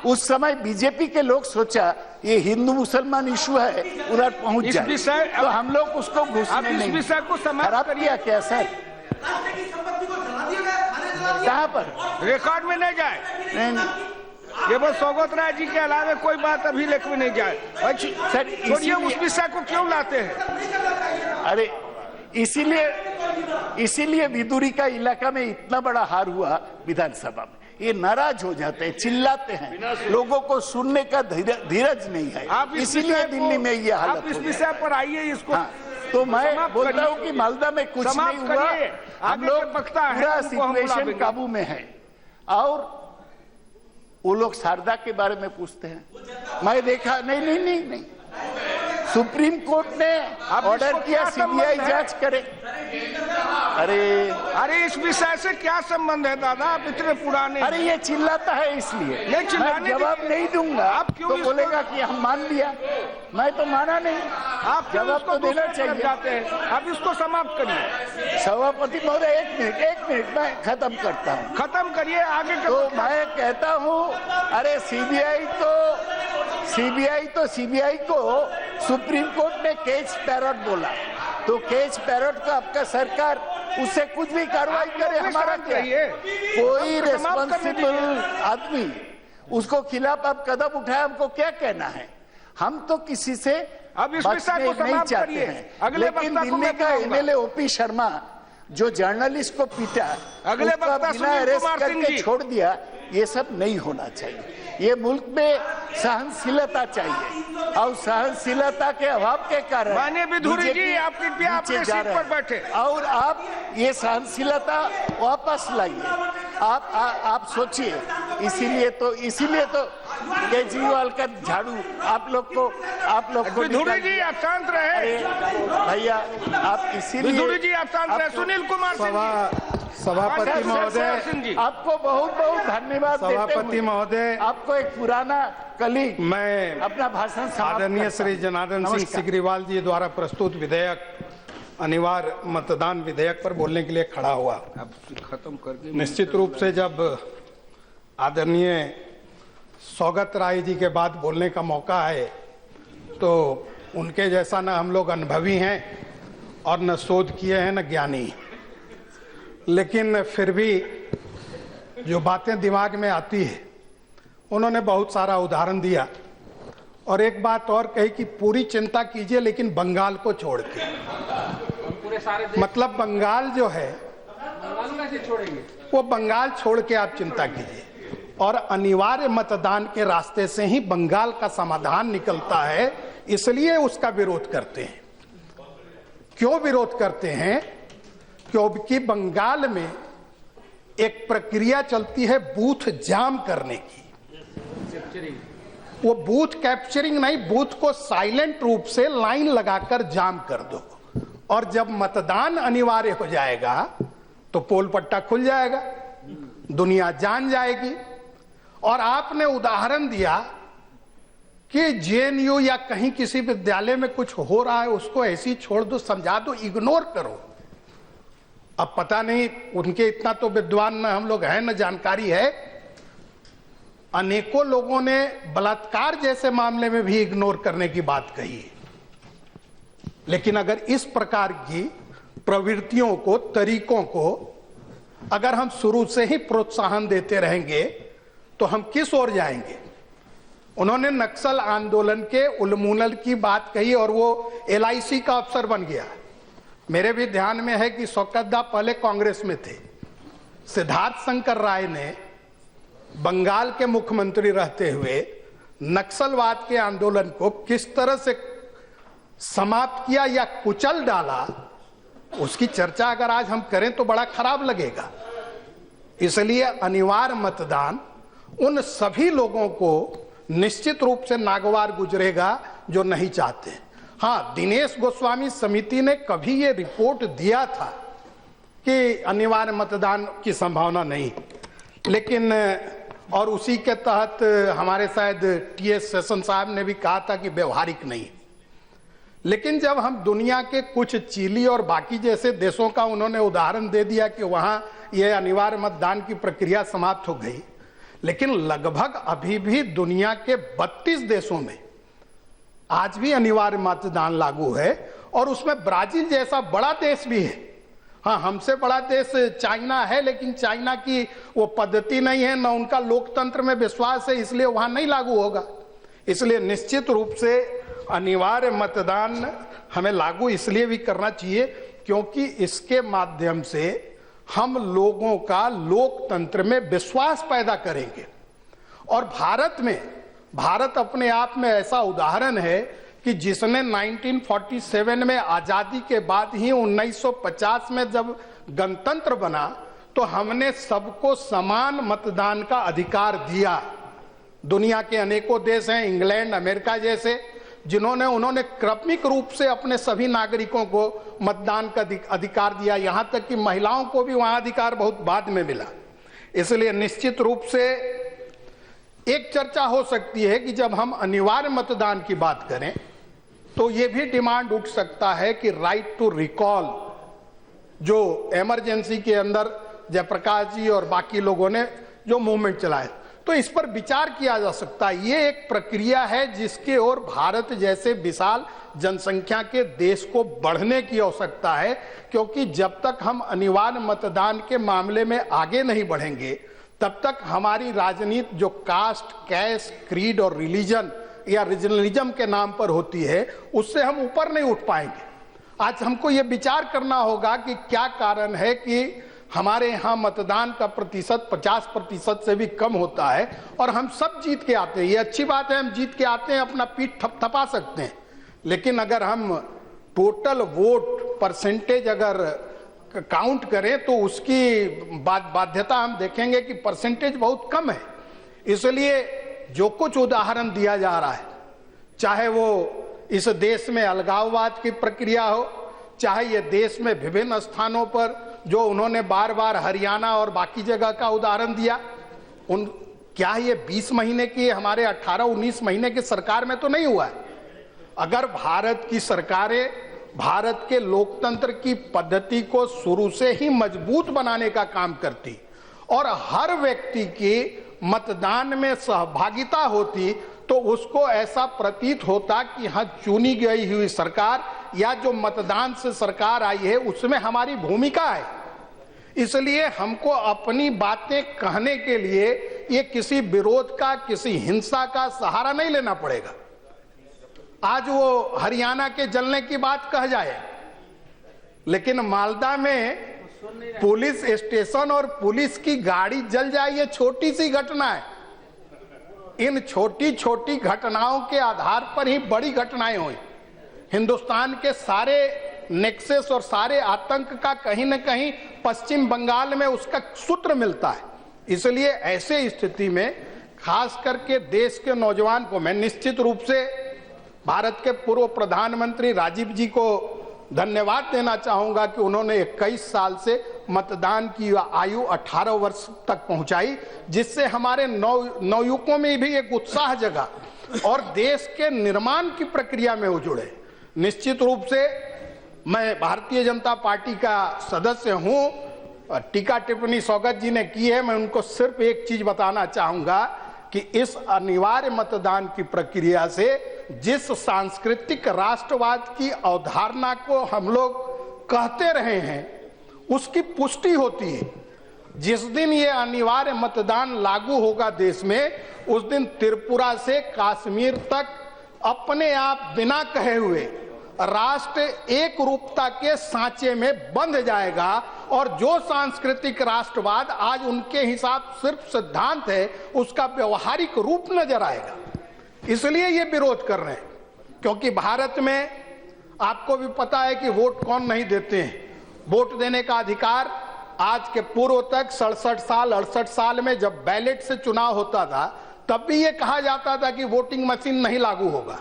उस समय बीजेपी के लोग सोचा ये हिंदू मुसलमान इशू है, उधर पहुंच जाए, तो हम लोग उसको घुसने नहीं। खराब किया क्या सर? कहाँ पर? रिकॉर्ड में नहीं जाए। ये बस सौगत राय जी के अलावा कोई बात अभी लिख में नहीं जाए। सर छोड़िए, उस विषय को क्यों लाते हैं? अरे इसीलिए विदुरी का इलाका में इतना बड़ा हार हुआ विधानसभा में। ये नाराज हो जाते हैं, चिल्लाते हैं, लोगों को सुनने का धीरज नहीं है, इसीलिए दिल्ली में ये हालत। आप इस विषय पर आइए, इसको हाँ, तो मैं बोलता हूँ कि मालदा में कुछ नहीं हुआ, हम लोग पूरा सिचुएशन काबू में है। और वो लोग शारदा के बारे में पूछते हैं, मैं देखा नहीं, सुप्रीम कोर्ट ने ऑर्डर किया सीबीआई जांच करे। अरे इस विषय से क्या संबंध है दादा, आप इतने पुराने। अरे ये चिल्लाता है, इसलिए मैं जवाब नहीं दूंगा। आप क्यों तो बोलेगा कि हम मान लिया, मैं तो माना नहीं। आप जवाब तो देना चाहिए। जाते हैं, अब इसको समाप्त करिए। सभापति महोदय एक मिनट मैं खत्म करता हूँ। खत्म करिए, आगे तो मैं कहता हूँ, अरे सीबीआई को सुप्रीम कोर्ट ने केज पैरट बोला, तो केज पैरट को आपका सरकार उससे कुछ भी कार्रवाई करे, हमारा क्या? कोई रेस्पॉन्सिबल आदमी उसको खिलाफ आप कदम उठाए, हमको क्या कहना है? हम तो किसी से अब इस विषय को नहीं चाहते हैं, लेकिन दिल्ली का एमएलए ओपी शर्मा जो जर्नलिस्ट को पीटा, उसका बिना अरेस्ट करके छोड़ दिया, ये सब नहीं होना चाहिए। ये मुल्क में सहनशीलता चाहिए, और सहनशीलता के अभाव के कारण माननीय विधुरी जी, आप कृपया अपनी सीट पर बैठे और आप ये सहनशीलता वापस लाइए। आप सोचिए, इसीलिए तो केजरीवाल का झाड़ू आप लोग को विधुरी जी आप शांत रहे। भैया आप इसीलिए विधुरी जी आप शांत रहे। सुनील कुमार सभापति महोदय, आपको बहुत धन्यवाद। सभापति महोदय, आपको एक पुराना कलीग मैं अपना भाषण आदरणीय श्री जनार्दन सिंह सिग्रीवाल जी द्वारा प्रस्तुत विधेयक अनिवार्य मतदान विधेयक पर बोलने के लिए खड़ा हुआ। खत्म करके निश्चित रूप से जब आदरणीय सौगत राय जी के बाद बोलने का मौका है, तो उनके जैसा न हम लोग अनुभवी हैं और न शोध किए हैं, न ज्ञानी, लेकिन फिर भी जो बातें दिमाग में आती है, उन्होंने बहुत सारा उदाहरण दिया और एक बात और कही कि पूरी चिंता कीजिए लेकिन बंगाल को छोड़ के। मतलब बंगाल जो है वो बंगाल छोड़ के आप चिंता कीजिए, और अनिवार्य मतदान के रास्ते से ही बंगाल का समाधान निकलता है, इसलिए उसका विरोध करते हैं। क्यों विरोध करते हैं? क्योंकि बंगाल में एक प्रक्रिया चलती है बूथ जाम करने की। वो बूथ कैप्चरिंग नहीं, बूथ को साइलेंट रूप से लाइन लगाकर जाम कर दो, और जब मतदान अनिवार्य हो जाएगा तो पोल पट्टा खुल जाएगा, दुनिया जान जाएगी। और आपने उदाहरण दिया कि जेएनयू या कहीं किसी विद्यालय में कुछ हो रहा है, उसको ऐसे ही छोड़ दो, समझा दो, इग्नोर करो। अब पता नहीं, उनके इतना तो विद्वान न हम लोग हैं, न जानकारी है। अनेकों लोगों ने बलात्कार जैसे मामले में भी इग्नोर करने की बात कही। लेकिन अगर इस प्रकार की प्रवृत्तियों को, तरीकों को अगर हम शुरू से ही प्रोत्साहन देते रहेंगे तो हम किस ओर जाएंगे? उन्होंने नक्सल आंदोलन के उन्मूलन की बात कही और वो एलआईसी का अफसर बन गया। मेरे भी ध्यान में है कि शौकतदा पहले कांग्रेस में थे। सिद्धार्थ शंकर राय ने बंगाल के मुख्यमंत्री रहते हुए नक्सलवाद के आंदोलन को किस तरह से समाप्त किया या कुचल डाला, उसकी चर्चा अगर आज हम करें तो बड़ा खराब लगेगा। इसलिए अनिवार्य मतदान उन सभी लोगों को निश्चित रूप से नागवार गुजरेगा जो नहीं चाहते। हाँ, दिनेश गोस्वामी समिति ने कभी ये रिपोर्ट दिया था कि अनिवार्य मतदान की संभावना नहीं, लेकिन और उसी के तहत हमारे शायद टीएस सेशन साहब ने भी कहा था कि व्यवहारिक नहीं। लेकिन जब हम दुनिया के कुछ चिली और बाकी जैसे देशों का उन्होंने उदाहरण दे दिया कि वहां यह अनिवार्य मतदान की प्रक्रिया समाप्त हो गई, लेकिन लगभग अभी भी दुनिया के 32 देशों में आज भी अनिवार्य मतदान लागू है, और उसमें ब्राजील जैसा बड़ा देश भी है। हाँ, हमसे बड़ा देश चाइना है, लेकिन चाइना की वो पद्धति नहीं है, न उनका लोकतंत्र में विश्वास है, इसलिए वहां नहीं लागू होगा। इसलिए निश्चित रूप से अनिवार्य मतदान हमें लागू इसलिए भी करना चाहिए क्योंकि इसके माध्यम से हम लोगों का लोकतंत्र में विश्वास पैदा करेंगे। और भारत अपने आप में ऐसा उदाहरण है कि जिसने 1947 में आजादी के बाद ही 1950 में जब गणतंत्र बना तो हमने सबको समान मतदान का अधिकार दिया। दुनिया के अनेकों देश हैं, इंग्लैंड, अमेरिका जैसे, उन्होंने क्रमिक रूप से अपने सभी नागरिकों को मतदान का अधिकार दिया, यहां तक कि महिलाओं को भी वहां अधिकार बहुत बाद में मिला। इसलिए निश्चित रूप से एक चर्चा हो सकती है कि जब हम अनिवार्य मतदान की बात करें तो यह भी डिमांड उठ सकता है कि राइट टू रिकॉल, जो इमरजेंसी के अंदर जयप्रकाश जी और बाकी लोगों ने जो मूवमेंट चलाया, तो इस पर विचार किया जा सकता है। ये एक प्रक्रिया है जिसके ओर भारत जैसे विशाल जनसंख्या के देश को बढ़ने की आवश्यकता है, क्योंकि जब तक हम अनिवार्य मतदान के मामले में आगे नहीं बढ़ेंगे तब तक हमारी राजनीति जो कास्ट, कैस्ट, क्रीड और रिलीजन या रीजनलिज्म के नाम पर होती है उससे हम ऊपर नहीं उठ पाएंगे। आज हमको ये विचार करना होगा कि क्या कारण है कि हमारे यहाँ मतदान का प्रतिशत 50% से भी कम होता है और हम सब जीत के आते हैं। ये अच्छी बात है, हम जीत के आते हैं, अपना पीठ थपथपा सकते हैं, लेकिन अगर हम टोटल वोट परसेंटेज अगर काउंट करें तो उसकी बाध्यता हम देखेंगे कि परसेंटेज बहुत कम है। इसलिए जो कुछ उदाहरण दिया जा रहा है, चाहे वो इस देश में अलगाववाद की प्रक्रिया हो, चाहे ये देश में विभिन्न स्थानों पर जो उन्होंने बार बार हरियाणा और बाकी जगह का उदाहरण दिया, क्या ये 20 महीने की, हमारे 18-19 महीने की सरकार में तो नहीं हुआ है। अगर भारत की सरकारें भारत के लोकतंत्र की पद्धति को शुरू से ही मजबूत बनाने का काम करती और हर व्यक्ति की मतदान में सहभागिता होती तो उसको ऐसा प्रतीत होता कि हाँ, चुनी गई हुई सरकार या जो मतदान से सरकार आई है उसमें हमारी भूमिका है। इसलिए हमको अपनी बातें कहने के लिए ये किसी विरोध का, किसी हिंसा का सहारा नहीं लेना पड़ेगा। आज वो हरियाणा के जलने की बात कह जाए, लेकिन मालदा में पुलिस स्टेशन और पुलिस की गाड़ी जल जाए, ये छोटी सी घटना है। इन छोटी छोटी घटनाओं के आधार पर ही बड़ी घटनाएं हुई। हिंदुस्तान के सारे नेक्सस और सारे आतंक का कहीं न कहीं पश्चिम बंगाल में उसका सूत्र मिलता है। इसलिए ऐसे स्थिति में खास करके देश के नौजवान को मैं निश्चित रूप से भारत के पूर्व प्रधानमंत्री राजीव जी को धन्यवाद देना चाहूंगा कि उन्होंने 21 साल से मतदान की आयु 18 वर्ष तक पहुंचाई, जिससे हमारे नवयुवकों में भी एक उत्साह जगा और देश के निर्माण की प्रक्रिया में वो जुड़े। निश्चित रूप से मैं भारतीय जनता पार्टी का सदस्य हूं। टीका टिप्पणी स्वागत जी ने की है, मैं उनको सिर्फ एक चीज बताना चाहूंगा कि इस अनिवार्य मतदान की प्रक्रिया से जिस सांस्कृतिक राष्ट्रवाद की अवधारणा को हम लोग कहते रहे हैं उसकी पुष्टि होती है। जिस दिन ये अनिवार्य मतदान लागू होगा देश में, उस दिन त्रिपुरा से कश्मीर तक अपने आप बिना कहे हुए राष्ट्र एक रूपता के सांचे में बंध जाएगा और जो सांस्कृतिक राष्ट्रवाद आज उनके हिसाब सिर्फ सिद्धांत है उसका व्यवहारिक रूप नजर आएगा। इसलिए ये विरोध कर रहे हैं, क्योंकि भारत में आपको भी पता है कि वोट कौन नहीं देते हैं। वोट देने का अधिकार आज के पूर्व तक 68 साल में जब बैलेट से चुनाव होता था तब भी ये कहा जाता था कि वोटिंग मशीन नहीं लागू होगा,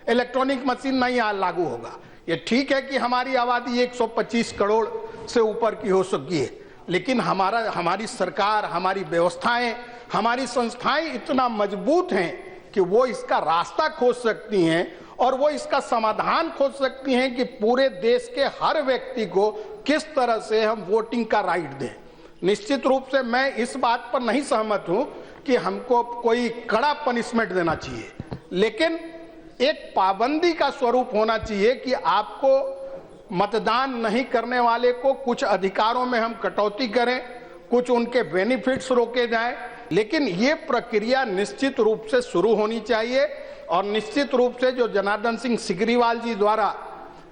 इलेक्ट्रॉनिक मशीन नहीं लागू होगा। ये ठीक है कि हमारी आबादी 125 करोड़ से ऊपर की हो सकी है, लेकिन हमारी सरकार, हमारी व्यवस्थाएं, हमारी संस्थाएं इतना मजबूत हैं कि वो इसका रास्ता खोज सकती हैं और वो इसका समाधान खोज सकती हैं कि पूरे देश के हर व्यक्ति को किस तरह से हम वोटिंग का राइट दें। निश्चित रूप से मैं इस बात पर नहीं सहमत हूं कि हमको कोई कड़ा पनिशमेंट देना चाहिए, लेकिन एक पाबंदी का स्वरूप होना चाहिए कि आपको मतदान नहीं करने वाले को कुछ अधिकारों में हम कटौती करें, कुछ उनके बेनिफिट्स रोके जाएं, लेकिन ये प्रक्रिया निश्चित रूप से शुरू होनी चाहिए। और निश्चित रूप से जो जनार्दन सिंह सिग्रीवाल जी द्वारा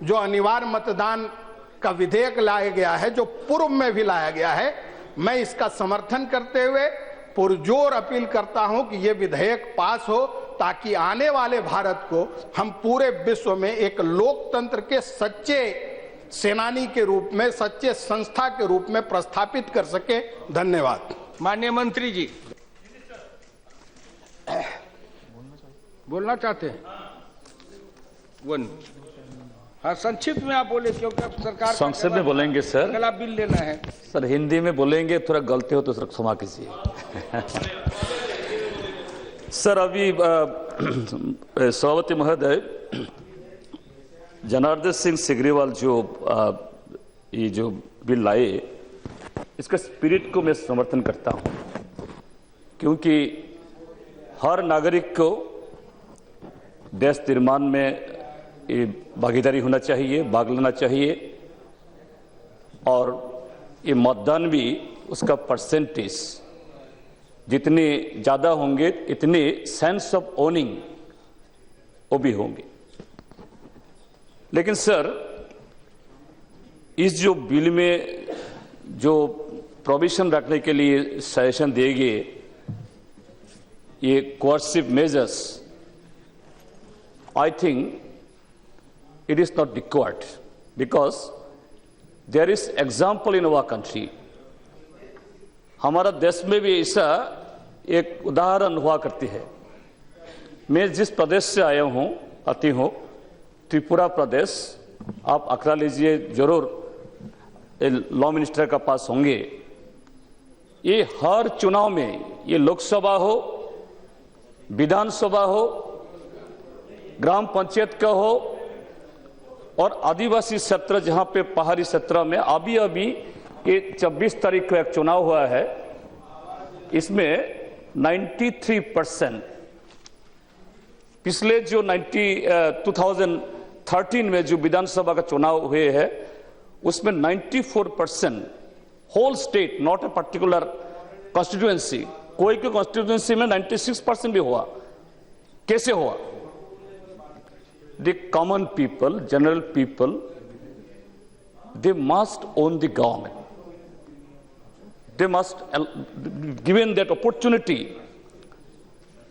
जो अनिवार्य मतदान का विधेयक लाया गया है, जो पूर्व में भी लाया गया है, मैं इसका समर्थन करते हुए पुरजोर अपील करता हूं कि यह विधेयक पास हो, ताकि आने वाले भारत को हम पूरे विश्व में एक लोकतंत्र के सच्चे सेनानी के रूप में, सच्चे संस्था के रूप में प्रस्थापित कर सके। धन्यवाद। माननीय मंत्री जी बोलना चाहते हैं? हाँ, संक्षिप्त में आप बोले, क्योंकि अब सरकार संक्षिप्त में बोलेंगे सर। अगला बिल लेना है सर, हिंदी में बोलेंगे, थोड़ा गलती हो तो सर क्षमा कीजिए। सर, अभी सभापति महोदय, जनार्दन सिंह सिग्रीवाल ये जो बिल लाए, इसका स्पिरिट को मैं समर्थन करता हूं, क्योंकि हर नागरिक को देश निर्माण में भागीदारी होना चाहिए, भाग लेना चाहिए, और ये मतदान भी उसका परसेंटेज जितने ज्यादा होंगे इतने सेंस ऑफ ओनिंग वो भी होंगे। लेकिन सर, इस जो बिल में जो प्रोविजन रखने के लिए सजेशन दिए गए, ये coercive measures, I think it is not required, because there is example in our country. हमारा देश में भी ऐसा एक उदाहरण हुआ करती है। मैं जिस प्रदेश से आती हूँ, त्रिपुरा प्रदेश, आप आंकड़ा लीजिए, जरूर लॉ मिनिस्टर का पास होंगे। ये हर चुनाव में, ये लोकसभा हो, विधानसभा हो, ग्राम पंचायत का हो, और आदिवासी क्षेत्र जहां पे पहाड़ी क्षेत्र में अभी ये 24 तारीख को एक चुनाव हुआ है, इसमें 93% पिछले जो 2013 में जो विधानसभा का चुनाव हुए हैं, उसमें 94% whole state, not a particular constituency, कोई के कॉन्स्टिट्यूएंसी में 96% भी हुआ। कैसे हुआ? The common people, general people, they must own the government. They must be given that opportunity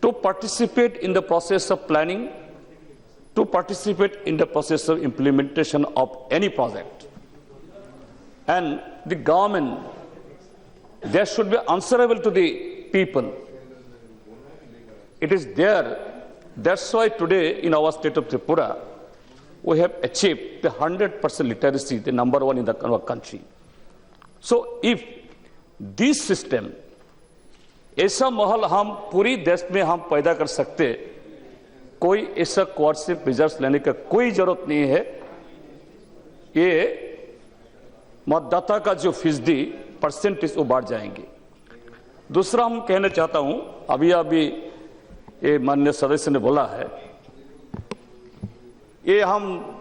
to participate in the process of planning, to participate in the process of implementation of any project. And the government, they should be answerable to the people. It is there. That's why today in our state of Tripura, we have achieved the 100% literacy, the number one in our country. So if this system, ऐसा माहौल हम पूरी देश में हम पैदा कर सकते, कोई ऐसा कोर्सिव मेजर्स लेने का कोई जरूरत नहीं है। ये मतदाता का जो फीसदी परसेंटेज वो बढ़ जाएंगे। दूसरा हम कहना चाहता हूं, अभी ये माननीय सदस्य ने बोला है, ये हम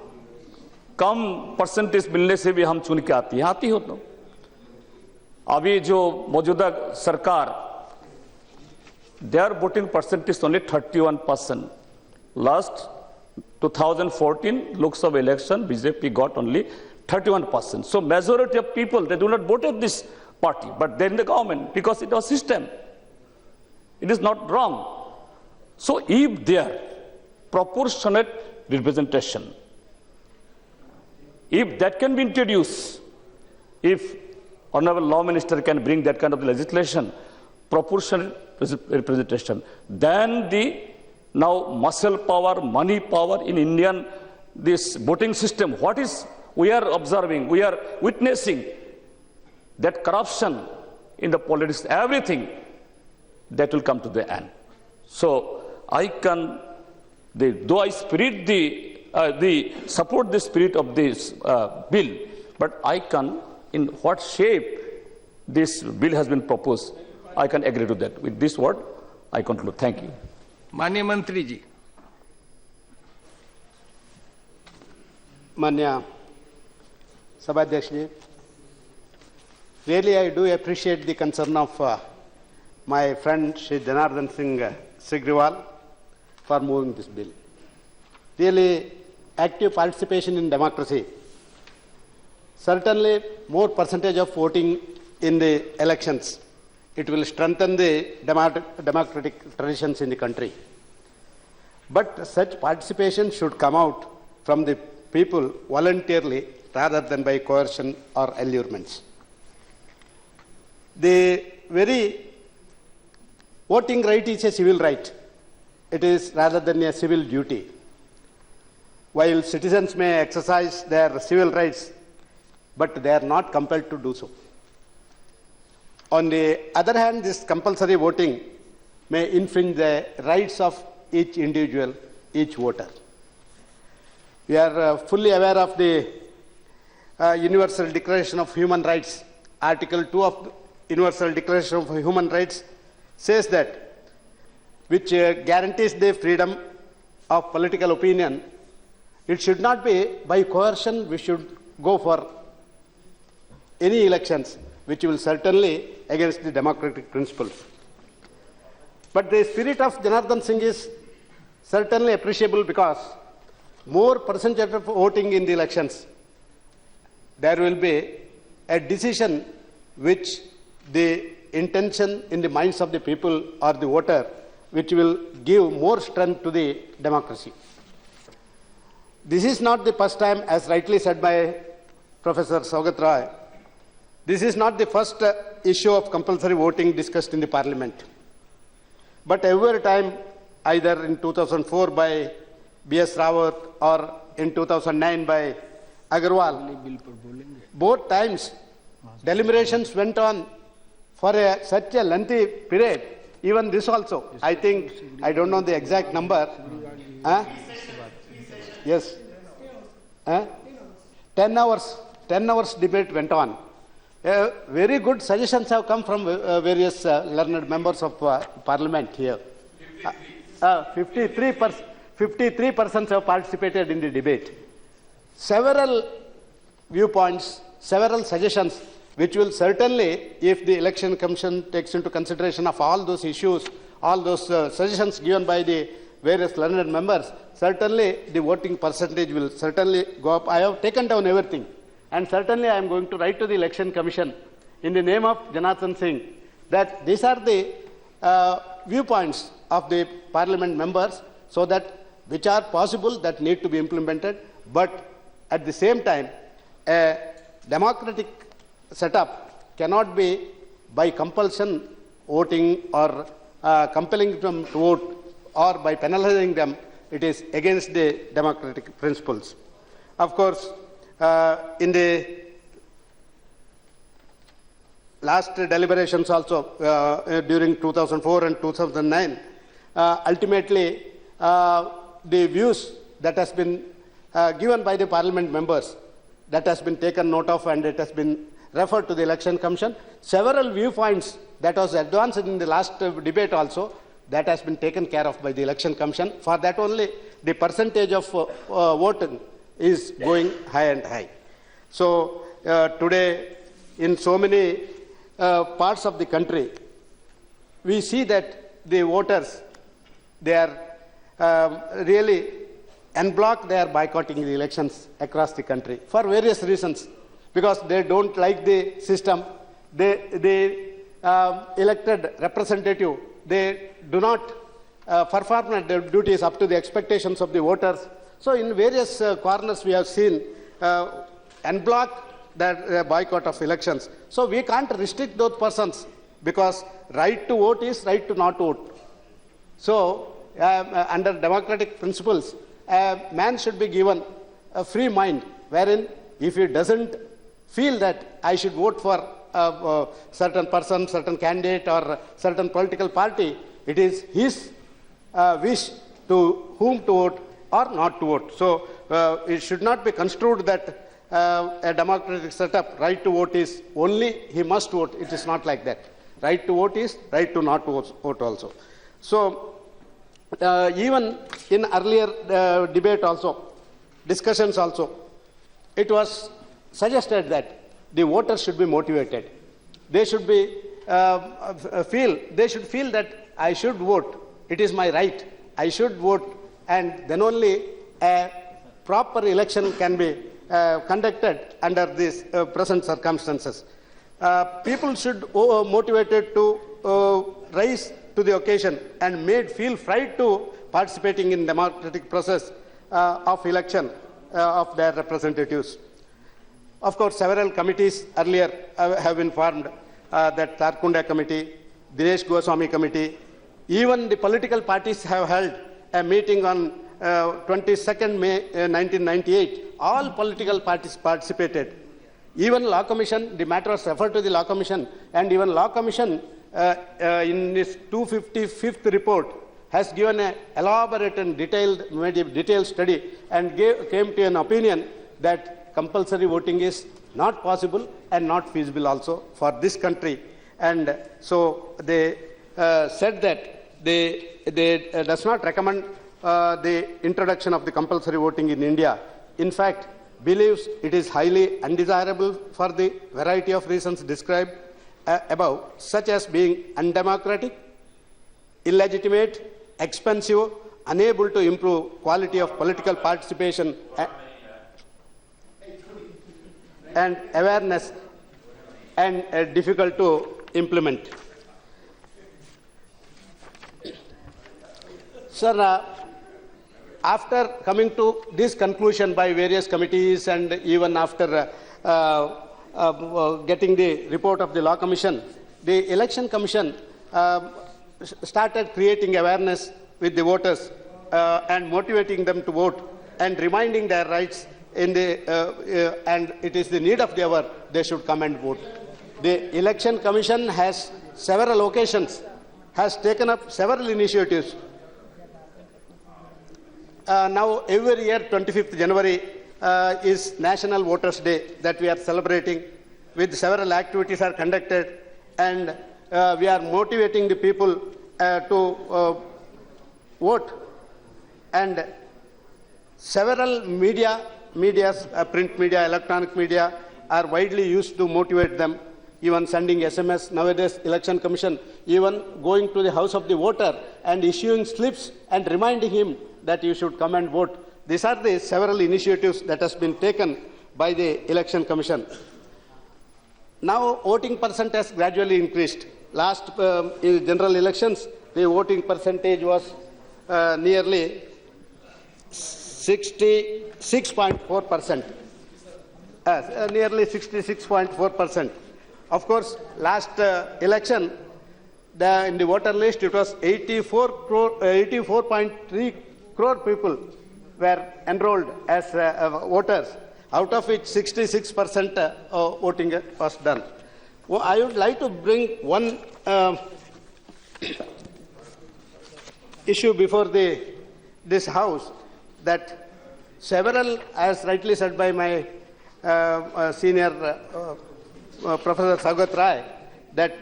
कम परसेंटेज मिलने से भी हम चुन के आती हो। तो अभी जो मौजूदा सरकार, their voting percentage only 31%। Last 2014 Lok Sabha election BJP got only 31%. So majority of people, they do not vote at this party, but they're in the government because it was system. It is not wrong. So if there proportionate representation, if that can be introduced, if Honorable Law Minister can bring that kind of legislation, proportionate representation, then the now muscle power, money power in Indian this voting system, what is we are observing, we are witnessing that corruption in the politics, everything that will come to the end. So I can, though I spirit support the spirit of this bill, but I can, in what shape this bill has been proposed, I can agree to that. With this word, I conclude. Thank you. माननीय मंत्री जी। मान्य Sabhadyaksh ji. Really, I do appreciate the concern of my friend Shri Janardhan Singh Sigriwal for moving this bill. Really, active participation in democracy. Certainly, more percentage of voting in the elections. It will strengthen the democratic traditions in the country. But such participation should come out from the people voluntarily rather than by coercion or allurements. The very voting right is a civil right. It is rather than a civil duty. While citizens may exercise their civil rights, but they are not compelled to do so. On the other hand, this compulsory voting may infringe the rights of each individual, each voter. We are fully aware of the Universal Declaration of Human Rights. Article 2 of the Universal Declaration of Human Rights says that, which guarantees the freedom of political opinion. It should not be by coercion we should go for any elections, which will certainly against the democratic principles. But the spirit of Janardhan Singh is certainly appreciable because more percentage of voting in the elections, there will be a decision which the intention in the minds of the people or the voter, which will give more strength to the democracy. This is not the first time, as rightly said by Professor Saugat Roy, this is not the first issue of compulsory voting discussed in the Parliament. But every time, either in 2004 by B.S. Rawat or in 2009 by Agarwal, both times deliberations went on for such a lengthy period. Even this also, I think, I don't know the exact number. Yes. 10 hours debate went on. Very good suggestions have come from various learned members of Parliament here. 53% have participated in the debate. Several viewpoints, several suggestions, which will certainly, if the Election Commission takes into consideration of all those issues, all those suggestions given by the various learned members, certainly the voting percentage will certainly go up. I have taken down everything. And certainly I am going to write to the Election Commission in the name of Janardhan Singh that these are the viewpoints of the Parliament members, so that which are possible that need to be implemented, but at the same time a democratic setup cannot be by compulsion voting or compelling them to vote or by penalizing them. It is against the democratic principles. Of course, in the last deliberations also during 2004 and 2009, ultimately the views that has been given by the Parliament members, that has been taken note of and it has been referred to the Election Commission. Several viewpoints that was advanced in the last debate also, that has been taken care of by the Election Commission. For that only the percentage of voting is going high and high. So today in so many parts of the country, we see that the voters, they are really en bloc, they are boycotting the elections across the country for various reasons, because they don't like the system. The elected representative, they do not perform their duties up to the expectations of the voters. So in various corners we have seen en bloc that boycott of elections. So we can't restrict those persons, because right to vote is right to not vote. So under democratic principles, a man should be given a free mind, wherein if he doesn't feel that I should vote for a certain person, certain candidate or certain political party, it is his wish to whom to vote or not to vote. So it should not be construed that a democratic setup, right to vote is only he must vote. It is not like that. Right to vote is right to not vote also. So even in earlier debate also, discussions also, it was suggested that the voters should be motivated. They should be they should feel that I should vote. It is my right. I should vote, and then only a proper election can be conducted under these present circumstances. People should motivated to rise to the occasion and feel fright to participating in democratic process of election of their representatives. Of course, several committees earlier have been formed, that Tarkunda committee, Dinesh Goswami committee, even the political parties have held a meeting on 22nd May 1998. All political parties participated. Even Law Commission, the matter was referred to the Law Commission, and even Law Commission in its 255th report has given an elaborate and detailed study and came to an opinion that compulsory voting is not possible and not feasible also for this country. And so they said that they does not recommend the introduction of the compulsory voting in India. In fact, believes it is highly undesirable for the variety of reasons described above, such as being undemocratic, illegitimate, expensive, unable to improve quality of political participation and awareness, and difficult to implement. Sir, after coming to this conclusion by various committees and even after getting the report of the Law Commission, the Election Commission started creating awareness with the voters and motivating them to vote and reminding their rights in the, and it is the need of the hour they should come and vote. The Election Commission has several occasions, has taken up several initiatives. Now every year 25th January is National Voters Day that we are celebrating, with several activities are conducted, and we are motivating the people to vote, and several medias, print media, electronic media are widely used to motivate them, even sending SMS. Nowadays, Election Commission even going to the house of the voter and issuing slips and reminding him that you should come and vote. These are the several initiatives that has been taken by the Election Commission. Now, voting percent has gradually increased. Last in general elections, the voting percentage was nearly 66.4%. Nearly 66.4%. Of course, last election, in the voter list, it was 84.3 crore people were enrolled as voters, out of which 66% voting was done. Well, I would like to bring one issue before this House, that several, as rightly said by my senior Professor Saugat Rai, that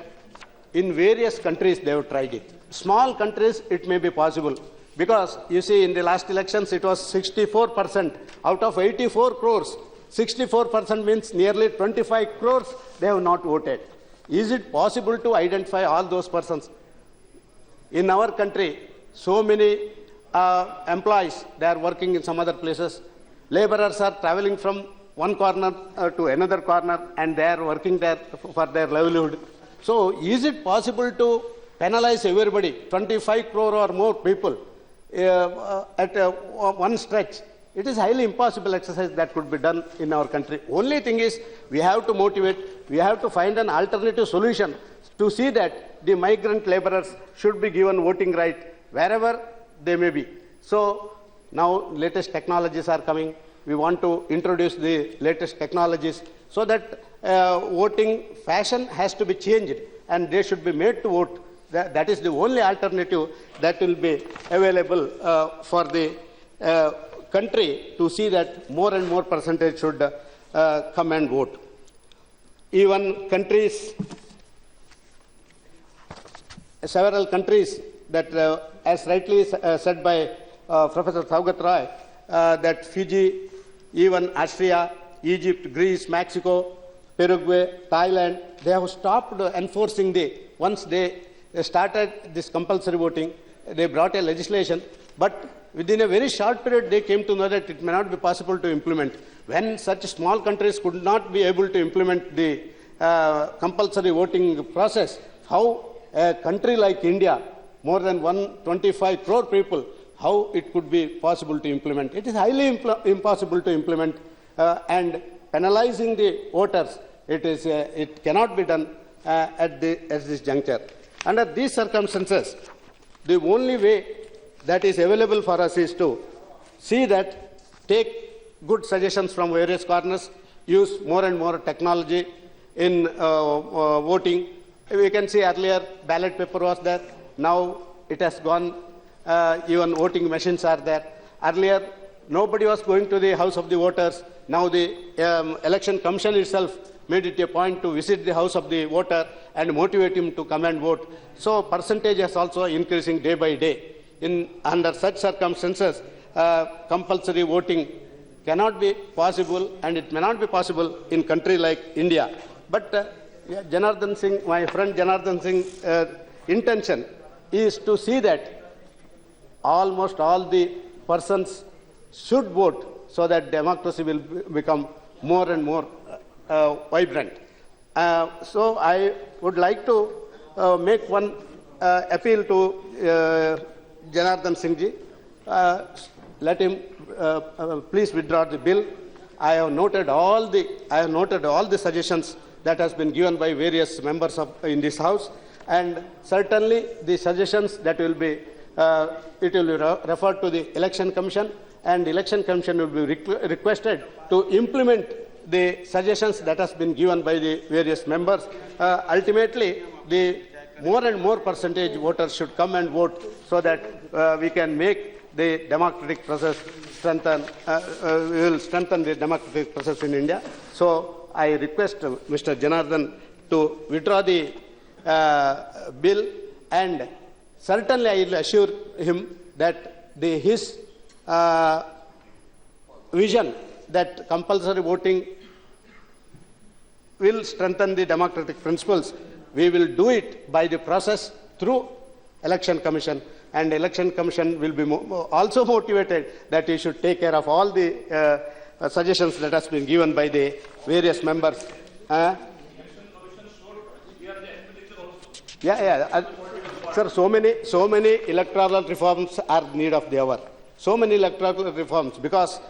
in various countries they have tried it. Small countries, it may be possible, because you see in the last elections it was 64%. Out of 84 crores, 64% means nearly 25 crores they have not voted. Is it possible to identify all those persons? In our country, so many employees, they are working in some other places. Laborers are traveling from one corner to another corner, and they are working there for their livelihood. So is it possible to penalize everybody, 25 crore or more people at one stretch? It is highly impossible exercise that could be done in our country. Only thing is, we have to motivate, we have to find an alternative solution to see that the migrant laborers should be given voting right wherever they may be. So now latest technologies are coming. We want to introduce the latest technologies so that voting fashion has to be changed and they should be made to vote. That is the only alternative that will be available for the country to see that more and more percentage should come and vote. Even countries, several countries that, as rightly said by Professor Saugat Rai, that Fiji, even Austria, Egypt, Greece, Mexico, Paraguay, Thailand, they have stopped enforcing once they started this compulsory voting, they brought a legislation, but within a very short period they came to know that it may not be possible to implement. When such small countries could not be able to implement the compulsory voting process, how a country like India, more than 125 crore people, how it could be possible to implement? It is highly impossible to implement, and penalizing the voters, it cannot be done at this juncture. Under these circumstances, the only way that is available for us is to see that, take good suggestions from various corners, use more and more technology in voting. We can see earlier ballot paper was there, now it has gone, even voting machines are there. Earlier, nobody was going to the house of the voters. Now the election commission itself made it a point to visit the house of the voter and motivate him to come and vote. So percentage is also increasing day by day. Under such circumstances, compulsory voting cannot be possible, and it may not be possible in country like India. But Janardhan Singh, my friend Janardhan Singh's intention is to see that almost all the persons should vote so that democracy will become more and more vibrant. So I would like to make one appeal to Janardhan Singh ji. Let him please withdraw the bill. I have noted all the suggestions that has been given by various members in this house, and certainly the suggestions that will be referred to the Election Commission, and the Election Commission will be requested to implement the suggestions that has been given by the various members. Ultimately, the more and more percentage voters should come and vote so that we can make the democratic process strengthen. We will strengthen the democratic process in India. So I request Mr. Janardhan to withdraw the bill, and certainly I will assure him that his vision that compulsory voting will strengthen the democratic principles. We will do it by the process through Election Commission, and Election Commission will be also motivated that he should take care of all the suggestions that has been given by the various members. Sir, so many electoral reforms are in need of the hour. So many electoral reforms, because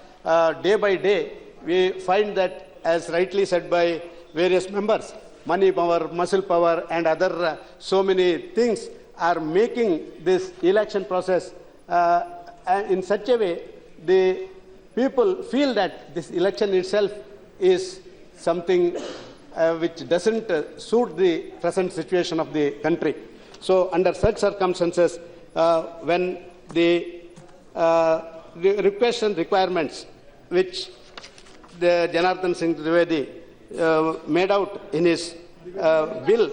day by day we find that, as rightly said by various members, money power, muscle power, and other so many things are making this election process in such a way the people feel that this election itself is something which doesn't suit the present situation of the country. So under such circumstances, when the requests and requirements which the Janardhan Singh Trivedi made out in his bill,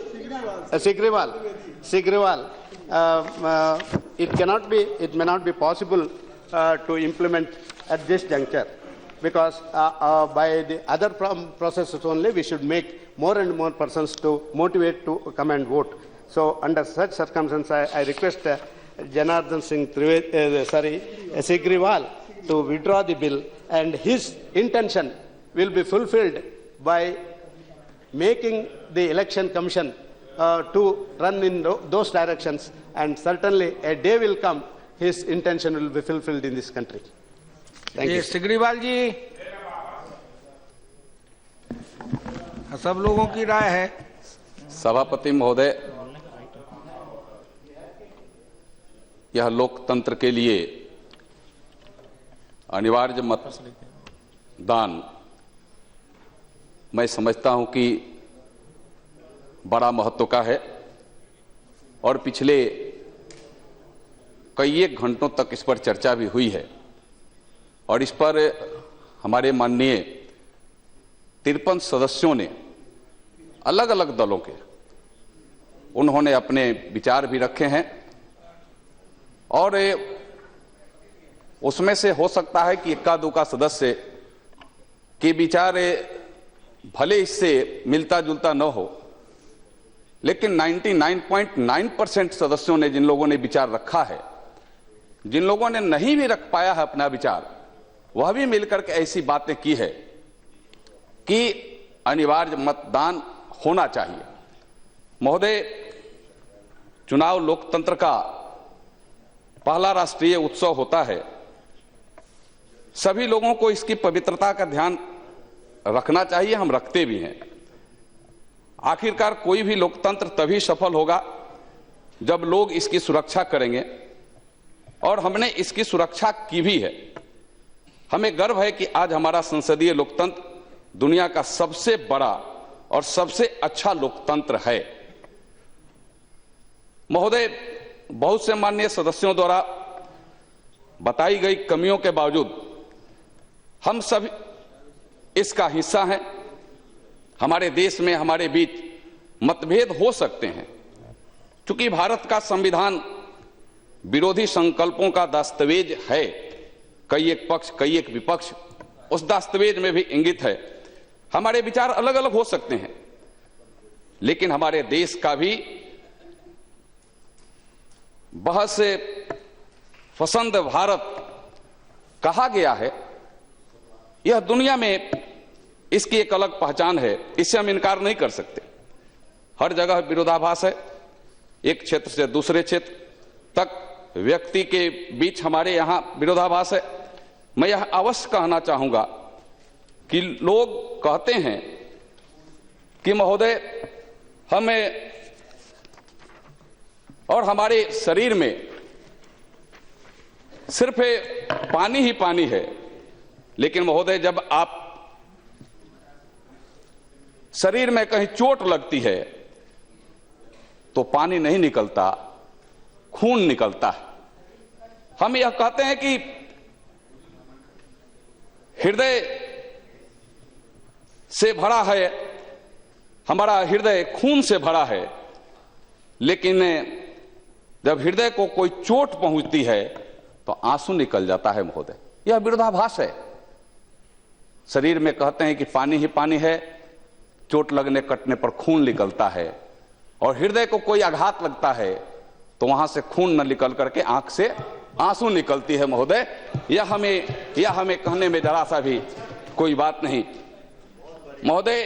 Sigriwal, it may not be possible to implement at this juncture, because by the other processes only we should make more and more persons to motivate to come and vote. So under such circumstances, I request Janardhan Singh Sigriwal to withdraw the bill, and his intention will be fulfilled by making the Election Commission to run in those directions, and certainly a day will come, his intention will be fulfilled in this country. Thank you. Sigriwal जी, सब लोगों की राय है। सभापति महोदय, यह लोकतंत्र के लिए अनिवार्य मतदान मैं समझता हूं कि बड़ा महत्व का है, और पिछले कई एक घंटों तक इस पर चर्चा भी हुई है, और इस पर हमारे माननीय 53 सदस्यों ने, अलग अलग दलों के, उन्होंने अपने विचार भी रखे हैं, और उसमें से हो सकता है कि इक्का दुक्का सदस्य कि विचार भले इससे मिलता जुलता न हो, लेकिन 99.9% सदस्यों ने, जिन लोगों ने विचार रखा है, जिन लोगों ने नहीं भी रख पाया है अपना विचार, वह भी मिलकर के ऐसी बातें की है कि अनिवार्य मतदान होना चाहिए। महोदय, चुनाव लोकतंत्र का पहला राष्ट्रीय उत्सव होता है। सभी लोगों को इसकी पवित्रता का ध्यान रखना चाहिए, हम रखते भी हैं। आखिरकार कोई भी लोकतंत्र तभी सफल होगा जब लोग इसकी सुरक्षा करेंगे, और हमने इसकी सुरक्षा की भी है। हमें गर्व है कि आज हमारा संसदीय लोकतंत्र दुनिया का सबसे बड़ा और सबसे अच्छा लोकतंत्र है। महोदय, बहुत से माननीय सदस्यों द्वारा बताई गई कमियों के बावजूद हम सभी इसका हिस्सा हैं। हमारे देश में, हमारे बीच मतभेद हो सकते हैं, क्योंकि भारत का संविधान विरोधी संकल्पों का दस्तावेज है। कई एक पक्ष, कई एक विपक्ष उस दस्तावेज में भी इंगित है। हमारे विचार अलग अलग हो सकते हैं, लेकिन हमारे देश का भी बहस पसंद भारत कहा गया है। यह दुनिया में इसकी एक अलग पहचान है, इससे हम इनकार नहीं कर सकते। हर जगह विरोधाभास है, एक क्षेत्र से दूसरे क्षेत्र तक व्यक्ति के बीच हमारे यहां विरोधाभास है। मैं यह अवश्य कहना चाहूंगा कि लोग कहते हैं कि महोदय, हमें और हमारे शरीर में सिर्फ पानी ही पानी है। लेकिन महोदय, जब आप शरीर में कहीं चोट लगती है तो पानी नहीं निकलता, खून निकलता है। हम यह कहते हैं कि हृदय से भरा है, हमारा हृदय खून से भरा है, लेकिन जब हृदय को कोई चोट पहुंचती है तो आंसू निकल जाता है। महोदय, यह विरोधाभास है। शरीर में कहते हैं कि पानी ही पानी है, चोट लगने कटने पर खून निकलता है, और हृदय को कोई आघात लगता है तो वहां से खून न निकल करके आंख से आंसू निकलती है। महोदय, यह हमें कहने में जरा सा भी कोई बात नहीं। महोदय,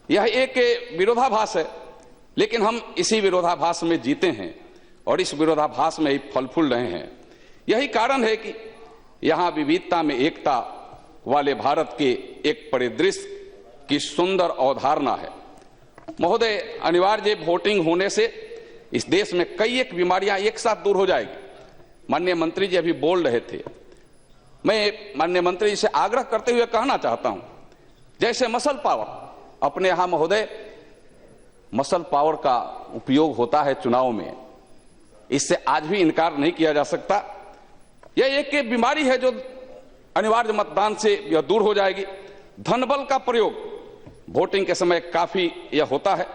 यह एक विरोधाभास है, लेकिन हम इसी विरोधाभास में जीते हैं और इस विरोधाभास में ही फल फूल रहे हैं। यही कारण है कि यहां विविधता में एकता वाले भारत के एक परिदृश्य की सुंदर अवधारणा है। महोदय, अनिवार्य वोटिंग होने से इस देश में कई एक बीमारियां एक साथ दूर हो जाएगी। माननीय मंत्री जी अभी बोल रहे थे, मैं माननीय मंत्री जी से आग्रह करते हुए कहना चाहता हूं, जैसे मसल पावर, अपने यहां महोदय मसल पावर का उपयोग होता है चुनाव में, इससे आज भी इनकार नहीं किया जा सकता। यह एक बीमारी है जो अनिवार्य मतदान से यह दूर हो जाएगी। धनबल का प्रयोग वोटिंग के समय काफी यह होता है,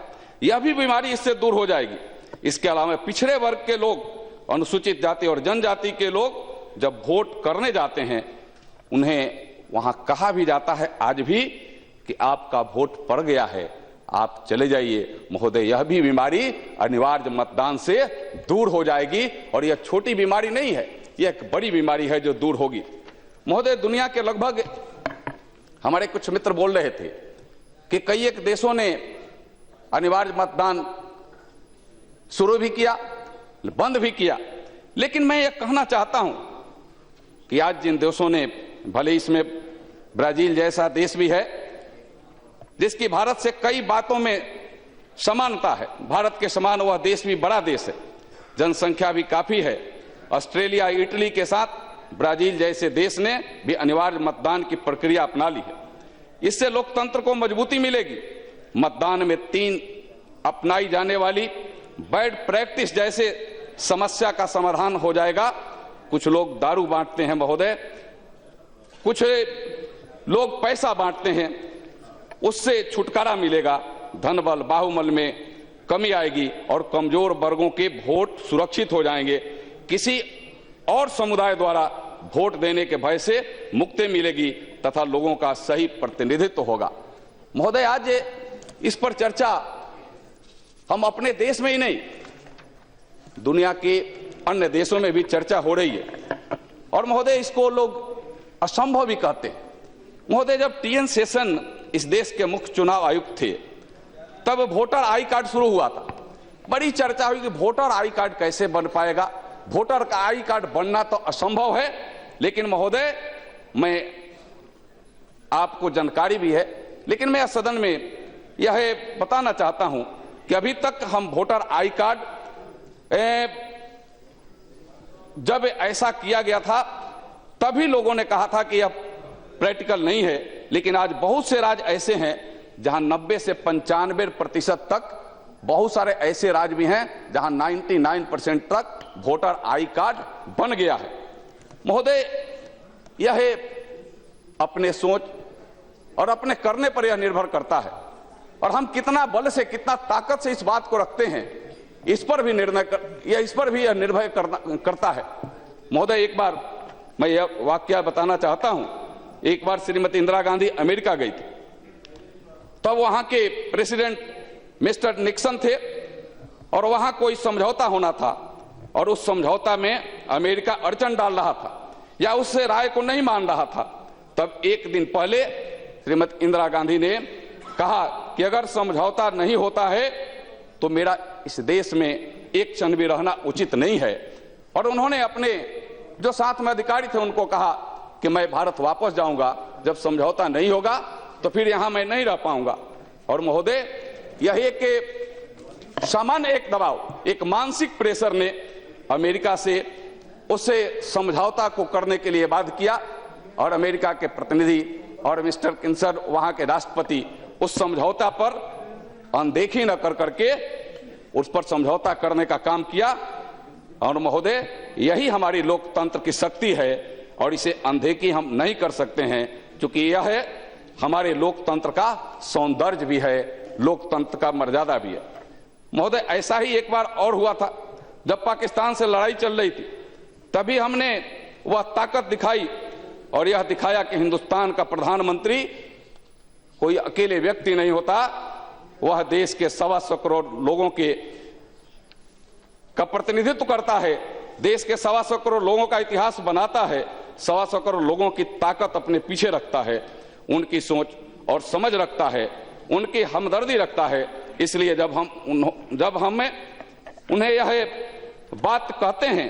यह भी बीमारी इससे दूर हो जाएगी। इसके अलावा पिछड़े वर्ग के लोग, अनुसूचित जाति और जनजाति के लोग जब वोट करने जाते हैं, उन्हें वहां कहा भी जाता है आज भी कि आपका वोट पड़ गया है, आप चले जाइए। महोदय, यह भी बीमारी अनिवार्य मतदान से दूर हो जाएगी, और यह छोटी बीमारी नहीं है, यह एक बड़ी बीमारी है जो दूर होगी। महोदय, दुनिया के लगभग, हमारे कुछ मित्र बोल रहे थे कि कई एक देशों ने अनिवार्य मतदान शुरू भी किया, बंद भी किया, लेकिन मैं यह कहना चाहता हूं कि आज जिन देशों ने, भले इसमें ब्राजील जैसा देश भी है जिसकी भारत से कई बातों में समानता है, भारत के समान वह देश भी बड़ा देश है, जनसंख्या भी काफी है। ऑस्ट्रेलिया, इटली के साथ ब्राजील जैसे देश ने भी अनिवार्य मतदान की प्रक्रिया अपना ली है। इससे लोकतंत्र को मजबूती मिलेगी। मतदान में 3 अपनाई जाने वाली बैड प्रैक्टिस जैसे समस्या का समाधान हो जाएगा। कुछ लोग दारू बांटते हैं महोदय, कुछ लोग पैसा बांटते हैं, उससे छुटकारा मिलेगा। धनबल, बाहुबल में कमी आएगी और कमजोर वर्गों के वोट सुरक्षित हो जाएंगे। किसी और समुदाय द्वारा वोट देने के भय से मुक्ति मिलेगी तथा लोगों का सही प्रतिनिधित्व होगा। महोदय, आज इस पर चर्चा हम अपने देश में ही नहीं, दुनिया के अन्य देशों में भी चर्चा हो रही है और महोदय इसको लोग असंभव भी कहते हैं। महोदय, जब टीएन शेषन इस देश के मुख्य चुनाव आयुक्त थे तब वोटर आई कार्ड शुरू हुआ था। बड़ी चर्चा हुई कि वोटर आई कार्ड कैसे बन पाएगा, वोटर का आई कार्ड बनना तो असंभव है। लेकिन महोदय, मैं आपको जानकारी भी है, लेकिन मैं सदन में यह बताना चाहता हूं कि अभी तक हम वोटर आई कार्ड जब ऐसा किया गया था तभी लोगों ने कहा था कि यह प्रैक्टिकल नहीं है, लेकिन आज बहुत से राज्य ऐसे हैं जहां 90 से 95% तक, बहुत सारे ऐसे राज्य भी हैं जहां 99% तक वोटर आई कार्ड बन गया है। महोदय, यह अपने सोच और अपने करने पर यह निर्भर करता है और हम कितना बल से, कितना ताकत से इस बात को रखते हैं, इस पर भी यह निर्भर करता है। महोदय, एक बार मैं यह वाकया बताना चाहता हूं। एक बार श्रीमती इंदिरा गांधी अमेरिका गई थी, तब वहां के प्रेसिडेंट मिस्टर निक्सन थे और वहां कोई समझौता होना था और उस समझौता में अमेरिका अड़चन डाल रहा था या उससे राय को नहीं मान रहा था। तब एक दिन पहले श्रीमती इंदिरा गांधी ने कहा कि अगर समझौता नहीं होता है तो मेरा इस देश में एक क्षण भी रहना उचित नहीं है। और उन्होंने अपने जो साथ में अधिकारी थे उनको कहा कि मैं भारत वापस जाऊंगा, जब समझौता नहीं होगा तो फिर यहां मैं नहीं रह पाऊंगा। और महोदय, यह एक सामान्य एक दबाव, एक मानसिक प्रेशर ने अमेरिका से उससे समझौता को करने के लिए बाध्य किया और अमेरिका के प्रतिनिधि और मिस्टर किन्सर, वहां के राष्ट्रपति, उस समझौता पर अनदेखी न कर करके उस पर समझौता करने का काम किया। और महोदय, यही हमारी लोकतंत्र की शक्ति है और इसे अनदेखी हम नहीं कर सकते हैं, क्योंकि यह है हमारे लोकतंत्र का सौंदर्य भी है, लोकतंत्र का मर्यादा भी है। महोदय, ऐसा ही एक बार और हुआ था जब पाकिस्तान से लड़ाई चल रही थी, तभी हमने वह ताकत दिखाई और यह दिखाया कि हिंदुस्तान का प्रधानमंत्री कोई अकेले व्यक्ति नहीं होता, वह देश के 125 करोड़ लोगों का प्रतिनिधित्व करता है, देश के 125 करोड़ लोगों का इतिहास बनाता है, 125 करोड़ लोगों की ताकत अपने पीछे रखता है, उनकी सोच और समझ रखता है, उनकी हमदर्दी रखता है। इसलिए जब हम उन्हें यह बात कहते हैं,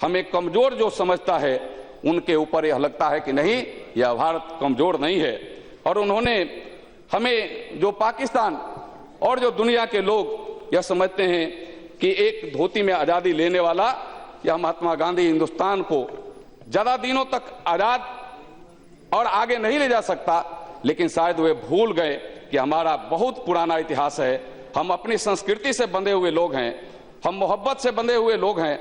हमें कमजोर जो समझता है उनके ऊपर यह लगता है कि नहीं, यह भारत कमजोर नहीं है। और उन्होंने हमें, जो पाकिस्तान और जो दुनिया के लोग यह समझते हैं कि एक धोती में आजादी लेने वाला या महात्मा गांधी हिंदुस्तान को ज्यादा दिनों तक आजाद और आगे नहीं ले जा सकता, लेकिन शायद वे भूल गए कि हमारा बहुत पुराना इतिहास है, हम अपनी संस्कृति से बंधे हुए लोग हैं, हम मोहब्बत से बंधे हुए लोग हैं,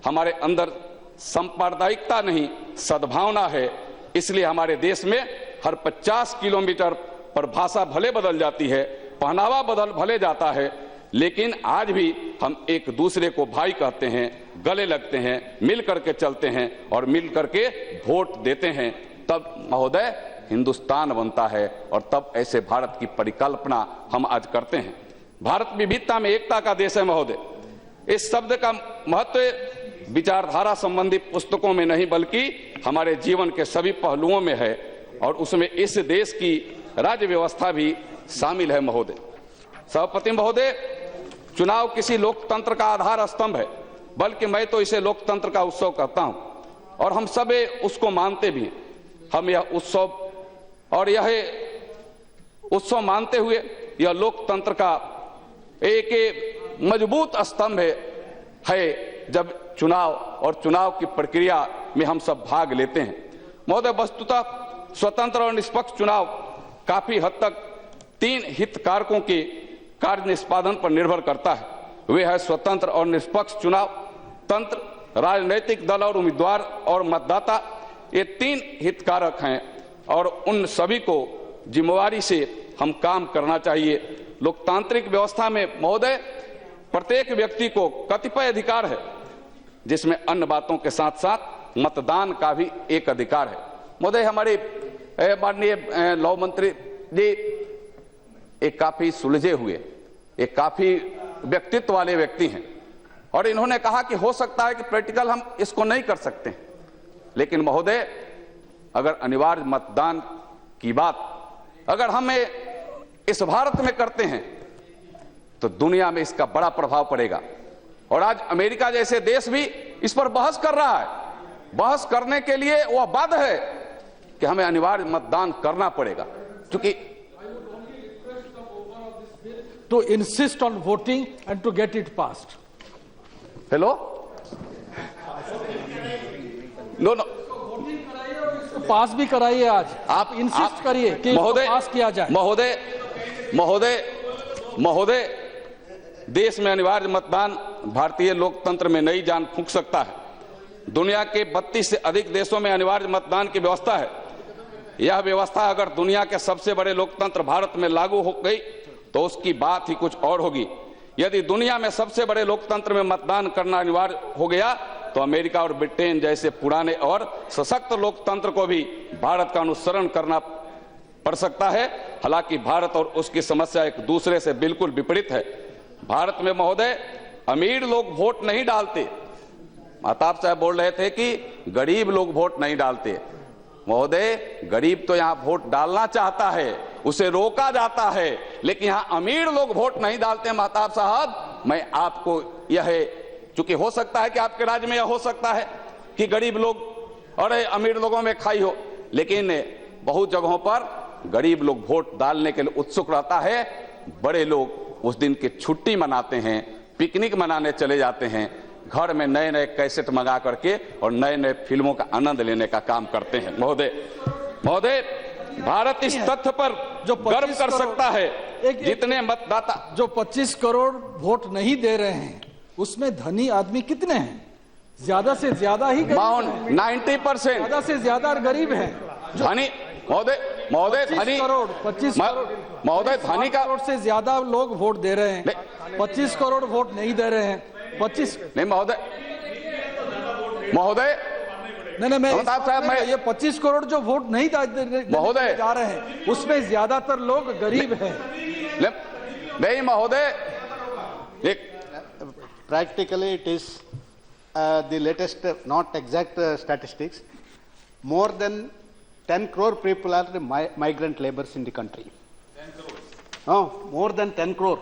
हमारे अंदर सांप्रदायिकता नहीं सद्भावना है। इसलिए हमारे देश में हर 50 किलोमीटर पर भाषा भले बदल जाती है, पहनावा भले जाता है, लेकिन आज भी हम एक दूसरे को भाई कहते हैं, गले लगते हैं, मिल करके चलते हैं और मिल करके वोट देते हैं। तब महोदय हिंदुस्तान बनता है और तब ऐसे भारत की परिकल्पना हम आज करते हैं। भारत विविधता में एकता का देश है महोदय। इस शब्द का महत्व विचारधारा संबंधी पुस्तकों में नहीं बल्कि हमारे जीवन के सभी पहलुओं में है और उसमें इस देश की राज्य व्यवस्था भी शामिल है महोदय। सभापति महोदय, चुनाव किसी लोकतंत्र का आधार स्तंभ है, बल्कि मैं तो इसे लोकतंत्र का उत्सव कहता हूं और हम सब उसको मानते भी हैं। हम यह उत्सव और यह उत्सव मानते हुए यह लोकतंत्र का एक मजबूत स्तंभ है जब चुनाव और चुनाव की प्रक्रिया में हम सब भाग लेते हैं। महोदय, वस्तुतः स्वतंत्र और निष्पक्ष चुनाव काफी हद तक 3 हितधारकों के कार्य निष्पादन पर निर्भर करता है। वे है स्वतंत्र और निष्पक्ष चुनाव तंत्र, राजनीतिक दल और उम्मीदवार और मतदाता। ये 3 हितधारक हैं और उन सभी को जिम्मेवारी से हम काम करना चाहिए। लोकतांत्रिक व्यवस्था में महोदय प्रत्येक व्यक्ति को कतिपय अधिकार है, जिसमें अन्य बातों के साथ साथ मतदान का भी एक अधिकार है। महोदय, हमारे माननीय लॉ मंत्री जी एक काफी सुलझे हुए, एक काफी व्यक्तित्व वाले व्यक्ति हैं और इन्होंने कहा कि हो सकता है कि प्रैक्टिकल हम इसको नहीं कर सकते, लेकिन महोदय अगर अनिवार्य मतदान की बात अगर हम इस भारत में करते हैं तो दुनिया में इसका बड़ा प्रभाव पड़ेगा। और आज अमेरिका जैसे देश भी इस पर बहस कर रहा है। बहस करने के लिए वह बाध्य है कि हमें अनिवार्य मतदान करना पड़ेगा, क्योंकि to insist on voting and to get it passed. Hello, no no, pass भी कराइए आज, आप इंसिस्ट करिए कि महोदय पास किया जाए। महोदय महोदय महोदय देश में अनिवार्य मतदान भारतीय लोकतंत्र में नई जान फूंक सकता है। दुनिया के 32 से अधिक देशों में अनिवार्य मतदान की व्यवस्था है। यह व्यवस्था अगर दुनिया के सबसे बड़े लोकतंत्र भारत में लागू हो गई तो उसकी बात ही कुछ और होगी। यदि दुनिया में सबसे बड़े लोकतंत्र में मतदान करना अनिवार्य हो गया तो अमेरिका और ब्रिटेन जैसे पुराने और सशक्त लोकतंत्र को भी भारत का अनुसरण करना पड़ सकता है। हालांकि भारत और उसकी समस्या एक दूसरे से बिल्कुल विपरीत है। भारत में महोदय अमीर लोग वोट नहीं डालते। महताब साहब बोल रहे थे कि गरीब लोग वोट नहीं डालते। महोदय, गरीब तो यहां वोट डालना चाहता है, उसे रोका जाता है, लेकिन यहां अमीर लोग वोट नहीं डालते। महताब साहब, मैं आपको यह चूंकि हो सकता है कि आपके राज्य में यह हो सकता है कि गरीब लोग और अमीर लोगों में खाई हो, लेकिन बहुत जगहों पर गरीब लोग वोट डालने के लिए उत्सुक रहता है। बड़े लोग उस दिन की छुट्टी मनाते हैं, पिकनिक मनाने चले जाते हैं, घर में नए नए कैसेट मंगा करके और नए नए फिल्मों का आनंद लेने का काम करते हैं। महोदय, भारत इस तथ्य पर जो गर्व कर सकता है जितने मतदाता जो 25 करोड़ वोट नहीं दे रहे हैं उसमें धनी आदमी कितने हैं? ज्यादा से ज्यादा ही 90%, ज्यादा से ज्यादा गरीब है। धनी महोदय धनी 25 करोड़ महोदय धनी का करोड़ से ज्यादा लोग वोट दे रहे हैं, 25 करोड़ वोट नहीं दे रहे हैं। 25 नहीं महोदय नहीं, मैं ये 25 करोड़ जो वोट नहीं महोदय जा रहे हैं उसमें ज्यादातर लोग गरीब हैं। नहीं महोदय, practically it is the latest, not exact statistics. More than 10 crore people are the migrant laborers in the country. Oh, more than 10 crore.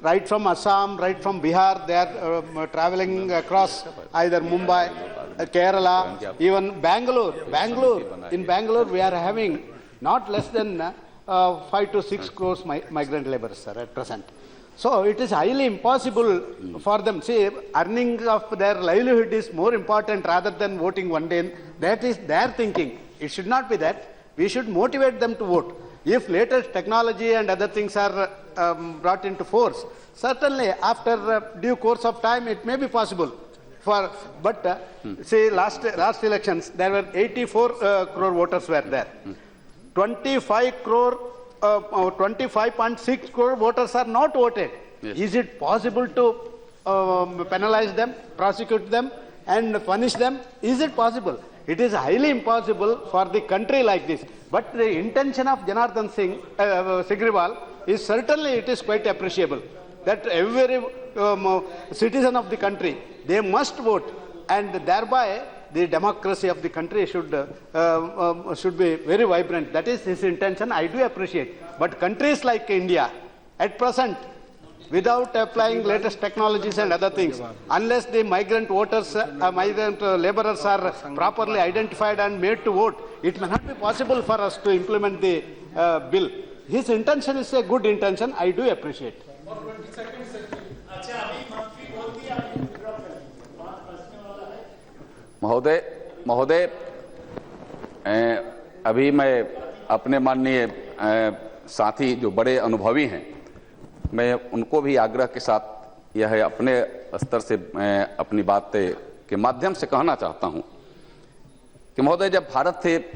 Right from Assam, right from Bihar, they are traveling across either Mumbai, Kerala, even Bangalore. In Bangalore, we are having not less than 5 to 6 crores migrant laborers, sir, at present. So it is highly impossible for them. See, earning of their livelihood is more important rather than voting one day. That is their thinking. It should not be that. We should motivate them to vote. If latest technology and other things are brought into force, certainly after due course of time it may be possible. But say last elections there were 84 crore voters were there. 25.6 crore voters are not voted. Yes. Is it possible to penalize them, prosecute them and punish them? Is it possible? It is highly impossible for the country like this. But the intention of Janardhan Singh Sigriwal is certainly it is quite appreciable. That every citizen of the country, they must vote, and thereby the democracy of the country should be very vibrant. That is his intention. I do appreciate. But countries like India, at present, without applying latest technologies and other things, unless the migrant voters, migrant laborers are properly identified and made to vote, it may not be possible for us to implement the bill. His intention is a good intention. I do appreciate. महोदय, अभी मैं अपने माननीय साथी जो बड़े अनुभवी हैं, मैं उनको भी आग्रह के साथ यह अपने स्तर से अपनी बात के माध्यम से कहना चाहता हूं कि महोदय, जब भारत से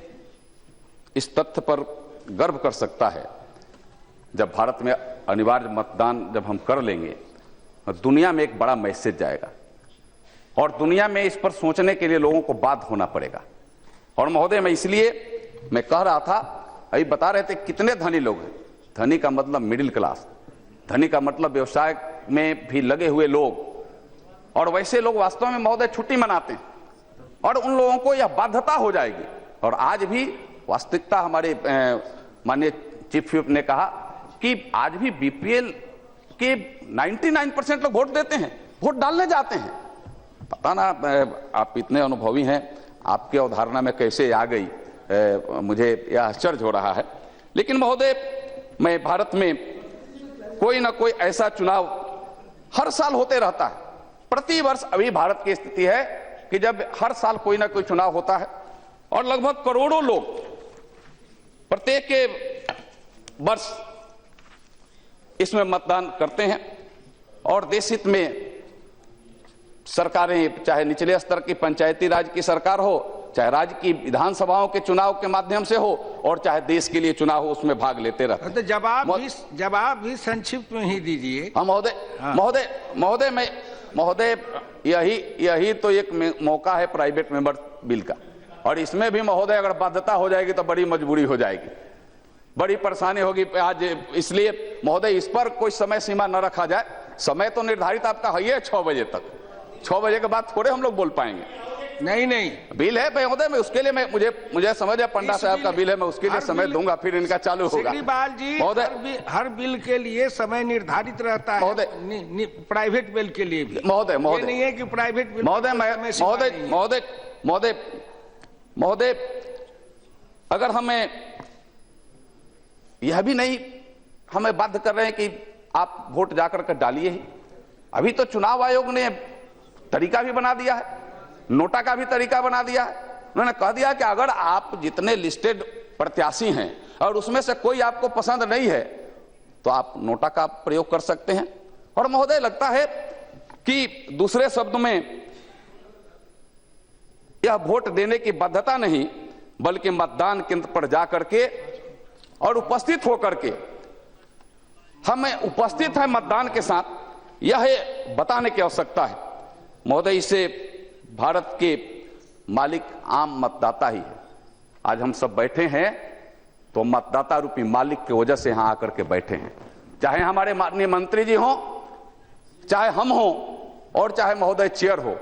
इस तथ्य पर गर्व कर सकता है, जब भारत में अनिवार्य मतदान जब हम कर लेंगे, दुनिया में एक बड़ा मैसेज जाएगा और दुनिया में इस पर सोचने के लिए लोगों को बाध्य होना पड़ेगा। और महोदय, मैं इसलिए मैं कह रहा था, अभी बता रहे थे कितने धनी लोग हैं। धनी का मतलब मिडिल क्लास, धनी का मतलब व्यवसाय में भी लगे हुए लोग, और वैसे लोग वास्तव में महोदय छुट्टी मनाते हैं और उन लोगों को यह बाध्यता हो जाएगी। और आज भी वास्तविकता हमारे माननीय चीफ व्हिप ने कहा कि आज भी बीपीएल के 99% लोग वोट देते हैं, वोट डालने जाते हैं। पता ना आप इतने अनुभवी हैं, आपके अवधारणा में कैसे आ गई, मुझे यह आश्चर्य हो रहा है। लेकिन महोदय, मैं भारत में कोई ना कोई ऐसा चुनाव हर साल होते रहता है। प्रति वर्ष अभी भारत की स्थिति है कि जब हर साल कोई ना कोई चुनाव होता है और लगभग करोड़ों लोग प्रत्येक के वर्ष इसमें मतदान करते हैं। और देश हित में सरकारें, चाहे निचले स्तर की पंचायती राज की सरकार हो, चाहे राज्य की विधानसभाओं के चुनाव के माध्यम से हो, और चाहे देश के लिए चुनाव हो, उसमें भाग लेते रहते हैं। तो जवाब भी संक्षिप्त में ही दीजिए। हाँ महोदय, यही तो एक मौका है प्राइवेट मेंबर बिल का, और इसमें भी महोदय अगर बाध्यता हो जाएगी तो बड़ी मजबूरी हो जाएगी, बड़ी परेशानी होगी आज। इसलिए महोदय, इस पर कोई समय सीमा न रखा जाए। समय तो निर्धारित आपका है 6 बजे तक, 6 बजे के बाद थोड़े हम लोग बोल पाएंगे। नहीं बिल है महोदय, मैं उसके लिए मुझे समझ है, पंडा साहब का बिल है, मैं उसके लिए समय दूंगा, फिर इनका चालू होगा। महोदय, हर बिल के लिए समय निर्धारित रहता है महोदय, प्राइवेट बिल के लिए भी महोदय नहीं है कि प्राइवेट बिल महोदय, अगर हमें यह भी नहीं हमें बाध्य कर रहे हैं कि आप वोट जाकर के डालिए ही। अभी तो चुनाव आयोग ने तरीका भी बना दिया है, नोटा का भी तरीका बना दिया है। उन्होंने कह दिया कि अगर आप जितने लिस्टेड प्रत्याशी हैं और उसमें से कोई आपको पसंद नहीं है तो आप नोटा का प्रयोग कर सकते हैं। और महोदय, लगता है कि दूसरे शब्द में यह वोट देने की बाध्यता नहीं, बल्कि मतदान केंद्र पर जाकर के और उपस्थित होकर के हमें उपस्थित है मतदान के साथ, यह बताने की आवश्यकता है। महोदय, इसे भारत के मालिक आम मतदाता ही है। आज हम सब बैठे हैं तो मतदाता रूपी मालिक की वजह से यहां आकर के बैठे हैं। चाहे हमारे माननीय मंत्री जी हों, चाहे हम हों, और चाहे महोदय चेयर हो,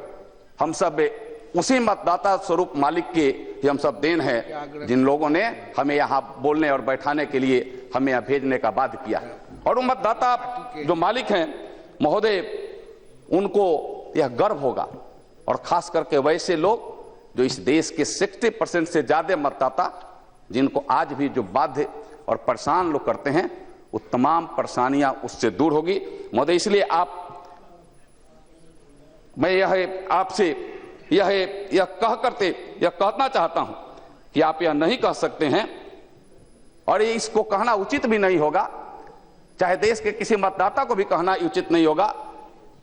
हम सब उसी मतदाता स्वरूप मालिक के ही हम सब देन है, जिन लोगों ने हमें यहां बोलने और बैठाने के लिए हमें यहां भेजने का बाध्य किया है। और वो मतदाता जो मालिक हैं महोदय, उनको यह गर्व होगा, और खास करके वैसे लोग जो इस देश के 60% से ज्यादा मतदाता, जिनको आज भी जो बाध्य और परेशान लोग करते हैं, वो तमाम परेशानियां उससे दूर होगी। महोदय, इसलिए मैं यह आपसे यह कहना चाहता हूं कि आप यह नहीं कह सकते हैं, और इसको कहना उचित भी नहीं होगा, चाहे देश के किसी मतदाता को भी कहना उचित नहीं होगा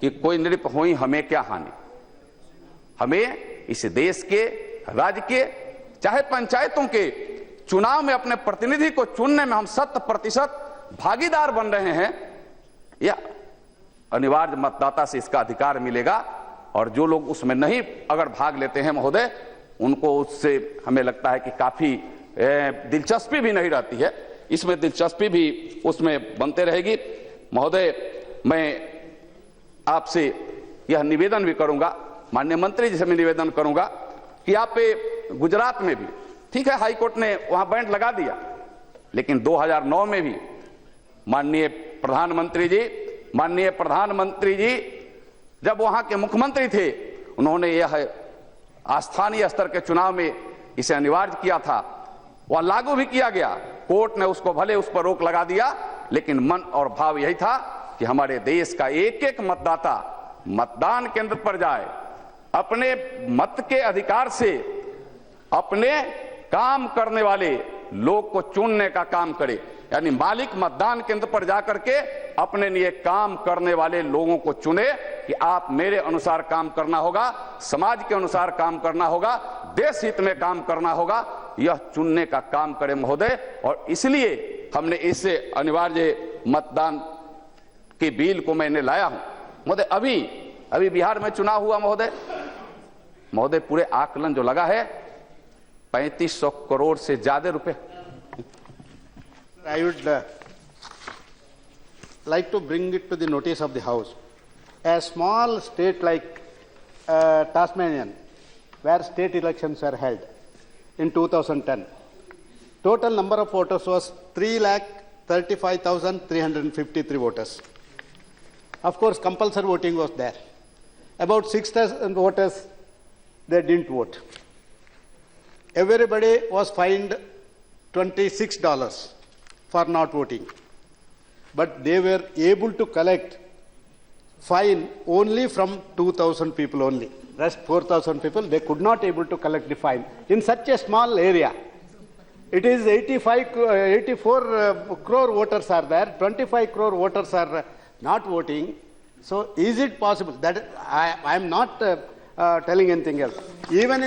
कि कोई नृप होई हमें क्या हानि। हमें इस देश के, राज्य के, चाहे पंचायतों के चुनाव में अपने प्रतिनिधि को चुनने में हम 100% भागीदार बन रहे हैं। यह अनिवार्य मतदाता से इसका अधिकार मिलेगा, और जो लोग उसमें नहीं अगर भाग लेते हैं महोदय, उनको उससे हमें लगता है कि काफी दिलचस्पी भी नहीं रहती है। इसमें दिलचस्पी भी उसमें बनते रहेगी। महोदय, मैं आपसे यह निवेदन भी करूंगा, माननीय मंत्री जी से मैं निवेदन करूंगा कि आप गुजरात में भी, ठीक है, हाईकोर्ट ने वहां बैंड लगा दिया, लेकिन 2009 में भी माननीय प्रधानमंत्री जी जब वहां के मुख्यमंत्री थे, उन्होंने यह स्थानीय स्तर के चुनाव में इसे अनिवार्य किया था, वह लागू भी किया गया। कोर्ट ने उसको भले उस पर रोक लगा दिया, लेकिन मन और भाव यही था कि हमारे देश का एक एक मतदाता मतदान केंद्र पर जाए, अपने मत के अधिकार से अपने काम करने वाले लोग को चुनने का काम करे। यानी मालिक मतदान केंद्र पर जाकर के अपने लिए काम करने वाले लोगों को चुने कि आप मेरे अनुसार काम करना होगा, समाज के अनुसार काम करना होगा, देश हित में काम करना होगा, यह चुनने का काम करे महोदय। और इसलिए हमने इसे अनिवार्य मतदान के बिल को मैंने लाया हूं महोदय। अभी बिहार में चुनाव हुआ महोदय, महोदय पूरे आकलन जो लगा है 3500 करोड़ से ज्यादा रुपए। I would like to bring it to the notice of the House. A small state like Tasmania, where state elections were held in 2010, total number of voters was 335,353 voters. Of course, compulsory voting was there. About 6,000 voters, they didn't vote. Everybody was fined $26 for not voting. But they were able to collect fine only from 2,000 people only. Rest 4,000 people, they could not able to collect the fine. In such a small area, it is 84 crore voters are there, 25 crore voters are not voting. So is it possible that I am not telling anything else. Even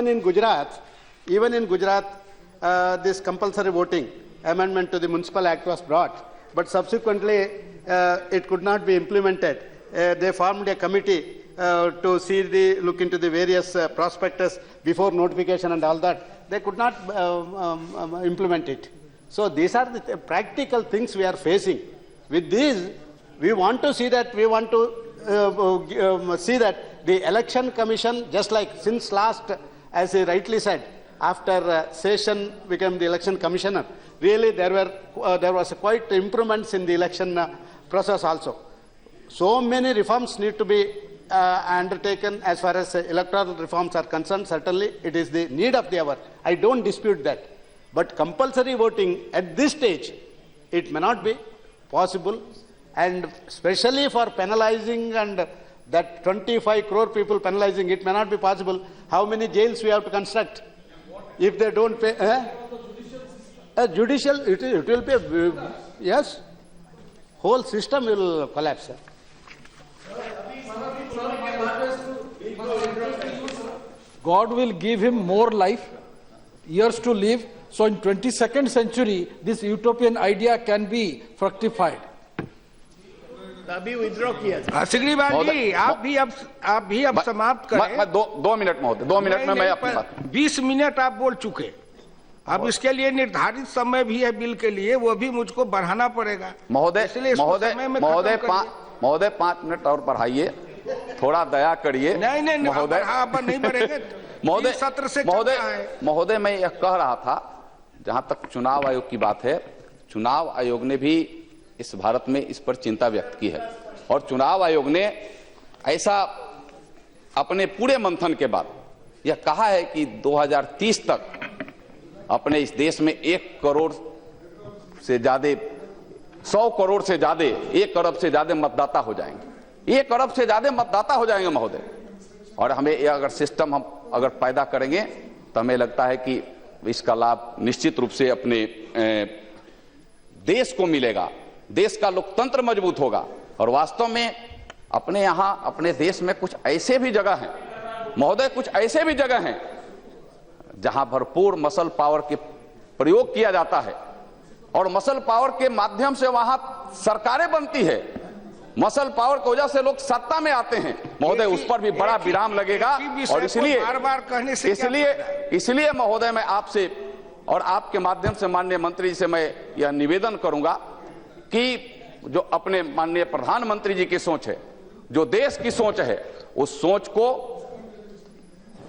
in Gujarat, this compulsory voting amendment to the Municipal Act was brought, but subsequently it could not be implemented. They formed a committee to look into the various prospectus before notification and all that. They could not implement it. So these are the practical things we are facing. With these, we want to see that the election commission, just like since last, as he rightly said, after Session became the election commissioner, really there was quite improvements in the election process also. So many reforms need to be undertaken as far as electoral reforms are concerned. Certainly, it is the need of the hour. I don't dispute that. But compulsory voting at this stage, it may not be possible, and especially for penalizing and that 25 crore people penalizing, it may not be possible. How many jails we have to construct if they don't pay? Judicial, it will be, yes, whole system will collapse. Sir. God will give him more life, years to live, so in 22nd century, this utopian idea can be fructified. अभी withdraw किया सिग्रीवाल जी, आप भी अब समाप्त करें। दो minute महोदय, 2 minute में मैं अपनी बात। 20 मिनट आप बोल चुके, अब इसके लिए निर्धारित समय भी है बिल के लिए, वो भी मुझको बढ़ाना पड़ेगा। महोदय 5 मिनट और बढ़ाइए, थोड़ा दया करिए। नहीं महोदय, नहीं बढ़ेगा। महोदय सत्र से महोदय मैं यह कह रहा था, जहां तक चुनाव आयोग की बात है, चुनाव आयोग ने भी इस भारत में इस पर चिंता व्यक्त की है, और चुनाव आयोग ने ऐसा अपने पूरे मंथन के बाद यह कहा है कि 2030 तक अपने इस देश में 1 करोड़ से ज्यादा 100 करोड़ से ज्यादा 1 अरब से ज्यादा मतदाता हो जाएंगे। 1 अरब से ज्यादा मतदाता हो जाएंगे महोदय, और हमें ये अगर सिस्टम हम अगर पैदा करेंगे तो हमें लगता है कि इसका लाभ निश्चित रूप से अपने देश को मिलेगा, देश का लोकतंत्र मजबूत होगा। और वास्तव में अपने यहां अपने देश में कुछ ऐसे भी जगह हैं महोदय, कुछ ऐसे भी जगह हैं जहां भरपूर मसल पावर के प्रयोग किया जाता है, और मसल पावर के माध्यम से वहां सरकारें बनती है, मसल पावर की वजह से लोग सत्ता में आते हैं महोदय, उस पर भी बड़ा विराम लगेगा। और इसलिए महोदय मैं आपसे और आपके माध्यम से माननीय मंत्री जी से मैं यह निवेदन करूंगा कि जो अपने माननीय प्रधानमंत्री जी की सोच है, जो देश की सोच है, उस सोच को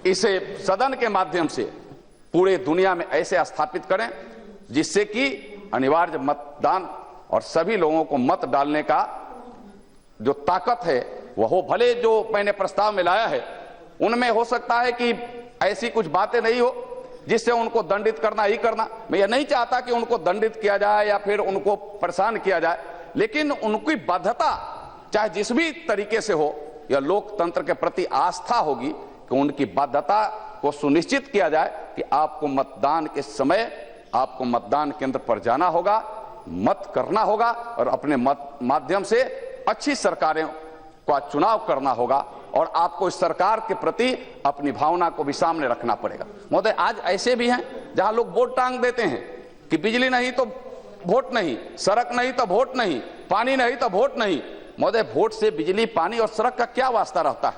इसे सदन के माध्यम से पूरे दुनिया में ऐसे स्थापित करें जिससे कि अनिवार्य मतदान और सभी लोगों को मत डालने का जो ताकत है वह हो। भले जो मैंने प्रस्ताव में लाया है उनमें हो सकता है कि ऐसी कुछ बातें नहीं हो जिससे उनको दंडित करना ही करना, मैं ये नहीं चाहता कि उनको दंडित किया जाए या फिर उनको परेशान किया जाए, लेकिन उनकी बाध्यता चाहे जिस भी तरीके से हो, यह लोकतंत्र के प्रति आस्था होगी कि उनकी बाध्यता को सुनिश्चित किया जाए कि आपको मतदान के समय आपको मतदान केंद्र पर जाना होगा, मत करना होगा और अपने मत माध्यम से अच्छी सरकारें का चुनाव करना होगा, और आपको इस सरकार के प्रति अपनी भावना को भी सामने रखना पड़ेगा। महोदय आज ऐसे भी हैं जहां लोग वोट टांग देते हैं कि बिजली नहीं तो वोट नहीं, सड़क नहीं तो वोट नहीं, पानी नहीं तो वोट नहीं। महोदय वोट से बिजली, पानी और सड़क का क्या वास्ता रहता है?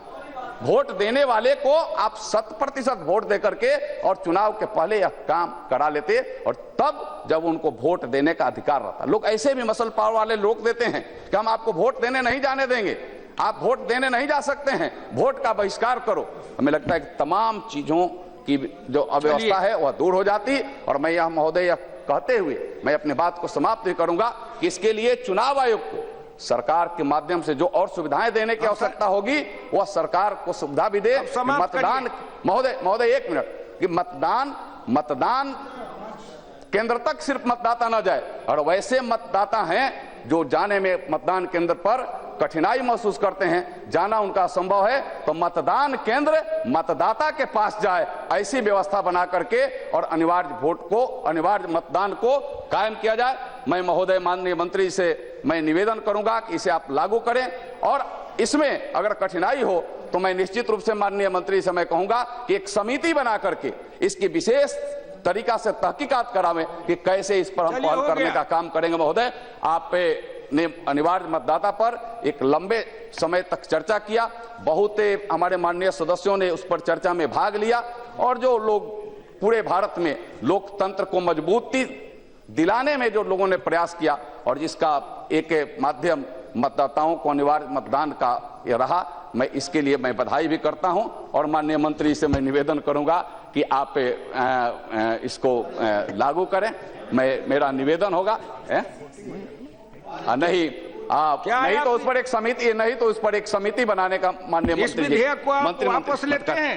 वोट देने वाले को आप 100% वोट देकर के और चुनाव के पहले यह काम करा लेते, और तब जब उनको वोट देने का अधिकार रहता। लोग ऐसे भी मसल पावर वाले लोग देते हैं कि हम आपको वोट देने नहीं जाने देंगे, आप वोट देने नहीं जा सकते हैं, वोट का बहिष्कार करो। हमें लगता है कि तमाम चीजों की जो अव्यवस्था है वह दूर हो जाती। और मैं यह महोदय यह कहते हुए मैं अपनी बात को समाप्त करूंगा कि इसके लिए चुनाव आयोग को सरकार के माध्यम से जो और सुविधाएं देने की आवश्यकता होगी वह सरकार को सुविधा भी दे। मतदान महोदय 1 मिनट, कि मतदान केंद्र तक सिर्फ मतदाता न जाए, और वैसे मतदाता हैं जो जाने में मतदान केंद्र पर कठिनाई महसूस करते हैं, जाना उनका असंभव है, तो मतदान केंद्र मतदाता के पास जाए, ऐसी व्यवस्था बना करके और अनिवार्य मतदान को कायम किया जाए। मैं महोदय माननीय मंत्री से मैं निवेदन करूंगा कि इसे आप लागू करें, और इसमें अगर कठिनाई हो तो मैं निश्चित रूप से माननीय मंत्री से मैं कहूंगा कि एक समिति बना करके इसकी विशेष तरीका से तहकीकात करावें कि कैसे इस पर हम पहल करने का काम करेंगे। महोदय, आप ने अनिवार्य मतदाता पर एक लंबे समय तक चर्चा किया, बहुत हमारे माननीय सदस्यों ने उस पर चर्चा में भाग लिया, और जो लोग पूरे भारत में लोकतंत्र को मजबूती दिलाने में जो लोगों ने प्रयास किया, और जिसका एक माध्यम मतदाताओं को अनिवार्य मतदान का ये रहा, मैं इसके लिए मैं बधाई भी करता हूं। और माननीय मंत्री से मैं निवेदन करूंगा कि आप इसको लागू करें। मेरा निवेदन होगा नहीं तो उस पर एक समिति बनाने का माननीय मंत्री वापस लेते हैं,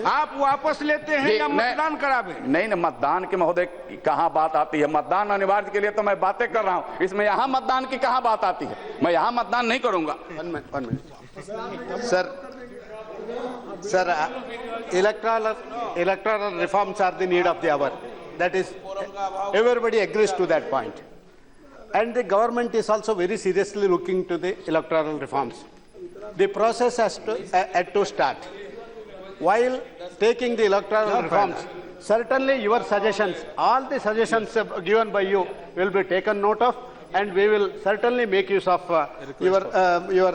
आप वापस लेते हैं या मतदान करावे? नहीं, मतदान के महोदय कहाँ बात आती है? मतदान अनिवार्य के लिए तो मैं बातें कर रहा हूँ, इसमें यहाँ मतदान की कहाँ बात आती है? मैं यहाँ मतदान नहीं करूंगा। Sir, electoral reforms are the need of the hour. That is, everybody agrees to that point. And the government is also very seriously looking to the electoral reforms. The process has to start. While taking the electoral reforms, certainly your suggestions, all the suggestions given by you will be taken note of, and we will certainly make use of your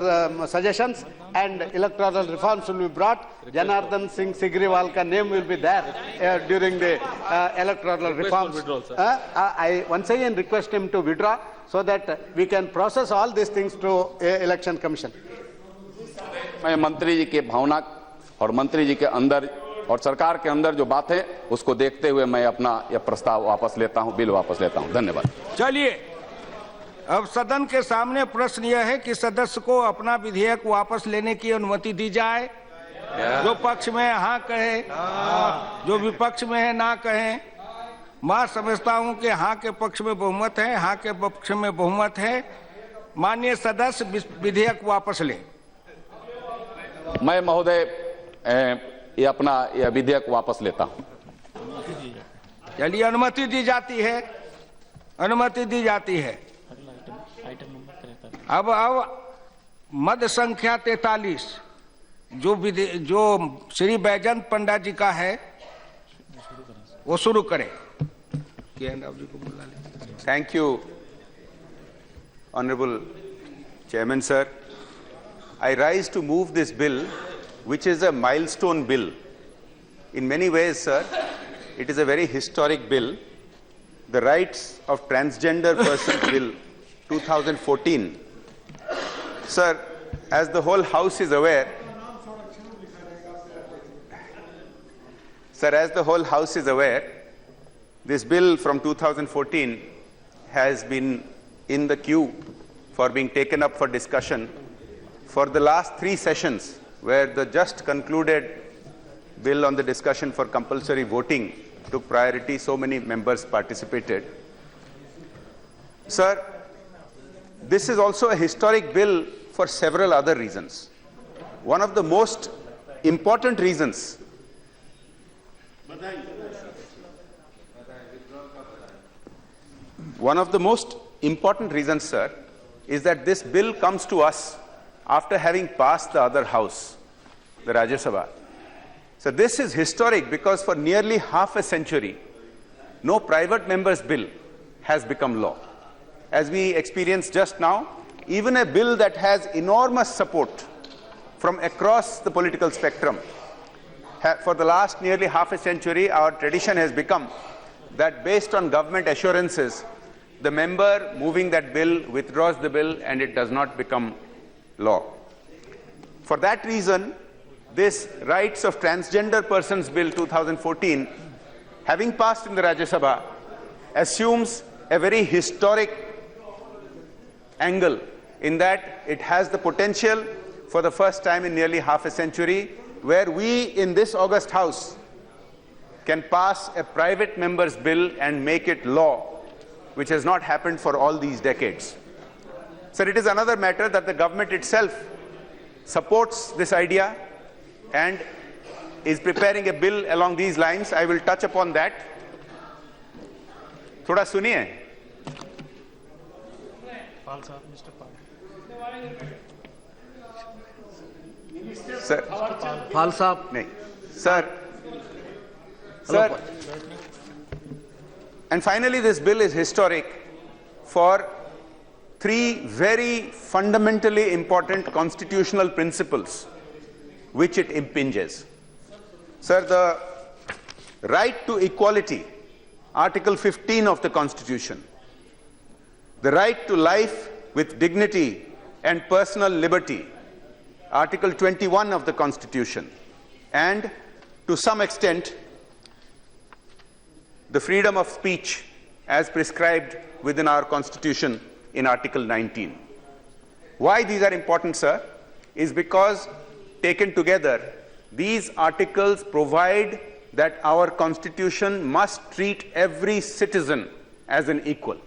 suggestions, and electoral reforms will be brought. Janardhan Singh Sigriwal ka name will be there during the electoral reforms. I once again request him to withdraw so that we can process all these things to Election Commission. मैं मंत्री जी के भावना और मंत्री जी के अंदर और सरकार के अंदर जो बात है उसको देखते हुए मैं अपना यह प्रस्ताव वापस लेता हूं, बिल वापस लेता हूं। धन्यवाद। चलिए, अब सदन के सामने प्रश्न यह है कि सदस्य को अपना विधेयक वापस लेने की अनुमति दी जाए। जो पक्ष में हाँ कहे, जो विपक्ष में है ना कहे। मैं समझता हूं कि हाँ के पक्ष में बहुमत है, हाँ के पक्ष में बहुमत है। माननीय सदस्य विधेयक वापस लें। मैं महोदय ये अपना यह विधेयक वापस लेता हूं। चलिए, अनुमति दी जाती है, अनुमति दी जाती है। अब मद संख्या 43 जो श्री बैजंत पंडा जी का है वो शुरू करें। Thank you, Honorable Chairman, sir. I rise to move this bill, which is a milestone bill. In many ways, sir, it is a very historic bill. The Rights of Transgender Persons Bill 2014. Sir, as the whole House is aware, this bill from 2014 has been in the queue for being taken up for discussion for the last 3 sessions, where the just concluded bill on the discussion for compulsory voting took priority. So many members participated. Sir, this is also a historic bill for several other reasons. One of the most important reasons sir, is that this bill comes to us after having passed the other house, the Rajya Sabha. So this is historic because for nearly half a century, no private member's bill has become law. As we experienced just now, even a bill that has enormous support from across the political spectrum. For the last nearly half a century, our tradition has become that based on government assurances, the member moving that bill withdraws the bill and it does not become law. For that reason, this Rights of Transgender Persons Bill 2014, having passed in the Rajya Sabha, assumes a very historic angle in that it has the potential for the first time in nearly half a century where we in this august house can pass a private member's bill and make it law, which has not happened for all these decades. Sir, it is another matter that the government itself supports this idea and is preparing a bill along these lines. I will touch upon that. Thoda suniye. Sir. Pal Saab. No. Sir. Sir. And finally, this bill is historic for three very fundamentally important constitutional principles which it impinges. Sir, the right to equality, Article 15 of the Constitution, the right to life with dignity and personal liberty, Article 21 of the Constitution, and to some extent, the freedom of speech as prescribed within our Constitution in Article 19. Why these are important, sir, is because taken together, these articles provide that our Constitution must treat every citizen as an equal,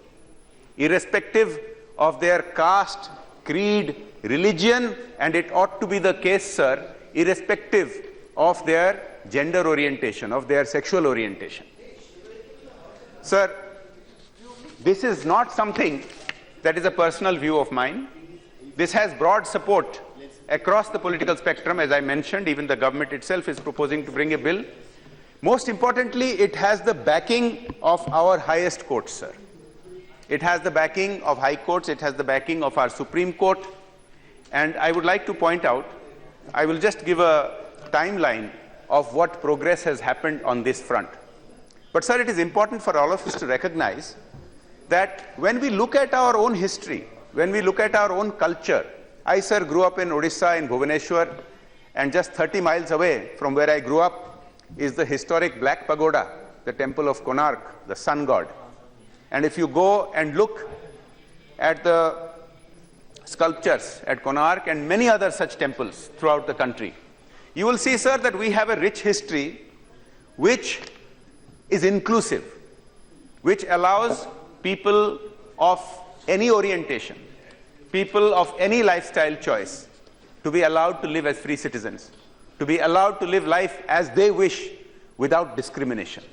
irrespective of their caste, creed, religion, and it ought to be the case, sir, irrespective of their gender orientation, of their sexual orientation. Sir, this is not something that is a personal view of mine. This has broad support across the political spectrum. As I mentioned, even the government itself is proposing to bring a bill. Most importantly, it has the backing of our highest courts, sir. It has the backing of high courts, it has the backing of our Supreme Court. And I would like to point out, I will just give a timeline of what progress has happened on this front. But sir, it is important for all of us to recognize that when we look at our own history, when we look at our own culture, I, sir, grew up in Odisha, in Bhubaneswar, and just 30 miles away from where I grew up is the historic Black Pagoda, the temple of Konark, the sun god. And if you go and look at the sculptures at Konark and many other such temples throughout the country, you will see, sir, that we have a rich history which is inclusive, which allows people of any orientation, people of any lifestyle choice to be allowed to live as free citizens, to be allowed to live life as they wish without discrimination.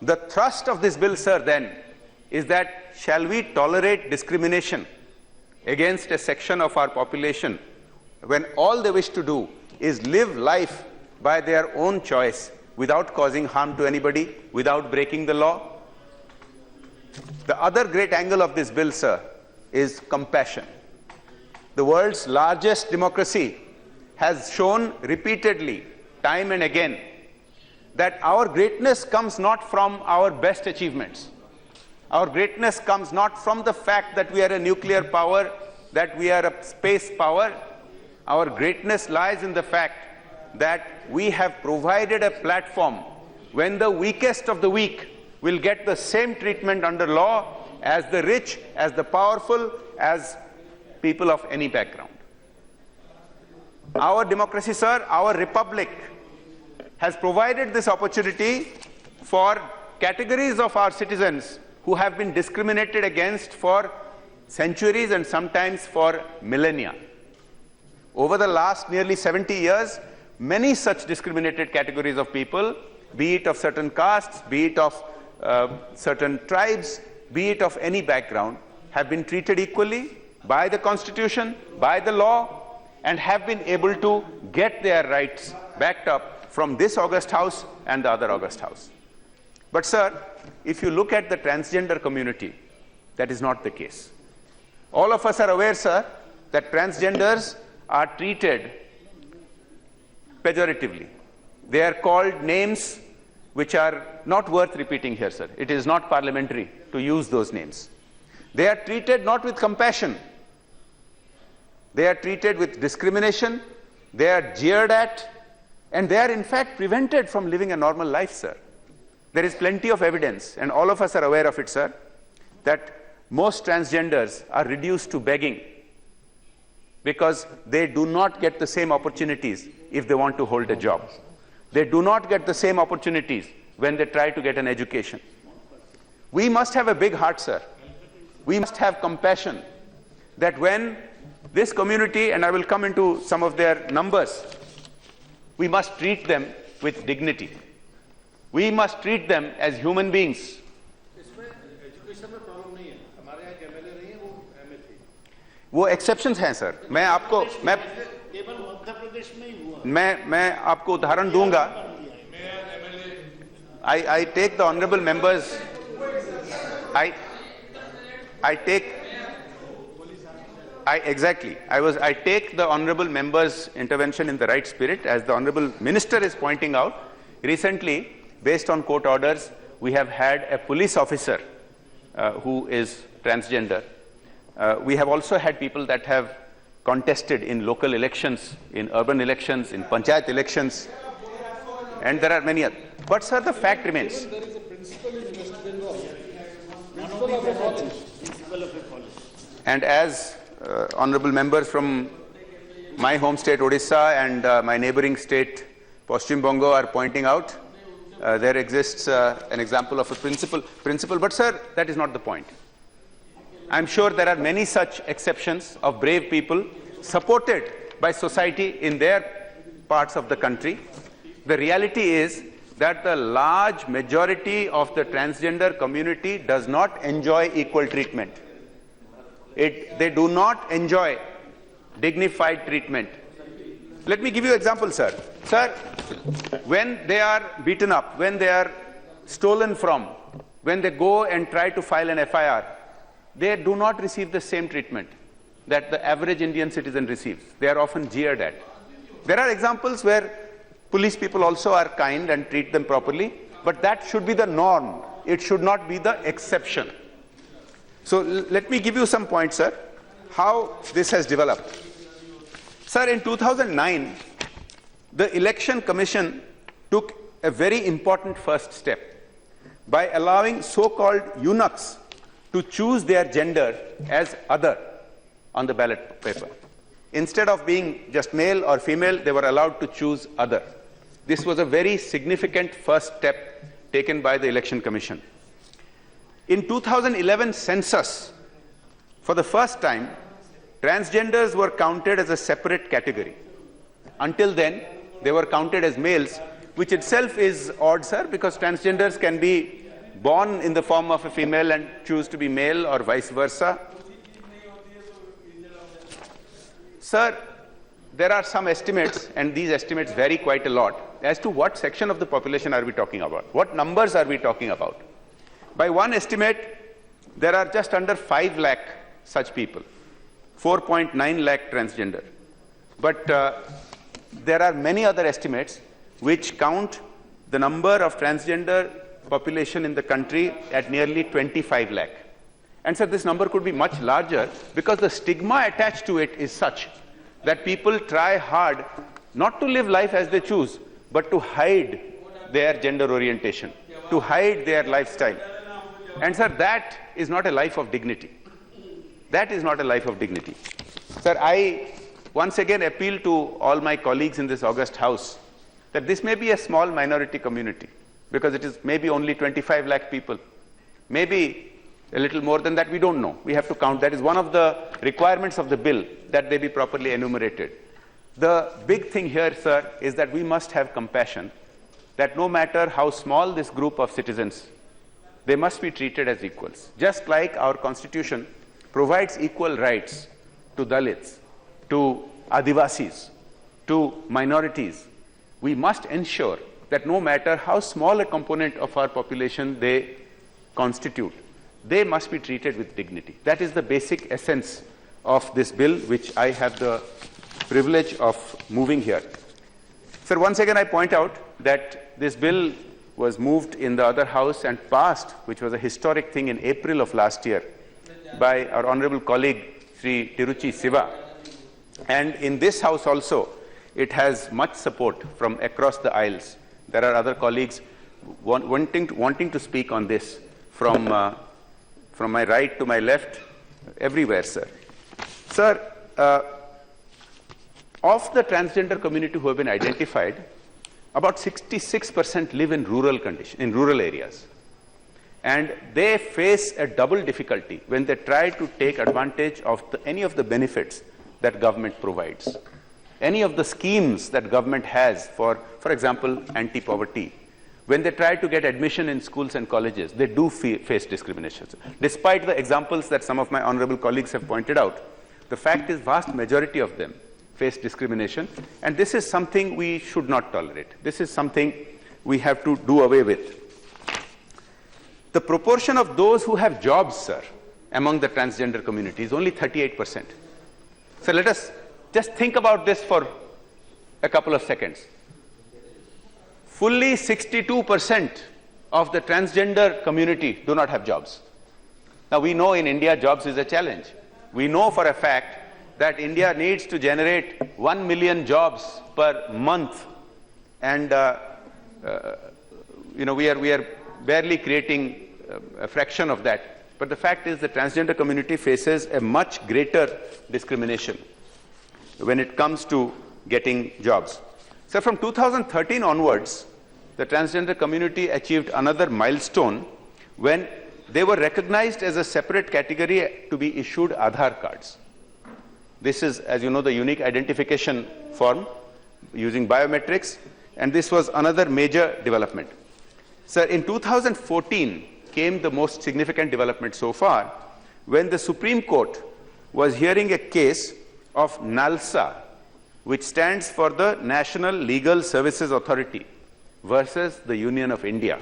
The thrust of this bill, sir, then, is that shall we tolerate discrimination against a section of our population when all they wish to do is live life by their own choice without causing harm to anybody, without breaking the law? The other great angle of this bill, sir, is compassion. The world's largest democracy has shown repeatedly, time and again, that our greatness comes not from our best achievements. Our greatness comes not from the fact that we are a nuclear power, that we are a space power. Our greatness lies in the fact that we have provided a platform when the weakest of the weak will get the same treatment under law as the rich, as the powerful, as people of any background. Our democracy, sir, our republic has provided this opportunity for categories of our citizens who have been discriminated against for centuries and sometimes for millennia. Over the last nearly 70 years, many such discriminated categories of people, be it of certain castes, be it of certain tribes, be it of any background, have been treated equally by the Constitution, by the law, and have been able to get their rights backed up from this august house and the other august house. But sir, if you look at the transgender community, that is not the case. All of us are aware, sir, that transgenders are treated pejoratively. They are called names which are not worth repeating here, sir. It is not parliamentary to use those names. They are treated not with compassion. They are treated with discrimination. They are jeered at. And they are in fact prevented from living a normal life, sir. There is plenty of evidence, and all of us are aware of it, sir, that most transgenders are reduced to begging because they do not get the same opportunities if they want to hold a job. They do not get the same opportunities when they try to get an education. We must have a big heart, sir. We must have compassion that when this community, and I will come into some of their numbers, we must treat them with dignity. We must treat them as human beings. वो exceptions हैं sir. मैं आपको उदाहरण दूंगा. I take the honorable members. I take the honorable members' intervention in the right spirit, as the honorable minister is pointing out. Recently, based on court orders, we have had a police officer who is transgender. We have also had people that have contested in local elections, in urban elections, in panchayat elections, and there are many others. But sir, the fact remains. And as honorable members from my home state Odisha and my neighboring state Paschim Bongo are pointing out, there exists an example of a principle. But sir, that is not the point. I'm sure there are many such exceptions of brave people supported by society in their parts of the country. The reality is that the large majority of the transgender community does not enjoy equal treatment. They do not enjoy dignified treatment. Let me give you an example, sir. Sir, when they are beaten up, when they are stolen from, when they go and try to file an FIR, they do not receive the same treatment that the average Indian citizen receives. They are often jeered at. There are examples where police people also are kind and treat them properly, but that should be the norm. It should not be the exception. So let me give you some points, sir, how this has developed. Sir, in 2009, the Election Commission took a very important first step by allowing so-called eunuchs to choose their gender as other on the ballot paper. Instead of being just male or female, they were allowed to choose other. This was a very significant first step taken by the Election Commission. In 2011 census, for the first time, transgenders were counted as a separate category. Until then, they were counted as males, which itself is odd, sir, because transgenders can be born in the form of a female and choose to be male, or vice versa. Sir, there are some estimates, and these estimates vary quite a lot, as to what section of the population are we talking about? What numbers are we talking about? By one estimate, there are just under 5 lakh such people, 4.9 lakh transgender. But there are many other estimates which count the number of transgender population in the country at nearly 25 lakh. And so this number could be much larger because the stigma attached to it is such that people try hard not to live life as they choose, but to hide their gender orientation, to hide their lifestyle. And sir, that is not a life of dignity. That is not a life of dignity. Sir, I once again appeal to all my colleagues in this august house that this may be a small minority community, because it is maybe only 25 lakh people. Maybe a little more than that, we don't know. We have to count. That is one of the requirements of the bill, that they be properly enumerated. The big thing here, sir, is that we must have compassion, that no matter how small this group of citizens, they must be treated as equals. Just like our constitution provides equal rights to Dalits, to Adivasis, to minorities, we must ensure that no matter how small a component of our population they constitute, they must be treated with dignity. That is the basic essence of this bill, which I have the privilege of moving here. Sir, once again I point out that this bill was moved in the other house and passed, which was a historic thing in April of last year, by our honorable colleague Sri Tiruchi Siva. And in this house also, it has much support from across the aisles. There are other colleagues wanting to speak on this from my right to my left, everywhere, sir. Sir, of the transgender community who have been identified, about 66% live in rural areas. And they face a double difficulty when they try to take advantage of any of the benefits that government provides. Any of the schemes that government has for example, anti-poverty. When they try to get admission in schools and colleges, they do face discrimination. Despite the examples that some of my honorable colleagues have pointed out, the fact is vast majority of them face discrimination, and this is something we should not tolerate. This is something we have to do away with. The proportion of those who have jobs, sir, among the transgender community is only 38%. So let us just think about this for a couple of seconds. Fully 62% of the transgender community do not have jobs. Now we know in India jobs is a challenge. We know for a fact that India needs to generate 1 million jobs per month, and we are barely creating a fraction of that. But the fact is the transgender community faces a much greater discrimination when it comes to getting jobs. So from 2013 onwards, the transgender community achieved another milestone when they were recognized as a separate category to be issued Aadhaar cards. This is, as you know, the unique identification form using biometrics, and this was another major development. Sir, in 2014 came the most significant development so far, when the Supreme Court was hearing a case of NALSA, which stands for the National Legal Services Authority, versus the Union of India.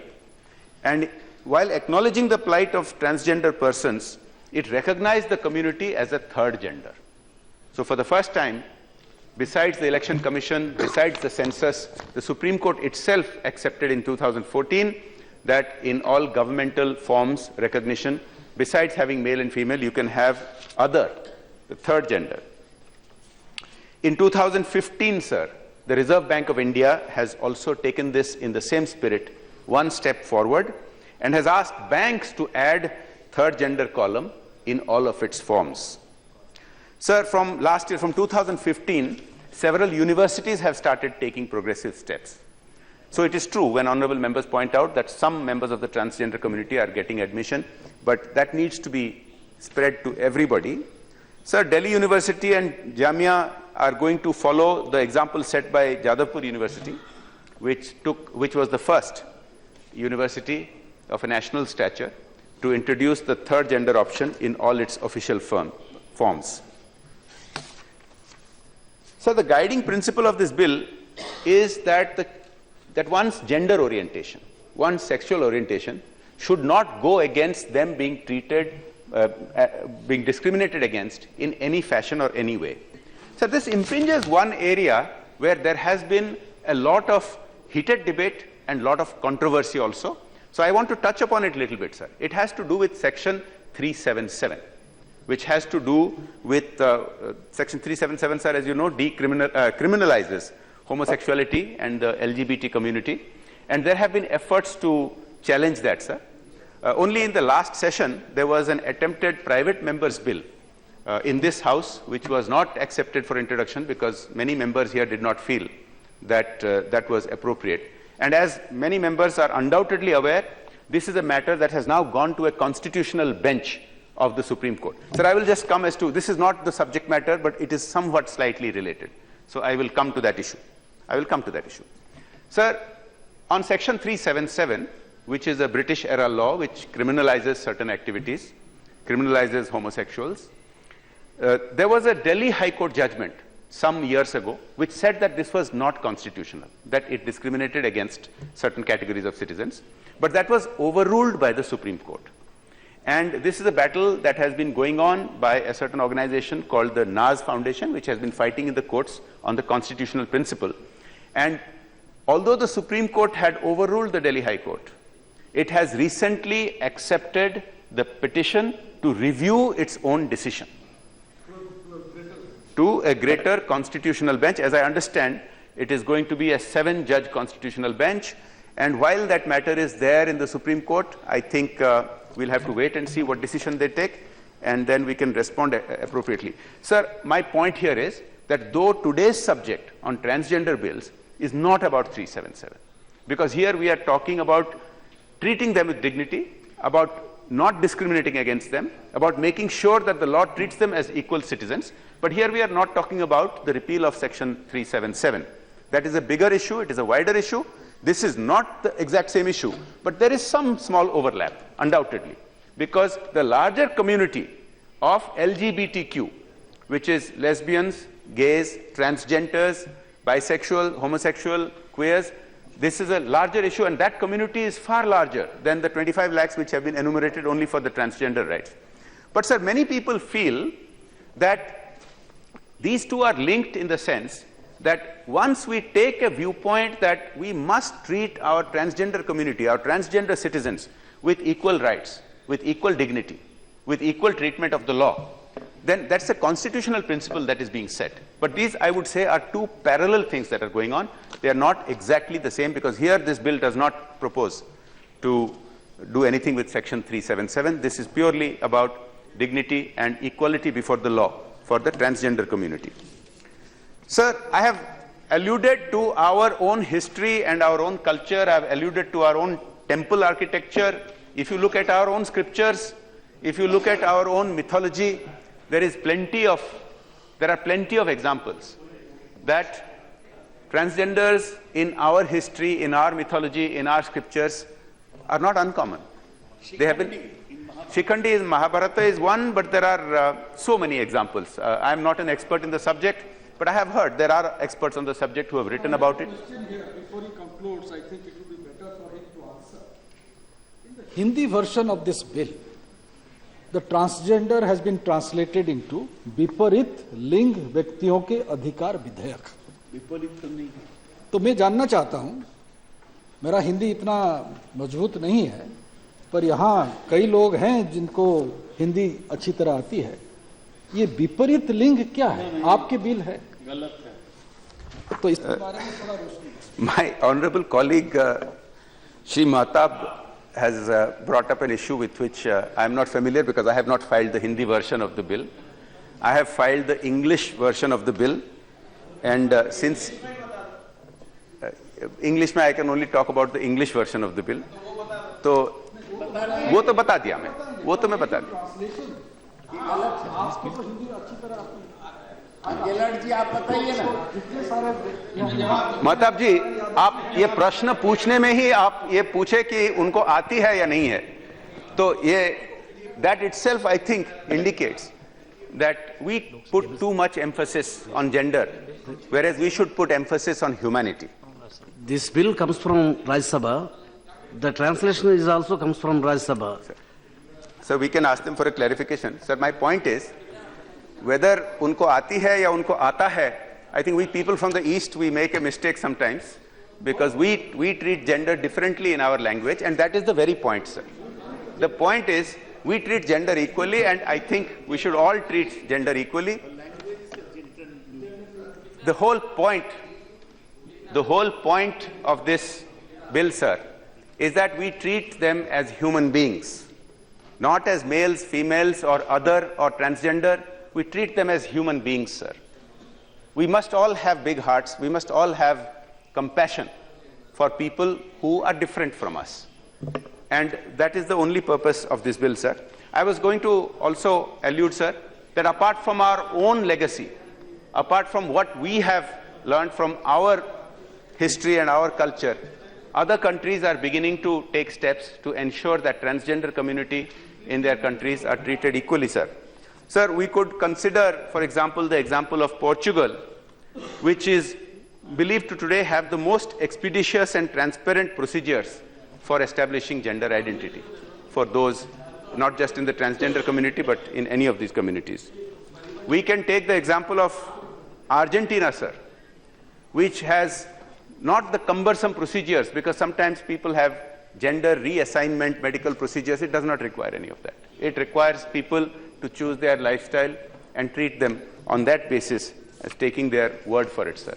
And while acknowledging the plight of transgender persons, it recognized the community as a third gender. So for the first time, besides the Election Commission, besides the census, the Supreme Court itself accepted in 2014 that in all governmental forms recognition, besides having male and female, you can have other, the third gender. In 2015, sir, the Reserve Bank of India has also taken this in the same spirit, one step forward, and has asked banks to add third gender column in all of its forms. Sir, from last year, from 2015, several universities have started taking progressive steps. So it is true when honorable members point out that some members of the transgender community are getting admission, but that needs to be spread to everybody. Sir, Delhi University and Jamia are going to follow the example set by Jadavpur University, which was the first university of a national stature to introduce the third gender option in all its official forms. So the guiding principle of this bill is that one's gender orientation, one's sexual orientation should not go against them being treated, being discriminated against in any fashion or any way. So this impinges one area where there has been a lot of heated debate and a lot of controversy also. So I want to touch upon it a little bit, sir. It has to do with Section 377, which has to do with Section 377, sir, as you know, criminalizes homosexuality and the LGBT community. And there have been efforts to challenge that, sir. Only in the last session, there was an attempted private members bill in this House, which was not accepted for introduction because many members here did not feel that that was appropriate. And as many members are undoubtedly aware, this is a matter that has now gone to a constitutional bench of the Supreme Court. Sir, I will just come as to, this is not the subject matter, but it is somewhat slightly related. So I will come to that issue. Sir, on Section 377, which is a British era law which criminalizes certain activities, criminalizes homosexuals, there was a Delhi High Court judgment some years ago which said that this was not constitutional, that it discriminated against certain categories of citizens, but that was overruled by the Supreme Court. And this is a battle that has been going on by a certain organization called the NAZ Foundation, which has been fighting in the courts on the constitutional principle. And although the Supreme Court had overruled the Delhi High Court, it has recently accepted the petition to review its own decision to a greater constitutional bench. As I understand, it is going to be a 7-judge constitutional bench. And while that matter is there in the Supreme Court, I think we'll have to wait and see what decision they take, and then we can respond appropriately. Sir, my point here is that though today's subject on transgender bills is not about 377, because here we are talking about treating them with dignity, about not discriminating against them, about making sure that the law treats them as equal citizens. But here we are not talking about the repeal of Section 377. That is a bigger issue, it is a wider issue. This is not the exact same issue, but there is some small overlap, undoubtedly, because the larger community of LGBTQ, which is lesbians, gays, transgenders, bisexual, homosexual, queers, this is a larger issue, and that community is far larger than the 25 lakhs which have been enumerated only for the transgender rights. But sir, many people feel that these two are linked in the sense that once we take a viewpoint that we must treat our transgender community, our transgender citizens, with equal rights, with equal dignity, with equal treatment of the law, then that's a constitutional principle that is being set. But these, I would say, are two parallel things that are going on. They are not exactly the same, because here this bill does not propose to do anything with Section 377. This is purely about dignity and equality before the law for the transgender community. Sir, I have alluded to our own history and our own culture. I have alluded to our own temple architecture. If you look at our own scriptures, if you look at our own mythology, there are plenty of examples that transgenders in our history, in our mythology, in our scriptures are not uncommon. They have been. Shikhandi in Mahabharata is one, but there are so many examples. I am not an expert in the subject, but I have heard there are experts on the subject who have written about it. Before he concludes, I think it would be better for him to answer. In the Hindi version of this bill, the transgender has been translated into विपरीत लिंग व्यक्तियों के अधिकार विधेयक. तो मैं जानना चाहता हूं, मेरा हिंदी इतना मजबूत नहीं है, पर यहाँ कई लोग हैं जिनको हिंदी अच्छी तरह आती है. ये विपरीत लिंग क्या है? आपके बिल है, गलत है, तो इस बारे में थोड़ा रोशनी. My honorable colleague Shri Mahtab has brought up an issue with which I am not familiar, because I have not filed the Hindi version of the bill. I have filed the English version of the bill, and since English में I can only talk about the English version of the bill. तो वो तो बता दिया मैं, वो तो मैं बता दिया. महताब जी, आप ये प्रश्न पूछने में ही आप ये पूछे कि उनको आती है या नहीं है, तो ये that itself I think indicates that we put too much emphasis on gender, whereas we should put emphasis on humanity. This bill comes from Rajya Sabha. The translation is also comes from Rajya Sabha. So we can ask them for a clarification. Sir, my point is, whether unko aati hai ya unko aata hai, I think we people from the East, we make a mistake sometimes, because we treat gender differently in our language, and that is the very point, sir. The point is, we treat gender equally, and I think we should all treat gender equally. The whole point of this bill, sir, is that we treat them as human beings, not as males, females, or other, or transgender. We treat them as human beings, sir. We must all have big hearts. We must all have compassion for people who are different from us. And that is the only purpose of this bill, sir. I was going to also allude, sir, that apart from our own legacy, apart from what we have learned from our history and our culture, other countries are beginning to take steps to ensure that transgender community in their countries are treated equally, sir. Sir, we could consider, for example, the example of Portugal, which is believed to today have the most expeditious and transparent procedures for establishing gender identity for those, not just in the transgender community, but in any of these communities. We can take the example of Argentina, sir, which has not the cumbersome procedures, because sometimes people have gender reassignment medical procedures. It does not require any of that. It requires people to choose their lifestyle and treat them on that basis as taking their word for it, sir.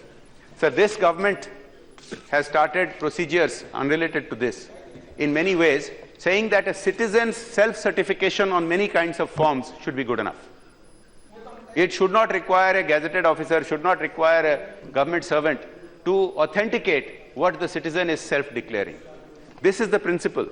Sir, this government has started procedures unrelated to this in many ways, saying that a citizen's self-certification on many kinds of forms should be good enough. It should not require a gazetted officer, should not require a government servant to authenticate what the citizen is self-declaring. This is the principle.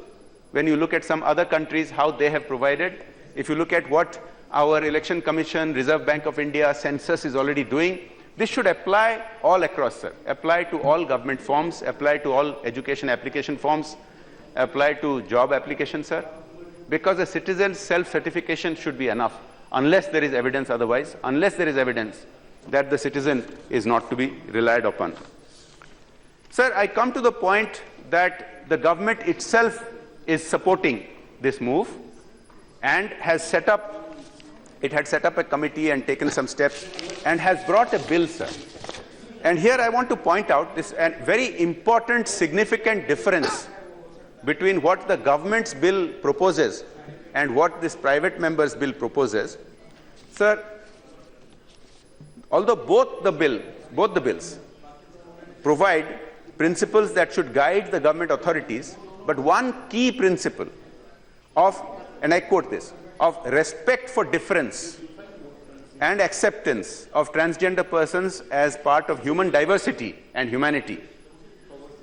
When you look at some other countries, how they have provided, if you look at what our Election Commission, Reserve Bank of India, Census is already doing, this should apply all across, sir. Apply to all government forms, apply to all education application forms, apply to job applications, sir. Because a citizen's self-certification should be enough, unless there is evidence otherwise, unless there is evidence that the citizen is not to be relied upon. Sir, I come to the point that the government itself is supporting this move and has set up, it had set up a committee and taken some steps and has brought a bill, sir. And here I want to point out this a very important, significant difference between what the government's bill proposes and what this private member's bill proposes. Sir, although both the bills provide principles that should guide the government authorities, but one key principle of, and I quote this, of respect for difference and acceptance of transgender persons as part of human diversity and humanity,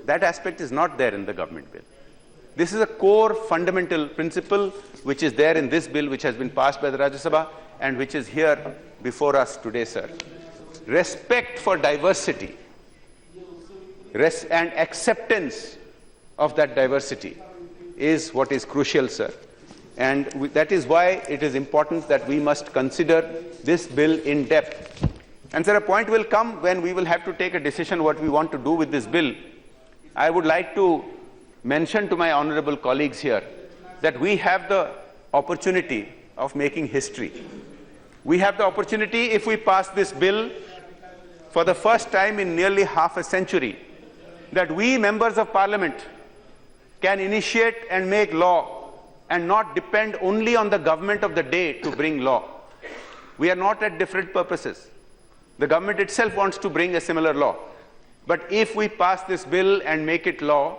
that aspect is not there in the government bill. This is a core fundamental principle which is there in this bill, which has been passed by the Rajya Sabha and which is here before us today, sir. Respect for diversity and acceptance of that diversity is what is crucial, sir. And that is why it is important that we must consider this bill in depth. And sir, a point will come when we will have to take a decision what we want to do with this bill. I would like to mention to my honorable colleagues here that we have the opportunity of making history. We have the opportunity, if we pass this bill for the first time in nearly half a century, that we members of parliament can initiate and make law and not depend only on the government of the day to bring law. We are not at different purposes. The government itself wants to bring a similar law. But if we pass this bill and make it law,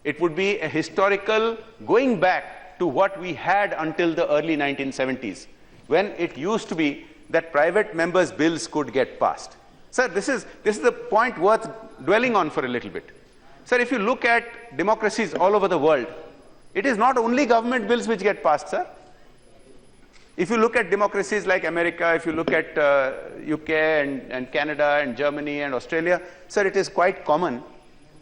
it would be a historical going back to what we had until the early 1970s, when it used to be that private members' bills could get passed. Sir, this is the point worth dwelling on for a little bit. Sir, if you look at democracies all over the world, it is not only government bills which get passed, sir. If you look at democracies like America, if you look at UK and Canada and Germany and Australia, sir, it is quite common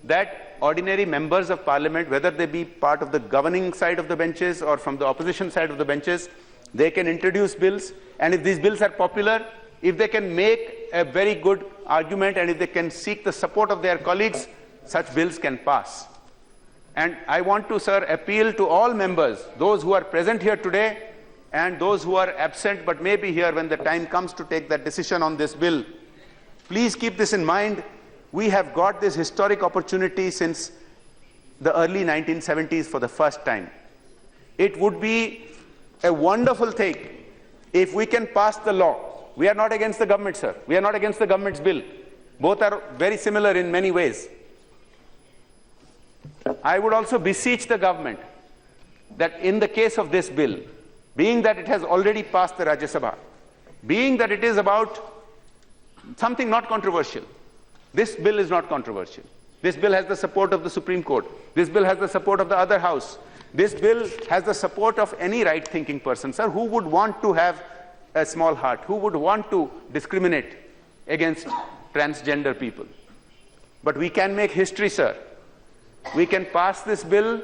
that ordinary members of parliament, whether they be part of the governing side of the benches or from the opposition side of the benches, they can introduce bills, and if these bills are popular, if they can make a very good argument and if they can seek the support of their colleagues, such bills can pass. And I want to, sir, appeal to all members, those who are present here today and those who are absent but may be here when the time comes to take that decision on this bill. Please keep this in mind. We have got this historic opportunity since the early 1970s for the first time. It would be a wonderful thing if we can pass the law. We are not against the government, sir. We are not against the government's bill. Both are very similar in many ways. I would also beseech the government that in the case of this bill, being that it has already passed the Rajya Sabha, being that it is about something not controversial, this bill is not controversial. This bill has the support of the Supreme Court. This bill has the support of the other house. This bill has the support of any right-thinking person, sir, who would want to have a small heart, who would want to discriminate against transgender people. But we can make history, sir. We can pass this bill.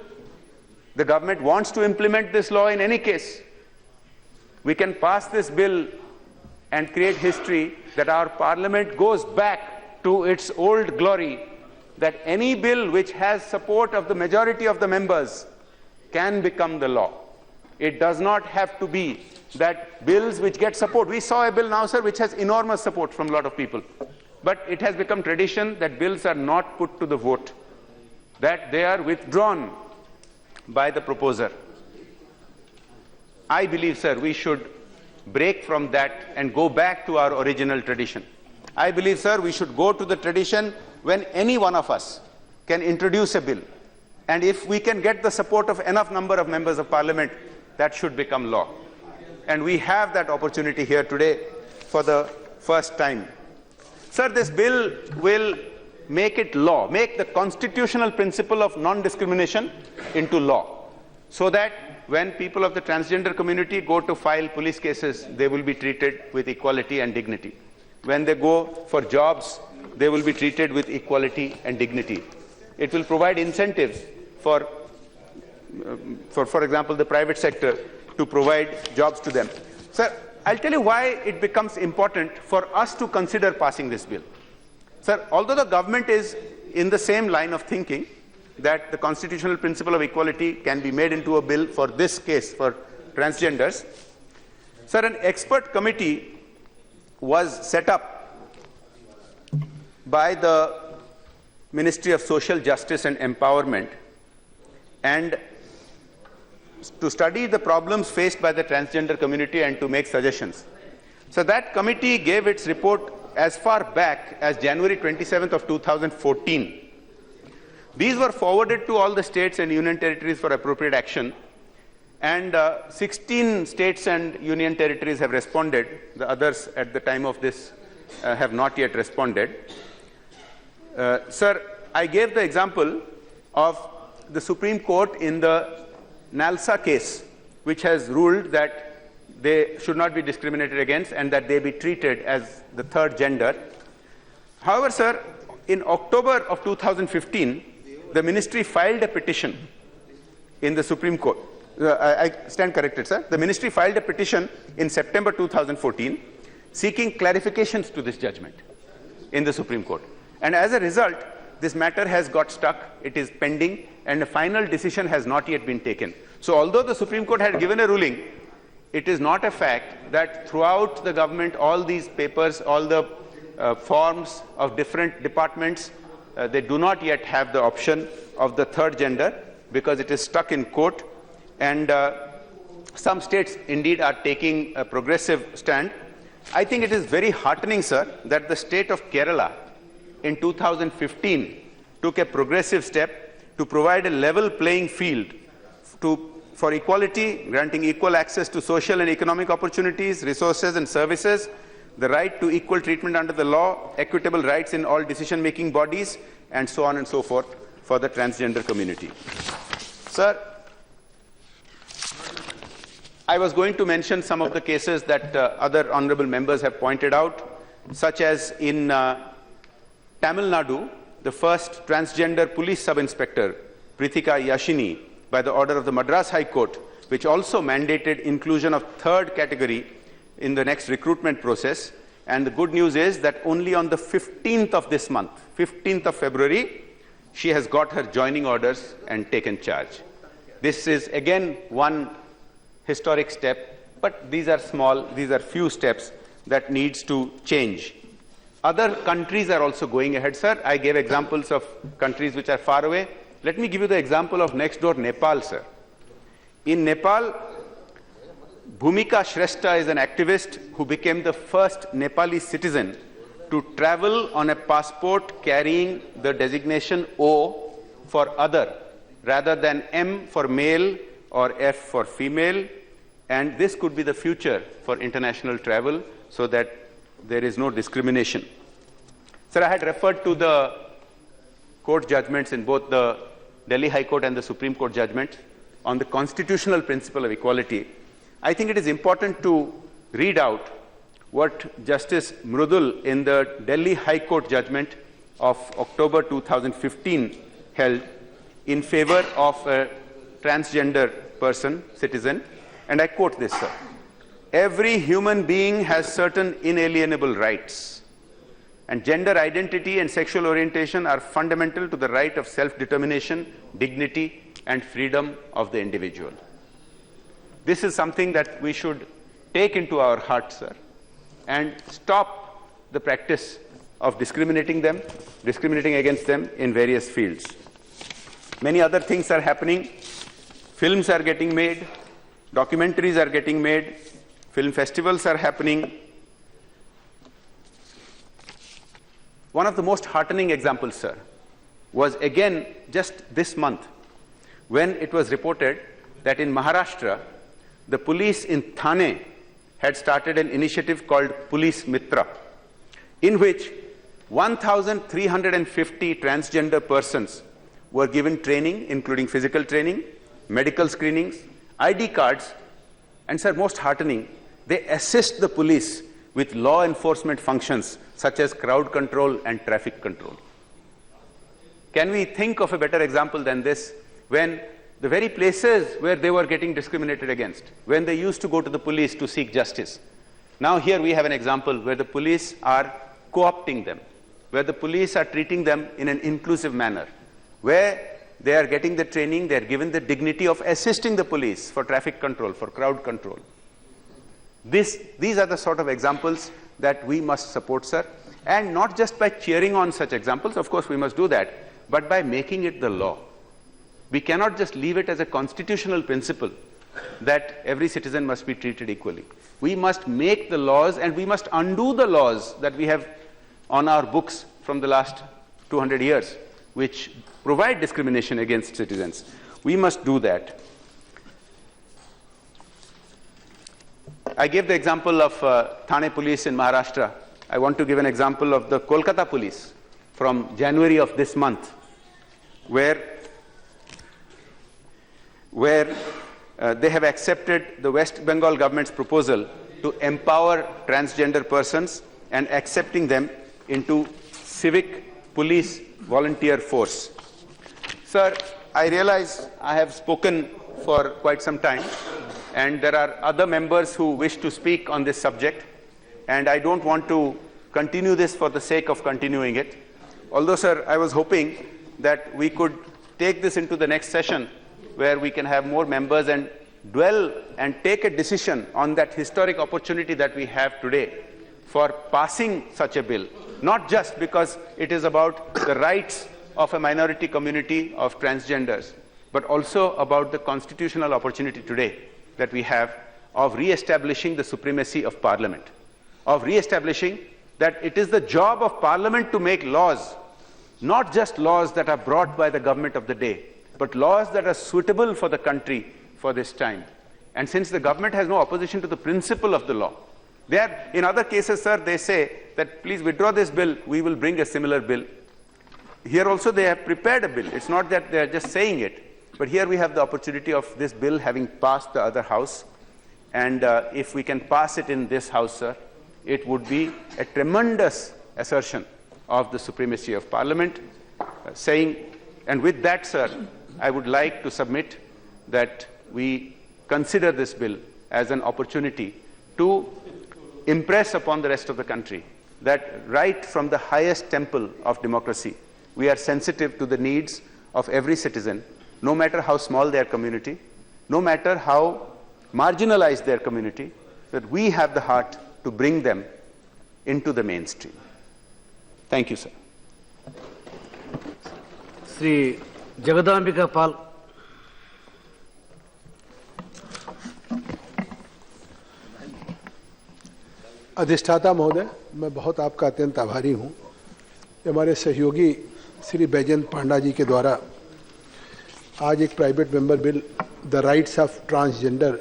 The government wants to implement this law in any case. We can pass this bill and create history that our parliament goes back to its old glory, that any bill which has support of the majority of the members can become the law. It does not have to be that bills which get support. We saw a bill now, sir, which has enormous support from a lot of people. but it has become tradition that bills are not put to the vote, that they are withdrawn by the proposer. I believe, sir, we should break from that and go back to our original tradition. I believe, sir, we should go to the tradition when any one of us can introduce a bill. And if we can get the support of enough number of members of parliament, that should become law. And we have that opportunity here today for the first time. Sir, this bill will make it law, make the constitutional principle of non-discrimination into law, so that when people of the transgender community go to file police cases, they will be treated with equality and dignity. When they go for jobs, they will be treated with equality and dignity. It will provide incentives for example, the private sector to provide jobs to them. Sir, I'll tell you why it becomes important for us to consider passing this bill. Sir, although the government is in the same line of thinking that the constitutional principle of equality can be made into a bill for this case, for transgenders, sir, an expert committee was set up by the Ministry of Social Justice and Empowerment and to study the problems faced by the transgender community and to make suggestions. So that committee gave its report as far back as January 27th of 2014. These were forwarded to all the states and union territories for appropriate action, and 16 states and union territories have responded. The others at the time of this have not yet responded. Sir, I gave the example of the Supreme Court in the NALSA case, which has ruled that they should not be discriminated against and that they be treated as the third gender. However, sir, in October of 2015, the ministry filed a petition in the Supreme Court. I stand corrected, sir. The ministry filed a petition in September 2014 seeking clarifications to this judgment in the Supreme Court. And as a result, this matter has got stuck, it is pending, and a final decision has not yet been taken. So although the Supreme Court had given a ruling, it is not a fact that throughout the government, all these papers, all the forms of different departments, they do not yet have the option of the third gender because it is stuck in court. And some states indeed are taking a progressive stand. I think it is very heartening, sir, that the state of Kerala in 2015 took a progressive step to provide a level playing field for equality, granting equal access to social and economic opportunities, resources and services, the right to equal treatment under the law, equitable rights in all decision-making bodies, and so on and so forth for the transgender community. Sir, I was going to mention some of the cases that other honorable members have pointed out, such as in Tamil Nadu, the first transgender police sub-inspector, Prithika Yashini, by the order of the Madras High Court, which also mandated inclusion of third category in the next recruitment process. And the good news is that only on the 15th of this month, 15th of February, she has got her joining orders and taken charge. This is again one historic step, but these are small, these are few steps that needs to change. Other countries are also going ahead, sir. I gave examples of countries which are far away. Let me give you the example of next door, Nepal, sir. In Nepal, Bhumika Shrestha is an activist who became the first Nepali citizen to travel on a passport carrying the designation O for other, rather than M for male or F for female. And this could be the future for international travel so that there is no discrimination. Sir, I had referred to the court judgments in both the Delhi High Court and the Supreme Court judgment on the constitutional principle of equality. I think it is important to read out what Justice Mrudul in the Delhi High Court judgment of October 2015 held in favor of a transgender person, citizen, and I quote this, sir. Every human being has certain inalienable rights, and gender identity and sexual orientation are fundamental to the right of self-determination, dignity, and freedom of the individual. This is something that we should take into our hearts, sir, and stop the practice of discriminating against them in various fields. Many other things are happening. Films are getting made, documentaries are getting made, film festivals are happening. One of the most heartening examples, sir, was again just this month when it was reported that in Maharashtra, the police in Thane had started an initiative called Police Mitra, in which 1,350 transgender persons were given training, including physical training, medical screenings, ID cards, and, sir, most heartening, they assist the police with law enforcement functions such as crowd control and traffic control. Can we think of a better example than this, when the very places where they were getting discriminated against, when they used to go to the police to seek justice, now here we have an example where the police are co-opting them, where the police are treating them in an inclusive manner, where they are getting the training, they are given the dignity of assisting the police for traffic control, for crowd control. These are the sort of examples that we must support, sir, and not just by cheering on such examples, of course we must do that, but by making it the law. We cannot just leave it as a constitutional principle that every citizen must be treated equally. We must make the laws, and we must undo the laws that we have on our books from the last 200 years, which provide discrimination against citizens. We must do that. I gave the example of Thane police in Maharashtra. I want to give an example of the Kolkata police from January of this month, where they have accepted the West Bengal government's proposal to empower transgender persons and accepting them into civic police volunteer force. Sir, I realize I have spoken for quite some time, and there are other members who wish to speak on this subject, and I don't want to continue this for the sake of continuing it. Although, sir, I was hoping that we could take this into the next session where we can have more members and dwell and take a decision on that historic opportunity that we have today for passing such a bill, not just because it is about the rights of a minority community of transgenders, but also about the constitutional opportunity today that we have of re-establishing the supremacy of Parliament, of re-establishing that it is the job of Parliament to make laws, not just laws that are brought by the government of the day, but laws that are suitable for the country for this time. And since the government has no opposition to the principle of the law, in other cases, sir, they say that please withdraw this bill, we will bring a similar bill. Here also they have prepared a bill. It's not that they are just saying it, but here we have the opportunity of this bill having passed the other house. And if we can pass it in this house, sir, it would be a tremendous assertion of the supremacy of Parliament, and with that, sir, I would like to submit that we consider this bill as an opportunity to impress upon the rest of the country that right from the highest temple of democracy, we are sensitive to the needs of every citizen, no matter how small their community, no matter how marginalized their community, that we have the heart to bring them into the mainstream. Thank you, sir. Sri Jagadambika Pal. अधिष्ठाता महोदय, मैं बहुत आपका अत्यंत आभारी हूँ कि हमारे सहयोगी श्री बैजयंत पांडा जी के द्वारा आज एक private member bill the rights of transgender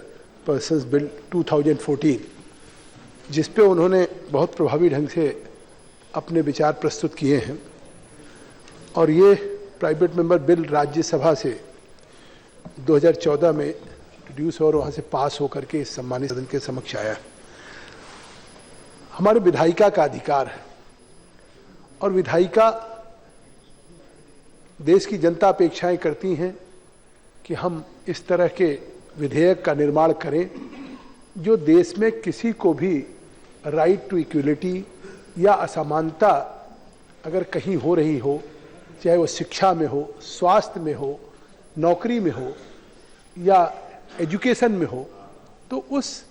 persons bill 2014, जिस पे उन्होंने बहुत प्रभावी ढंग से अपने विचार प्रस्तुत किए हैं, और ये प्राइवेट मेंबर बिल राज्यसभा से 2014 में इंट्रोड्यूस और वहाँ से पास होकर के इस सम्मानित सदन के समक्ष आया। हमारे विधायिका का अधिकार है, और विधायिका देश की जनता अपेक्षाएं करती हैं कि हम इस तरह के विधेयक का निर्माण करें जो देश में किसी को भी राइट टू इक्वलिटी या असमानता अगर कहीं हो रही हो, चाहे वो शिक्षा में हो, स्वास्थ्य में हो, नौकरी में हो या एजुकेशन में हो, तो उस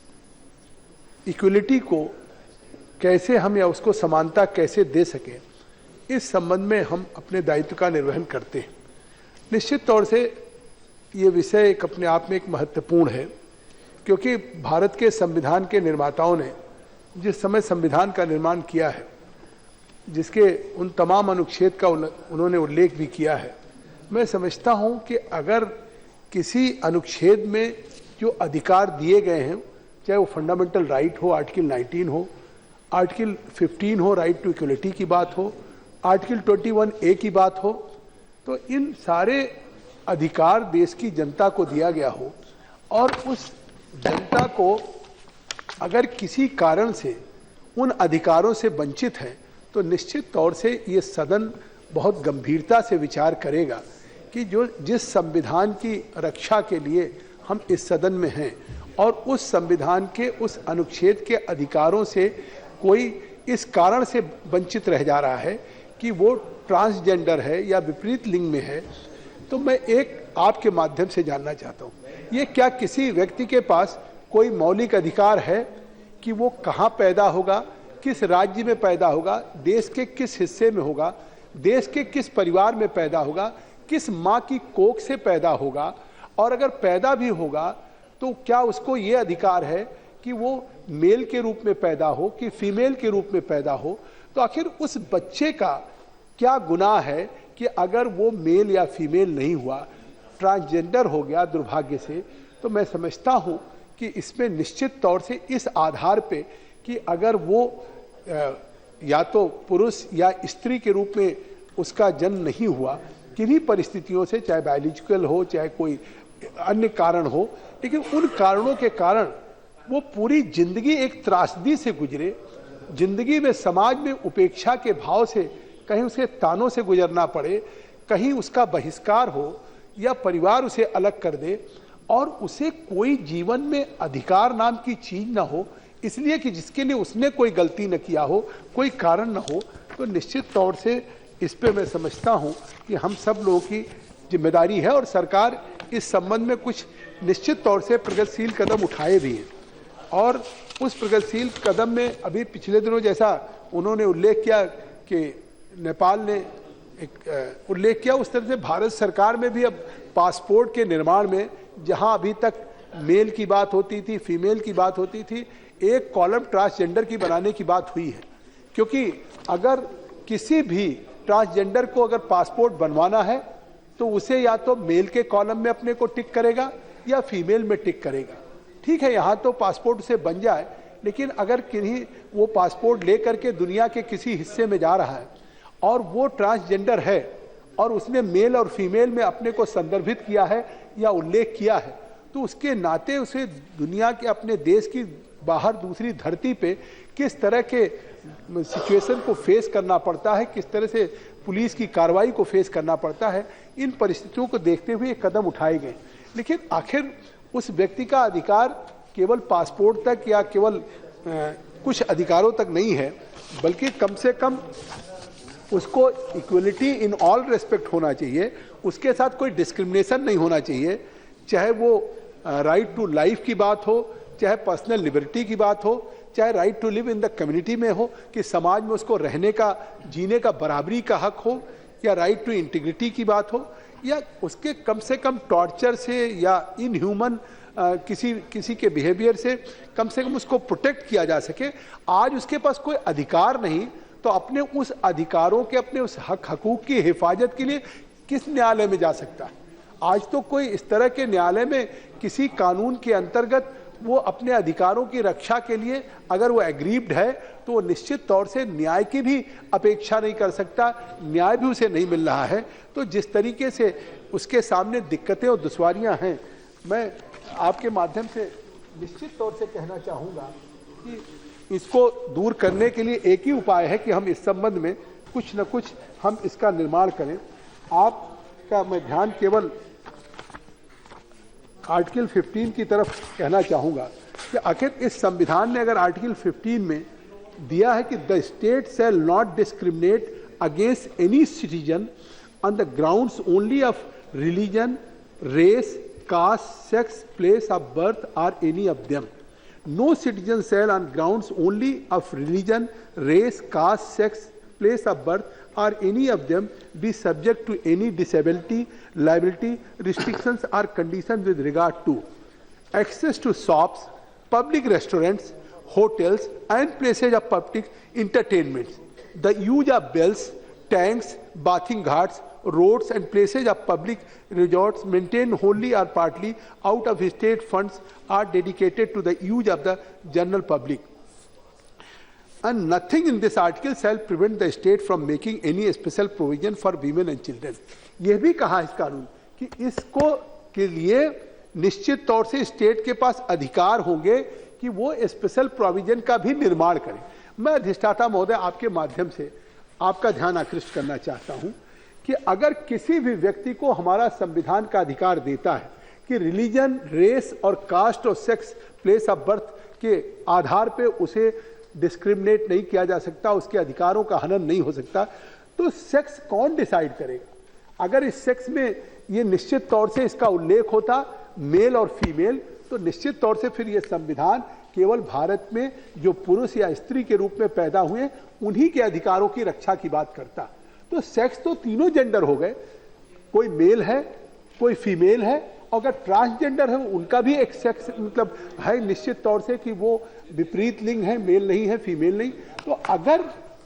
इक्वलिटी को कैसे हम या उसको समानता कैसे दे सकें, इस संबंध में हम अपने दायित्व का निर्वहन करते हैं। निश्चित तौर से ये विषय एक अपने आप में एक महत्वपूर्ण है, क्योंकि भारत के संविधान के निर्माताओं ने जिस समय संविधान का निर्माण किया है, जिसके उन तमाम अनुच्छेद का उन्होंने उल्लेख भी किया है, मैं समझता हूं कि अगर किसी अनुच्छेद में जो अधिकार दिए गए हैं, चाहे वो फंडामेंटल राइट हो, आर्टिकल 19 हो, आर्टिकल 15 हो, राइट टू इक्वलिटी की बात हो, आर्टिकल 21A की बात हो, तो इन सारे अधिकार देश की जनता को दिया गया हो और उस जनता को अगर किसी कारण से उन अधिकारों से वंचित है, तो निश्चित तौर से ये सदन बहुत गंभीरता से विचार करेगा कि जो जिस संविधान की रक्षा के लिए हम इस सदन में हैं और उस संविधान के उस अनुच्छेद के अधिकारों से कोई इस कारण से वंचित रह जा रहा है कि वो ट्रांसजेंडर है या विपरीत लिंग में है, तो मैं एक आपके माध्यम से जानना चाहता हूँ, ये क्या किसी व्यक्ति के पास कोई मौलिक अधिकार है कि वो कहाँ पैदा होगा, किस राज्य में पैदा होगा, देश के किस हिस्से में होगा, देश के किस परिवार में पैदा होगा, किस माँ की कोख से पैदा होगा, और अगर पैदा भी होगा तो क्या उसको ये अधिकार है कि वो मेल के रूप में पैदा हो कि फीमेल के रूप में पैदा हो। तो आखिर उस बच्चे का क्या गुनाह है कि अगर वो मेल या फीमेल नहीं हुआ, ट्रांसजेंडर हो गया दुर्भाग्य से, तो मैं समझता हूँ कि इसमें निश्चित तौर से इस आधार पे कि अगर वो या तो पुरुष या स्त्री के रूप में उसका जन्म नहीं हुआ, किन्हीं परिस्थितियों से, चाहे बायोलॉजिकल हो चाहे कोई अन्य कारण हो, लेकिन उन कारणों के कारण वो पूरी जिंदगी एक त्रासदी से गुजरे, जिंदगी में समाज में उपेक्षा के भाव से कहीं उसके तानों से गुजरना पड़े, कहीं उसका बहिष्कार हो या परिवार उसे अलग कर दे और उसे कोई जीवन में अधिकार नाम की चीज ना हो, इसलिए कि जिसके लिए उसने कोई गलती न किया हो, कोई कारण न हो, तो निश्चित तौर से इस पे मैं समझता हूं कि हम सब लोगों की जिम्मेदारी है और सरकार इस संबंध में कुछ निश्चित तौर से प्रगतिशील कदम उठाए भी हैं। और उस प्रगतिशील कदम में अभी पिछले दिनों जैसा उन्होंने उल्लेख किया कि नेपाल ने एक उल्लेख किया, उस तरह से भारत सरकार में भी अब पासपोर्ट के निर्माण में जहां अभी तक मेल की बात होती थी, फीमेल की बात होती थी, एक कॉलम ट्रांसजेंडर की बनाने की बात हुई है। क्योंकि अगर किसी भी ट्रांसजेंडर को अगर पासपोर्ट बनवाना है तो उसे या तो मेल के कॉलम में अपने को टिक करेगा या फीमेल में टिक करेगा। ठीक है, यहाँ तो पासपोर्ट से बन जाए, लेकिन अगर किन्हीं वो पासपोर्ट लेकर के दुनिया के किसी हिस्से में जा रहा है और वो ट्रांसजेंडर है और उसने मेल और फीमेल में अपने को संदर्भित किया है या उल्लेख किया है, तो उसके नाते उसे दुनिया के अपने देश की बाहर दूसरी धरती पे किस तरह के सिचुएशन को फेस करना पड़ता है, किस तरह से पुलिस की कार्रवाई को फेस करना पड़ता है, इन परिस्थितियों को देखते हुए कदम उठाए गए। लेकिन आखिर उस व्यक्ति का अधिकार केवल पासपोर्ट तक या केवल कुछ अधिकारों तक नहीं है, बल्कि कम से कम उसको इक्वलिटी इन ऑल रेस्पेक्ट होना चाहिए, उसके साथ कोई डिस्क्रिमिनेशन नहीं होना चाहिए, चाहे वो राइट टू लाइफ की बात हो, चाहे पर्सनल लिबर्टी की बात हो, चाहे right to live in the community में हो कि समाज में उसको रहने का, जीने का बराबरी का हक हो, या राइट टू इंटीग्रिटी की बात हो, या उसके कम से कम टॉर्चर से या इनह्यूमन किसी के बिहेवियर से कम उसको प्रोटेक्ट किया जा सके। आज उसके पास कोई अधिकार नहीं, तो अपने उस अधिकारों के, अपने उस हकूक की हिफाजत के लिए किस न्यायालय में जा सकता है? आज तो कोई इस तरह के न्यायालय में किसी कानून के अंतर्गत वो अपने अधिकारों की रक्षा के लिए अगर वो एग्रीव्ड है तो वो निश्चित तौर से न्याय की भी अपेक्षा नहीं कर सकता, न्याय भी उसे नहीं मिल रहा है। तो जिस तरीके से उसके सामने दिक्कतें और दुश्वारियां हैं, मैं आपके माध्यम से निश्चित तौर से कहना चाहूँगा कि इसको दूर करने के लिए एक ही उपाय है कि हम इस संबंध में कुछ न कुछ हम इसका निर्माण करें। आपका मैं ध्यान केवल आर्टिकल 15 की तरफ कहना चाहूँगा कि आखिर इस संविधान ने अगर आर्टिकल 15 में दिया है कि the state shall not discriminate against any citizen on the grounds only of religion, race, caste, sex, place of birth or any of them, No citizen shall on grounds only of religion, race, caste, sex, place of birth, or any of them be subject to any disability, liability, restrictions or conditions with regard to access to shops, public restaurants, hotels and places of public entertainments, the use of wells, tanks, bathing ghats, roads and places of public resorts maintained wholly or partly out of state funds are dedicated to the use of the general public. And nothing in this article shall prevent the state from making any special provision for women and children. यह भी कहा इस कानून कि इसको के लिए निश्चित तौर से स्टेट के पास अधिकार होंगे कि वो स्पेशल प्रोविजन का भी निर्माण करें। मैं अधिष्ठाता महोदय आपके माध्यम से आपका ध्यान आकृष्ट करना चाहता हूं कि अगर किसी भी व्यक्ति को हमारा संविधान का अधिकार देता है कि रिलीजन, रेस और कास्ट और सेक्स, प्लेस ऑफ बर्थ के आधार पे उसे डिस्क्रिमिनेट नहीं किया जा सकता, उसके अधिकारों का हनन नहीं हो सकता, तो सेक्स कौन डिसाइड करेगा? अगर इस सेक्स में ये निश्चित तौर से इसका उल्लेख होता मेल और फीमेल, तो निश्चित तौर से फिर ये संविधान केवल भारत में जो पुरुष या स्त्री के रूप में पैदा हुए उन्हीं के अधिकारों की रक्षा की बात करता। तो सेक्स तो तीनों जेंडर हो गए, कोई मेल है, कोई फीमेल है, अगर ट्रांसजेंडर है उनका भी एक सेक्स मतलब है निश्चित तौर से कि वो विपरीत लिंग है, मेल नहीं है, फीमेल नहीं। तो अगर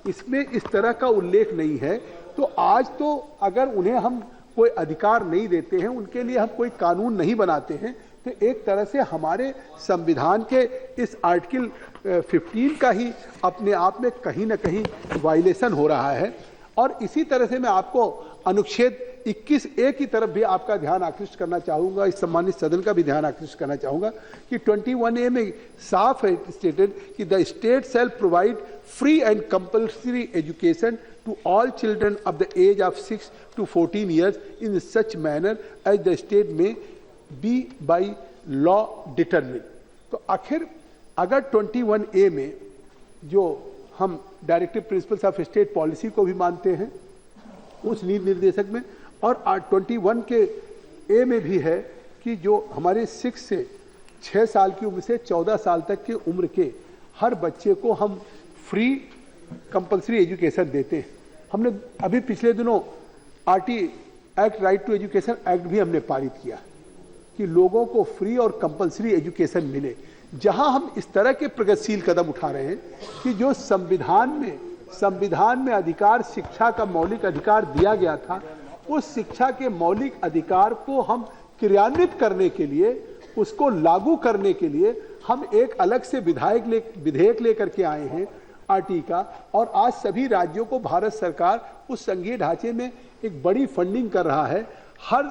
इसमें इस तरह का उल्लेख नहीं है तो आज तो अगर उन्हें हम कोई अधिकार नहीं देते हैं, उनके लिए हम कोई कानून नहीं बनाते हैं, तो एक तरह से हमारे संविधान के इस आर्टिकल 15 का ही अपने आप में कहीं ना कहीं वायलेशन हो रहा है। और इसी तरह से मैं आपको अनुच्छेद 21A की तरफ भी आपका ध्यान आकृष्ट करना चाहूंगा, इस सम्मानित सदन का भी ध्यान आकृष्ट करना चाहूंगा कि 21A में साफ है स्टेटेड कि the state shall provide free and compulsory education to all children of the age of 6 to 14 years in such manner as the state may be by law determined। तो आखिर अगर 21A में जो हम directive principles of state policy को भी मानते हैं उस नीति निर्देशक में, और 21 के ए में भी है कि जो हमारे 6 से 6 साल की उम्र से 14 साल तक की उम्र के हर बच्चे को हम फ्री कंपल्सरी एजुकेशन देते हैं। हमने अभी पिछले दिनों RT act, right to education act भी हमने पारित किया कि लोगों को फ्री और कंपल्सरी एजुकेशन मिले। जहां हम इस तरह के प्रगतिशील कदम उठा रहे हैं कि जो संविधान में अधिकार, शिक्षा का मौलिक अधिकार दिया गया था, उस शिक्षा के मौलिक अधिकार को हम क्रियान्वित करने के लिए, उसको लागू करने के लिए हम एक अलग से विधेयक लेकर के आए हैं आरटी का। और आज सभी राज्यों को भारत सरकार उस संघीय ढांचे में एक बड़ी फंडिंग कर रहा है। हर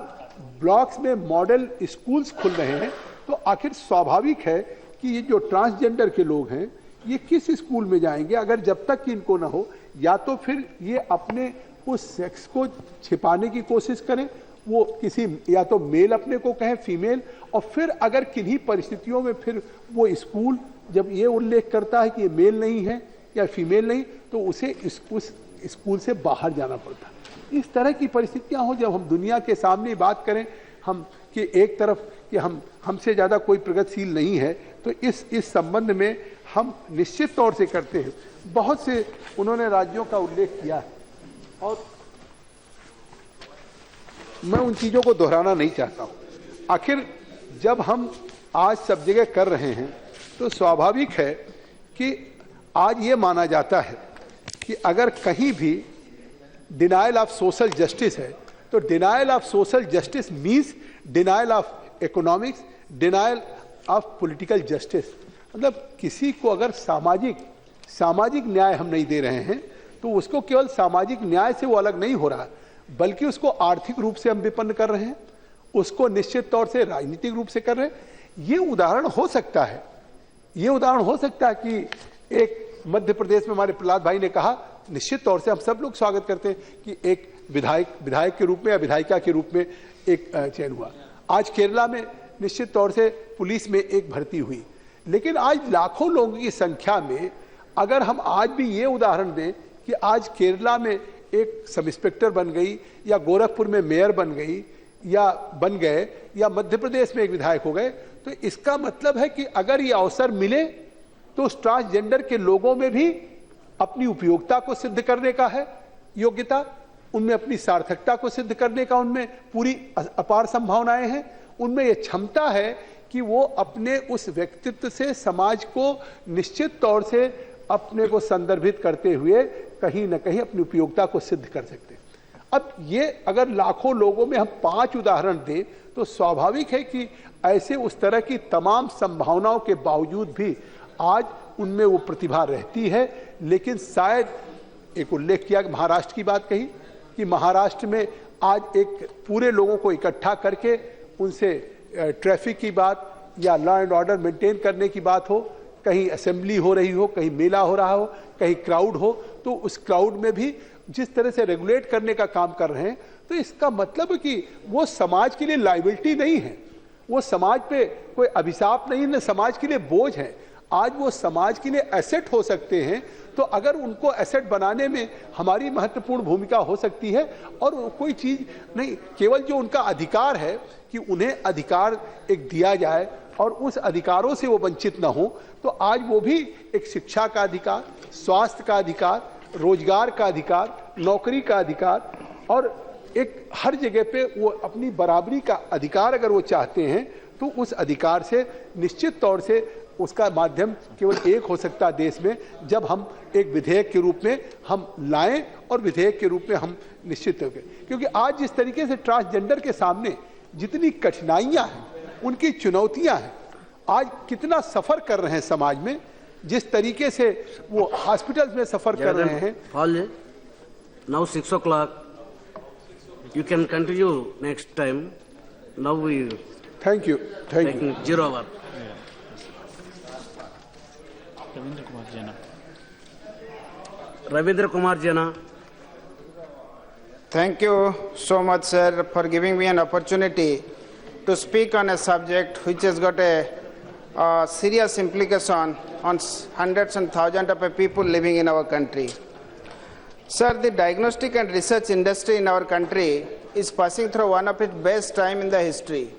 ब्लॉक्स में मॉडल स्कूल्स खुल रहे हैं। तो आखिर स्वाभाविक है कि ये जो ट्रांसजेंडर के लोग हैं ये किस स्कूल में जाएंगे अगर जब तक कि इनको ना हो, या तो फिर ये अपने उस सेक्स को छिपाने की कोशिश करें, वो किसी या तो मेल अपने को कहें, फीमेल, और फिर अगर किन्हीं परिस्थितियों में फिर वो स्कूल जब ये उल्लेख करता है कि ये मेल नहीं है या फीमेल नहीं, तो उसे उस स्कूल से बाहर जाना पड़ता है। इस तरह की परिस्थितियां हो जब हम दुनिया के सामने बात करें हम कि एक तरफ कि हमसे ज़्यादा कोई प्रगतिशील नहीं है, तो इस संबंध में हम निश्चित तौर से करते हैं। बहुत से उन्होंने राज्यों का उल्लेख किया है और मैं उन चीज़ों को दोहराना नहीं चाहता हूँ। आखिर जब हम आज सब जगह कर रहे हैं तो स्वाभाविक है कि आज ये माना जाता है कि अगर कहीं भी डिनायल ऑफ सोशल जस्टिस है तो denial of social justice means denial of economics, denial of political justice. मतलब किसी को अगर सामाजिक न्याय हम नहीं दे रहे हैं तो उसको केवल सामाजिक न्याय से वो अलग नहीं हो रहा, बल्कि उसको आर्थिक रूप से हम विपन्न कर रहे हैं, उसको निश्चित तौर से राजनीतिक रूप से कर रहे हैं। ये उदाहरण हो सकता है कि एक मध्य प्रदेश में हमारे प्रहलाद भाई ने कहा, निश्चित तौर से हम सब लोग स्वागत करते हैं कि एक विधायक के रूप में या विधायिका के रूप में एक चयन हुआ। आज केरला में निश्चित तौर से पुलिस में एक भर्ती हुई, लेकिन आज लाखों लोगों की संख्या में अगर हम आज भी ये उदाहरण दें कि आज केरला में एक सब इंस्पेक्टर बन गई या गोरखपुर में मेयर बन गए या मध्य प्रदेश में एक विधायक हो गए, तो इसका मतलब है कि अगर ये अवसर मिले तो उस ट्रांसजेंडर के लोगों में भी अपनी उपयोगिता को सिद्ध करने का है योग्यता, उनमें अपनी सार्थकता को सिद्ध करने का उनमें पूरी अपार संभावनाएं हैं, उनमें यह क्षमता है कि वो अपने उस व्यक्तित्व से समाज को निश्चित तौर से अपने को संदर्भित करते हुए कहीं न कहीं अपनी उपयोगिता को सिद्ध कर सकते हैं। अब ये अगर लाखों लोगों में हम 5 उदाहरण दें तो स्वाभाविक है कि ऐसे उस तरह की तमाम संभावनाओं के बावजूद भी आज उनमें वो प्रतिभा रहती है। लेकिन शायद एक उल्लेख किया, महाराष्ट्र की बात कही कि महाराष्ट्र में आज एक पूरे लोगों को इकट्ठा करके उनसे ट्रैफिक की बात या लॉ एंड ऑर्डर मेंटेन करने की बात हो, कहीं असेंबली हो रही हो, कहीं मेला हो रहा हो, कहीं क्राउड हो, तो उस क्राउड में भी जिस तरह से रेगुलेट करने का काम कर रहे हैं, तो इसका मतलब है कि वो समाज के लिए लायबिलिटी नहीं है, वो समाज पे कोई अभिशाप नहीं है, समाज के लिए बोझ है। आज वो समाज के लिए एसेट हो सकते हैं, तो अगर उनको एसेट बनाने में हमारी महत्वपूर्ण भूमिका हो सकती है। और कोई चीज नहीं, केवल जो उनका अधिकार है कि उन्हें अधिकार एक दिया जाए और उस अधिकारों से वो वंचित न हो, तो आज वो भी एक शिक्षा का अधिकार, स्वास्थ्य का अधिकार, रोजगार का अधिकार, नौकरी का अधिकार और एक हर जगह पे वो अपनी बराबरी का अधिकार अगर वो चाहते हैं तो उस अधिकार से निश्चित तौर से उसका माध्यम केवल एक हो सकता है देश में, जब हम एक विधेयक के रूप में हम लाएं और विधेयक के रूप में हम निश्चित हो गए। क्योंकि आज जिस तरीके से ट्रांसजेंडर के सामने जितनी कठिनाइयां हैं, उनकी चुनौतियां हैं, आज कितना सफर कर रहे हैं समाज में, जिस तरीके से वो हॉस्पिटल्स में सफर कर रहे हैं। Now 6 o'clock. You can continue next time. Now we. Thank you. Thank you. 0 hour. Ravindra Kumar Jena. Thank you so much, sir, for giving me an opportunity to speak on a subject which has got a serious implication on hundreds and thousands of people living in our country. Sir, the diagnostic and research industry in our country is passing through one of its best time in the history.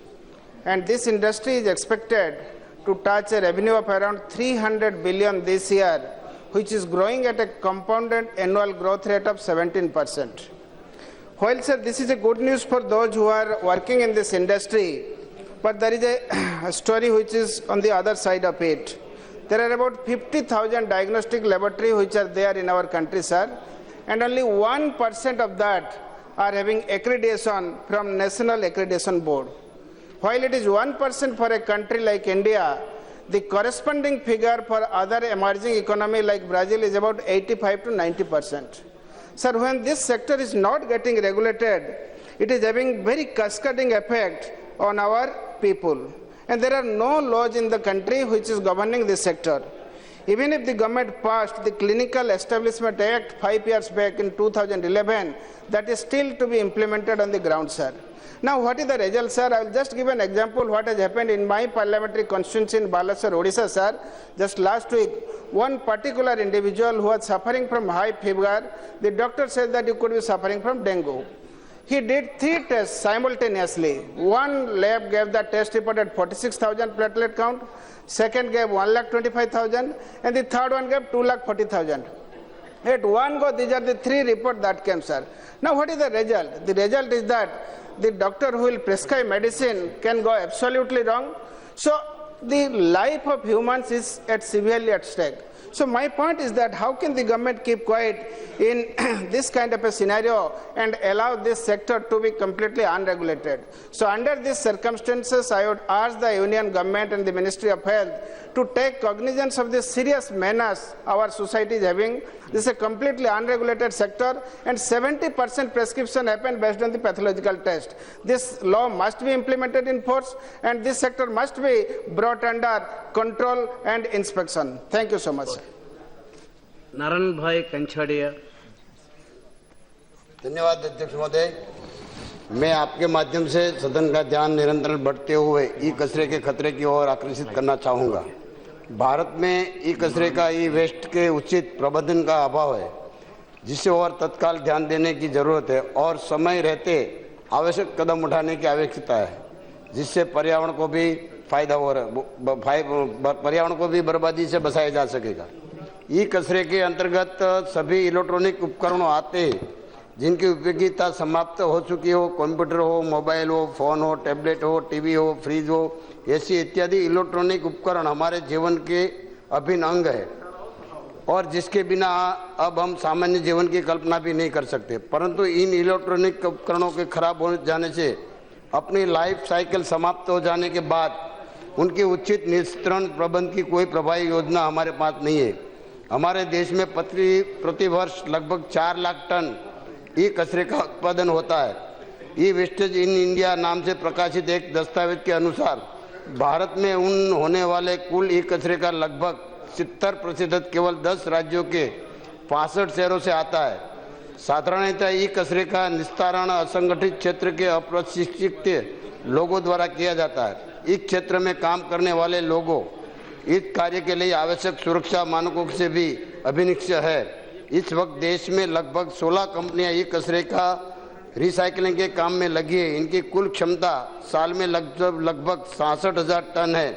And this industry is expected to touch a revenue of around 300 billion this year, which is growing at a compounded annual growth rate of 17%. While, sir, this is a good news for those who are working in this industry, but there is a story which is on the other side of it. There are about 50,000 diagnostic laboratories which are there in our country, sir, and only 1% of that are having accreditation from National Accreditation Board. While it is 1% for a country like India, the corresponding figure for other emerging economy like Brazil is about 85 to 90%. Sir, when this sector is not getting regulated, it is having very cascading effect on our people. And there are no laws in the country which is governing this sector. Even if the government passed the Clinical Establishment Act 5 years back in 2011, that is still to be implemented on the ground, sir. Now, what is the result, sir? I will just give an example what has happened in my parliamentary constituency in Balasore, Odisha, sir. Just last week, one particular individual who was suffering from high fever, the doctor said that he could be suffering from dengue. He did 3 tests simultaneously. One lab gave the test report at 46,000 platelet count, second gave 1,25,000, and the third one gave 2,40,000. At one go, these are the 3 reports that came, sir. Now, what is the result? The result is that the doctor who will prescribe medicine can go absolutely wrong. So, the life of humans is severely at stake. So my point is that how can the government keep quiet in this kind of a scenario and allow this sector to be completely unregulated? So under these circumstances, I would ask the Union government and the Ministry of Health to take cognizance of this serious menace our society is having. This is a completely unregulated sector, and 70% prescription happen based on the pathological test. This law must be implemented in force, and this sector must be brought under control and inspection. Thank you so much. Narayan भाई कंछाड़िया। धन्यवाद अध्यक्ष महोदय। मैं आपके माध्यम से सदन का ध्यान निरंतर बढ़ते हुए ई कचरे के खतरे की ओर आकर्षित करना चाहूँगा। भारत में ई कचरे का ई वेस्ट के उचित प्रबंधन का अभाव है, जिसे और तत्काल ध्यान देने की जरूरत है और समय रहते आवश्यक कदम उठाने की आवश्यकता है, जिससे पर्यावरण को भी फायदा हो रहा, पर्यावरण को भी बर्बादी से बचाया जा सकेगा। ई कचरे के अंतर्गत सभी इलेक्ट्रॉनिक उपकरणों आते हैं जिनकी उपयोगिता समाप्त हो चुकी हो, कंप्यूटर हो, मोबाइल हो, फोन हो, टैबलेट हो, टीवी हो, फ्रिज हो, एसी इत्यादि इलेक्ट्रॉनिक उपकरण हमारे जीवन के अभिन्न अंग है और जिसके बिना अब हम सामान्य जीवन की कल्पना भी नहीं कर सकते। परंतु इन इलेक्ट्रॉनिक उपकरणों के खराब हो जाने से अपनी लाइफ साइकिल समाप्त हो जाने के बाद उनके उचित निस्तारण प्रबंध की कोई प्रभावी योजना हमारे पास नहीं है। हमारे देश में प्रति वर्ष लगभग 4 लाख टन ई कचरे का उत्पादन होता है। ई वेस्टेज इन इंडिया नाम से प्रकाशित एक दस्तावेज के अनुसार भारत में उन होने वाले कुल ई कचरे का लगभग 70% केवल 10 राज्यों के 65 शहरों से आता है। साधारणतः ई कचरे का निस्तारण असंगठित क्षेत्र के अप्रशिक्षित लोगों द्वारा किया जाता है। इस क्षेत्र में काम करने वाले लोगों इस कार्य के लिए आवश्यक सुरक्षा मानकों से भी अभिनिष्ठ है। इस वक्त देश में लगभग 16 कंपनियां ई कचरे का रिसाइकलिंग के काम में लगी है। इनकी कुल क्षमता साल में लगभग 66,000 टन है।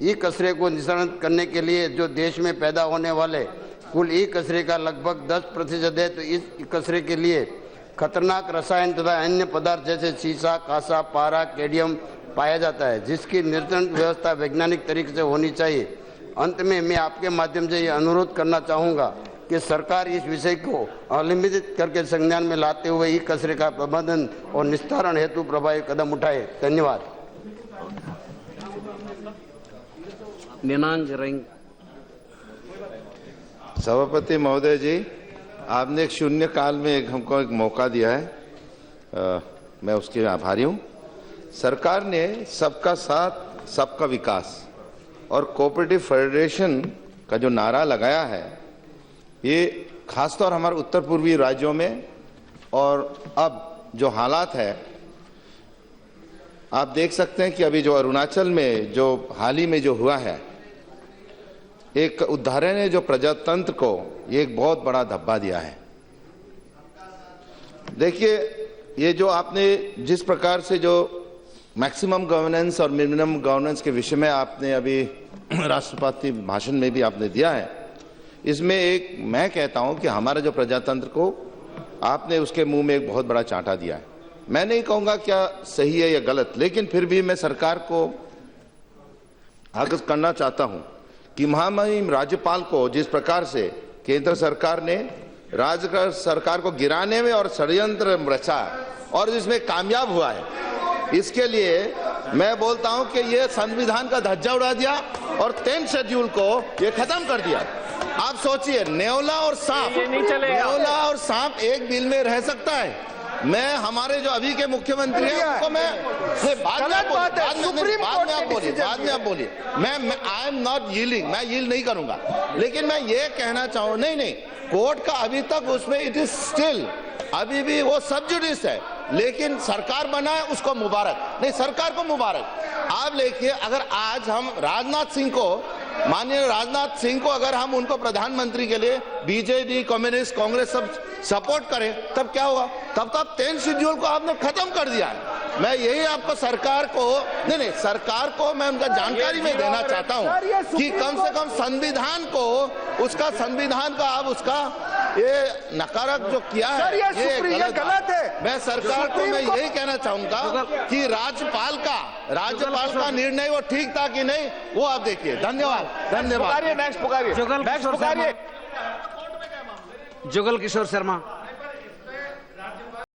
ई कचरे को निस्तारण करने के लिए जो देश में पैदा होने वाले कुल ई कचरे का लगभग 10% है, तो इस कचरे के लिए खतरनाक रसायन तथा अन्य पदार्थ जैसे शीशा, कांसा, पारा, कैडमियम पाया जाता है, जिसकी नियंत्रण व्यवस्था वैज्ञानिक तरीके से होनी चाहिए। अंत में मैं आपके माध्यम से ये अनुरोध करना चाहूँगा कि सरकार इस विषय को अवलंबित करके संज्ञान में लाते हुए ई कचरे का प्रबंधन और निस्तारण हेतु प्रभावी कदम उठाए। धन्यवाद। सभापति महोदय जी, आपने एक शून्य काल में हमको एक मौका दिया है, मैं उसके आभारी हूँ। सरकार ने सबका साथ सबका विकास और कोऑपरेटिव फेडरेशन का जो नारा लगाया है, ये खासतौर हमारे उत्तर पूर्वी राज्यों में और अब जो हालात है आप देख सकते हैं कि अभी जो अरुणाचल में जो हाल ही में जो हुआ है, एक उदाहरण है जो प्रजातंत्र को ये एक बहुत बड़ा धब्बा दिया है। देखिए, ये जो आपने जिस प्रकार से जो मैक्सिमम गवर्नेंस और मिनिमम गवर्नेंस के विषय में आपने अभी राष्ट्रपति भाषण में भी आपने दिया है, इसमें एक मैं कहता हूं कि हमारा जो प्रजातंत्र को आपने उसके मुंह में एक बहुत बड़ा चांटा दिया है। मैं नहीं कहूंगा क्या सही है या गलत, लेकिन फिर भी मैं सरकार को आग्रह करना चाहता हूं कि महामहिम राज्यपाल को जिस प्रकार से केंद्र सरकार ने राज्य सरकार को गिराने में और षड्यंत्र रचा और इसमें कामयाब हुआ है, इसके लिए मैं बोलता हूं कि ये संविधान का धज्जा उड़ा दिया और 10th शेड्यूल को ये खत्म कर दिया। आप सोचिए, नेवला और सांप एक बिल में रह सकता है। मैं हमारे जो अभी के मुख्यमंत्री हैं उनको मैं बाद में आप बोलिए, मैं आई एम नॉट यील्डिंग, मैं यील्ड नहीं करूंगा, लेकिन मैं ये कहना चाहूँ नहीं, कोर्ट का अभी तक उसमें इट इज स्टिल अभी भी वो सब जुडिस है, लेकिन सरकार बनाए उसको मुबारक, नहीं सरकार को मुबारक। आप देखिए, अगर आज हम माननीय राजनाथ सिंह को अगर हम उनको प्रधानमंत्री के लिए बीजेपी, कम्युनिस्ट, कांग्रेस सब सपोर्ट करें, तब क्या होगा? तब तक 10th शेड्यूल को आपने खत्म कर दिया है। मैं यही आपको सरकार को सरकार को मैं उनका जानकारी में देना चाहता हूं कि कम से कम संविधान को संविधान का आप उसका ये नकारक जो किया है ये गलत है। मैं सरकार को मैं यही कहना चाहूंगा कि राज्यपाल का निर्णय वो ठीक था कि नहीं, वो आप देखिए। धन्यवाद। जुगल किशोर शर्मा।